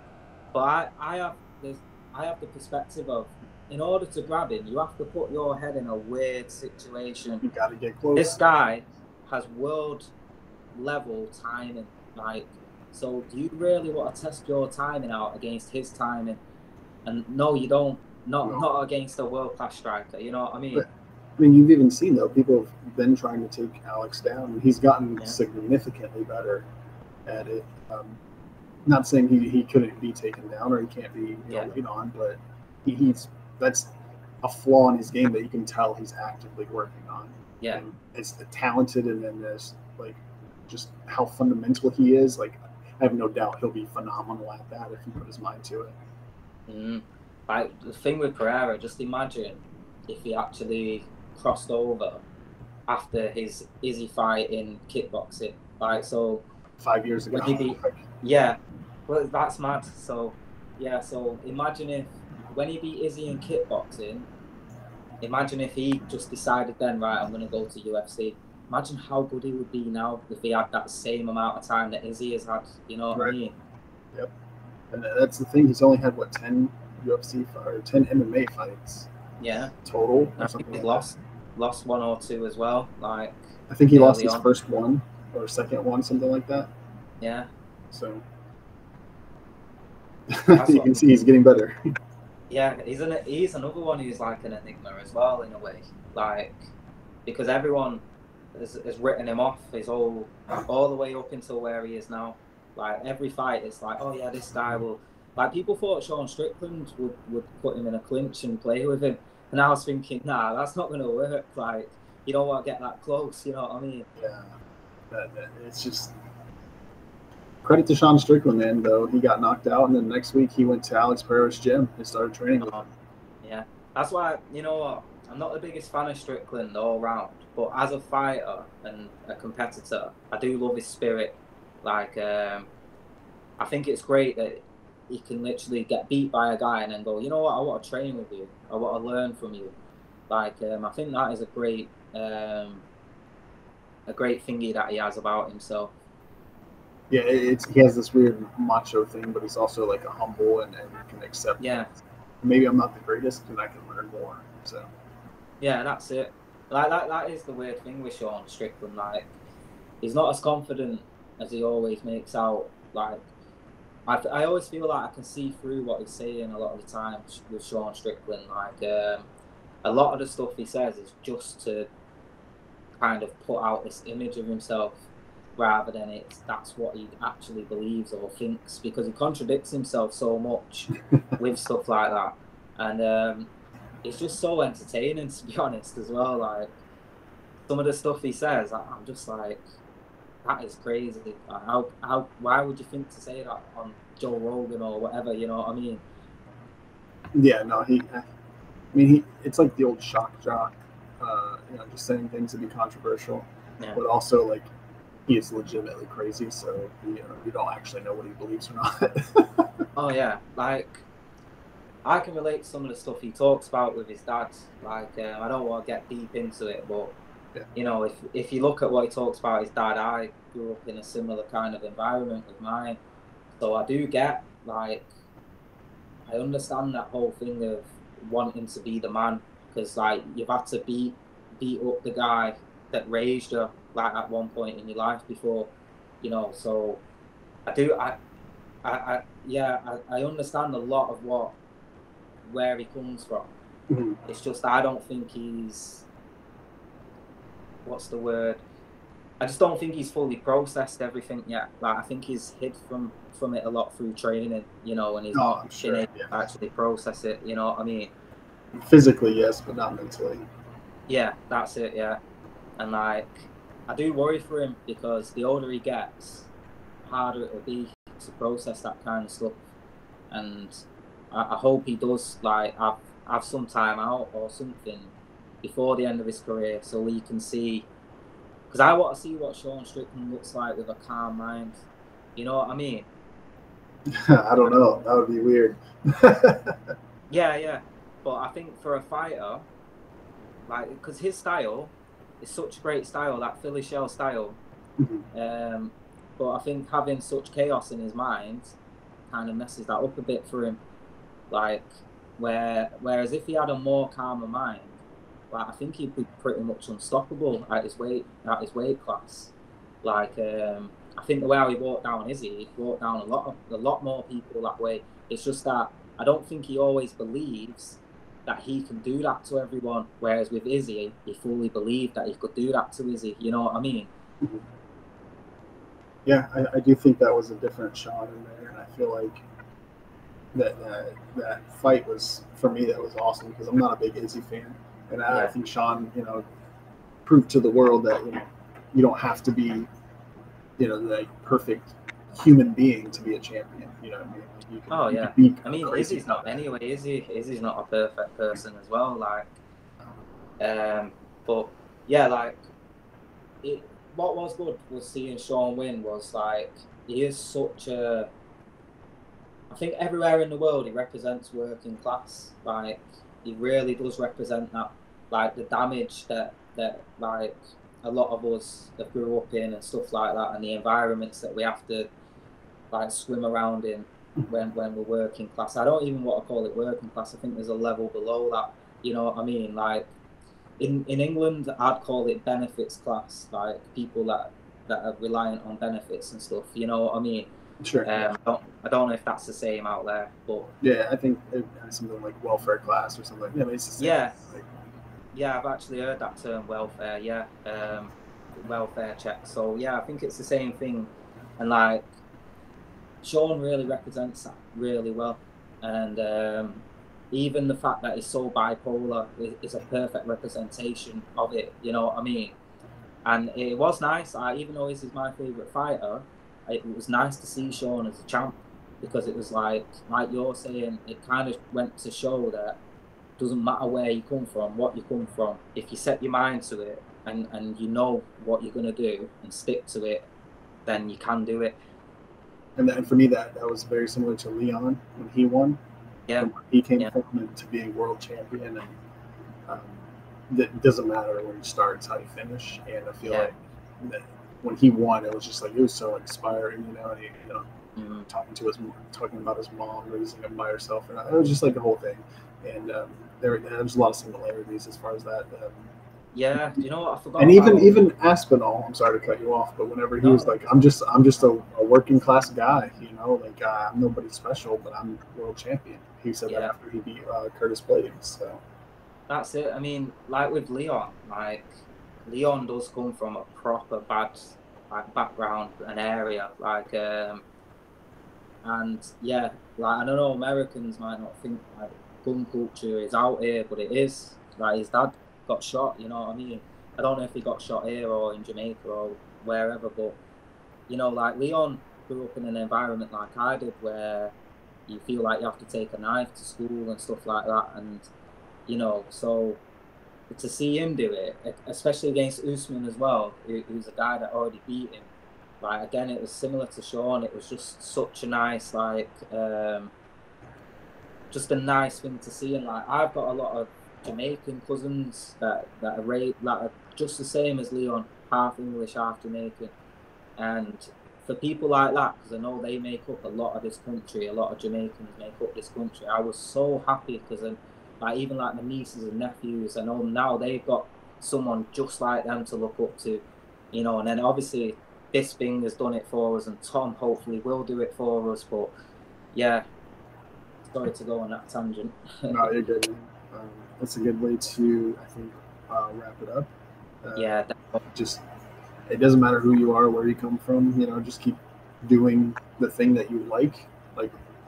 But I have the perspective of, in order to grab him, you have to put your head in a weird situation. You got to get close. This guy has world level timing, like, so do you really want to test your timing out against his timing? And no, you don't. Not against a world-class striker. You know what I mean? But, I mean, you've even seen, though, people have been trying to take Alex down, and he's gotten significantly better at it. Not saying he couldn't be taken down or he can't be laid on, but that's a flaw in his game that you can tell he's actively working on. Yeah, and it's talented, and then there's like just how fundamental he is. Like, I have no doubt he'll be phenomenal at that if he put his mind to it. Like, the thing with Pereira, just imagine if he actually crossed over after his Izzy fight in kickboxing. Like, so 5 years ago. Well, that's mad. So imagine if, when he beat Izzy in kickboxing, imagine if he just decided then, right, I'm going to go to UFC. Imagine how good he would be now if he had that same amount of time that Izzy has had. You know what I mean? Yep. And that's the thing. He's only had, 10 UFC or 10 MMA fights. Yeah. Total. I think he lost one or two as well. Like, I think he lost his first one or second one, something like that. Yeah. So you can see he's getting better. Yeah, he's another one who's like an enigma as well, in a way. Like, because everyone has written him off his all the way up until where he is now. Like, every fight, it's like, oh yeah, this guy will. Like, people thought Sean Strickland would put him in a clinch and play with him, and I was thinking, nah, that's not going to work. Like, you don't want to get that close. You know what I mean? Yeah, it's just. Credit to Sean Strickland, man, though. He got knocked out, and then next week he went to Alex Pereira's gym and started training with him. Yeah, that's why, you know what, I'm not the biggest fan of Strickland all round, but as a fighter and a competitor, I do love his spirit. Like, I think it's great that he can literally get beat by a guy and then go, you know what, I want to train with you. I want to learn from you. Like, I think that is a great thingy that he has about himself. Yeah, he has this weird macho thing, but he's also like a humble and can accept. Yeah. Maybe I'm not the greatest, and I can learn more. So. Yeah, that's it. Like, that is the weird thing with Sean Strickland. Like, he's not as confident as he always makes out. Like, I always feel like I can see through what he's saying a lot of the time with Sean Strickland. Like, a lot of the stuff he says is just to kind of put out this image of himself, rather than that's what he actually believes or thinks, because he contradicts himself so much with stuff like that. And it's just so entertaining, to be honest, as well. Like, some of the stuff he says, I'm just like, that is crazy. Like, why would you think to say that on Joe Rogan or whatever? You know what I mean? Yeah, no, it's like the old shock jock, just saying things to be controversial, but also like he is legitimately crazy. So you don't actually know what he believes or not. Oh yeah, like I can relate to some of the stuff he talks about with his dad. Like, I don't want to get deep into it, but if you look at what he talks about his dad, I grew up in a similar kind of environment with mine. So I do get, like, I understand that whole thing of wanting to be the man, because like you've had to beat up the guy that raised you, like, at one point in your life before, So I understand a lot of where he comes from. Mm-hmm. It's just I don't think he's, what's the word? I just don't think he's fully processed everything yet. Like, I think he's hid from it a lot through training, and he's not been able to actually process it. You know what I mean? Physically, yes, but not mentally. Yeah, that's it. Yeah, and like, I do worry for him, because the older he gets, the harder it will be to process that kind of stuff. And I hope he does, like, have some time out or something before the end of his career, so he can see. Because I want to see what Sean Strickland looks like with a calm mind. You know what I mean? I don't know. That would be weird. Yeah. But I think for a fighter, like, because his style is such a great style, that Philly shell style. Mm-hmm. But I think having such chaos in his mind kind of messes that up a bit for him. Like, whereas if he had a more calmer mind, like, I think he'd be pretty much unstoppable at his weight class. Like, I think the way how he walked down Izzy, he walked down a lot more people that way. It's just that I don't think he always believes that he can do that to everyone. Whereas with Izzy, he fully believed that he could do that to Izzy. You know what I mean? Mm-hmm. Yeah, I do think that was a different Sean in there, and I feel like that fight was, for me, that was awesome, because I'm not a big Izzy fan, and I think Sean, proved to the world that you don't have to be, the perfect human being to be a champion. You know what I mean? I mean, Izzy's not anyway. Izzy's not a perfect person as well. Like, but yeah, like, what was good was seeing Sean win. Was like, he is such a. I think everywhere in the world he represents working class. Like, he really does represent that. Like, the damage that like a lot of us that grew up in and stuff like that, and the environments that we have to, like, swim around in when we're working class. I don't even want to call it working class. I think there's a level below that. You know what I mean? Like, in England, I'd call it benefits class. Like, people that are reliant on benefits and stuff. You know what I mean? Sure. I don't know if that's the same out there, but yeah, I think it's something like welfare class or something. Yeah, it's the same. Yeah. Yeah, I've actually heard that term, welfare. Yeah, welfare check. So yeah, I think it's the same thing, and like, Sean really represents that really well, and even the fact that he's so bipolar is a perfect representation of it. You know what I mean? And it was nice. Even though this is my favorite fighter, it was nice to see Sean as a champ, because it was like you're saying, it kind of went to show that it doesn't matter where you come from, what you come from. If you set your mind to it and you know what you're going to do and stick to it, then you can do it. And for me, that was very similar to Leon when he won. Yeah. From where he came from and to being world champion. And it doesn't matter where you start, it's how you finish. And I feel like that when he won, it was just like, it was so inspiring, and he, talking about his mom raising him by herself, and it was just like the whole thing. And there was a lot of similarities as far as that. Yeah, do you know what I forgot? And about? even Aspinall, I'm sorry to cut you off, but whenever he was like, I'm just a working class guy, you know, like I'm nobody special, but I'm world champion. He said that after he beat Curtis Blaydes. So that's it. I mean, like with Leon, like Leon does come from a proper bad background and area, like and yeah, like I don't know, Americans might not think like gun culture is out here, but it is. Like his dad got shot, you know what I mean? I don't know if he got shot here or in Jamaica or wherever, but you know, like Leon grew up in an environment like I did, where you feel like you have to take a knife to school and stuff like that, and you know, so to see him do it, especially against Usman as well, who's a guy that already beat him. Like again, it was similar to Sean. It was just such a nice, like, just a nice thing to see. And like, I've got a lot of Jamaican cousins that are just the same as Leon, half English, half Jamaican. And for people like that, because I know they make up a lot of this country, a lot of Jamaicans make up this country. I was so happy because like even like my nieces and nephews, I know now they've got someone just like them to look up to, you know. And then obviously this thing has done it for us, and Tom hopefully will do it for us. But yeah, sorry to go on that tangent. No, you're good. That's a good way to, I think, wrap it up. Yeah, just it doesn't matter who you are, where you come from. You know, just keep doing the thing that you like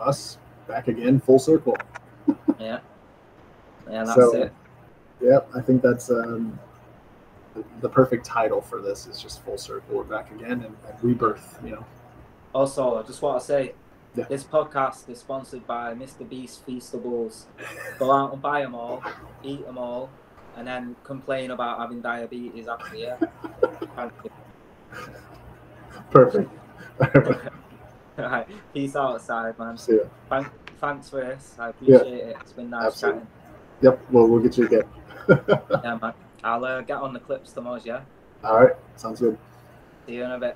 us. Back again, full circle. Yeah, that's it. Yeah, I think that's the perfect title for this is just full circle. We're back again and rebirth. You know. Also, I just want to say, this podcast is sponsored by Mr. Beast Feastables. Go out and buy them all, eat them all, and then complain about having diabetes after. Yeah. Thank you. Perfect. All right. Peace out, Syde, man. See ya. Thanks for this. I appreciate it. It's been nice chatting. Yep. Well, we'll get you again. Yeah, man. I'll get on the clips tomorrow, yeah? All right. Sounds good. See you in a bit.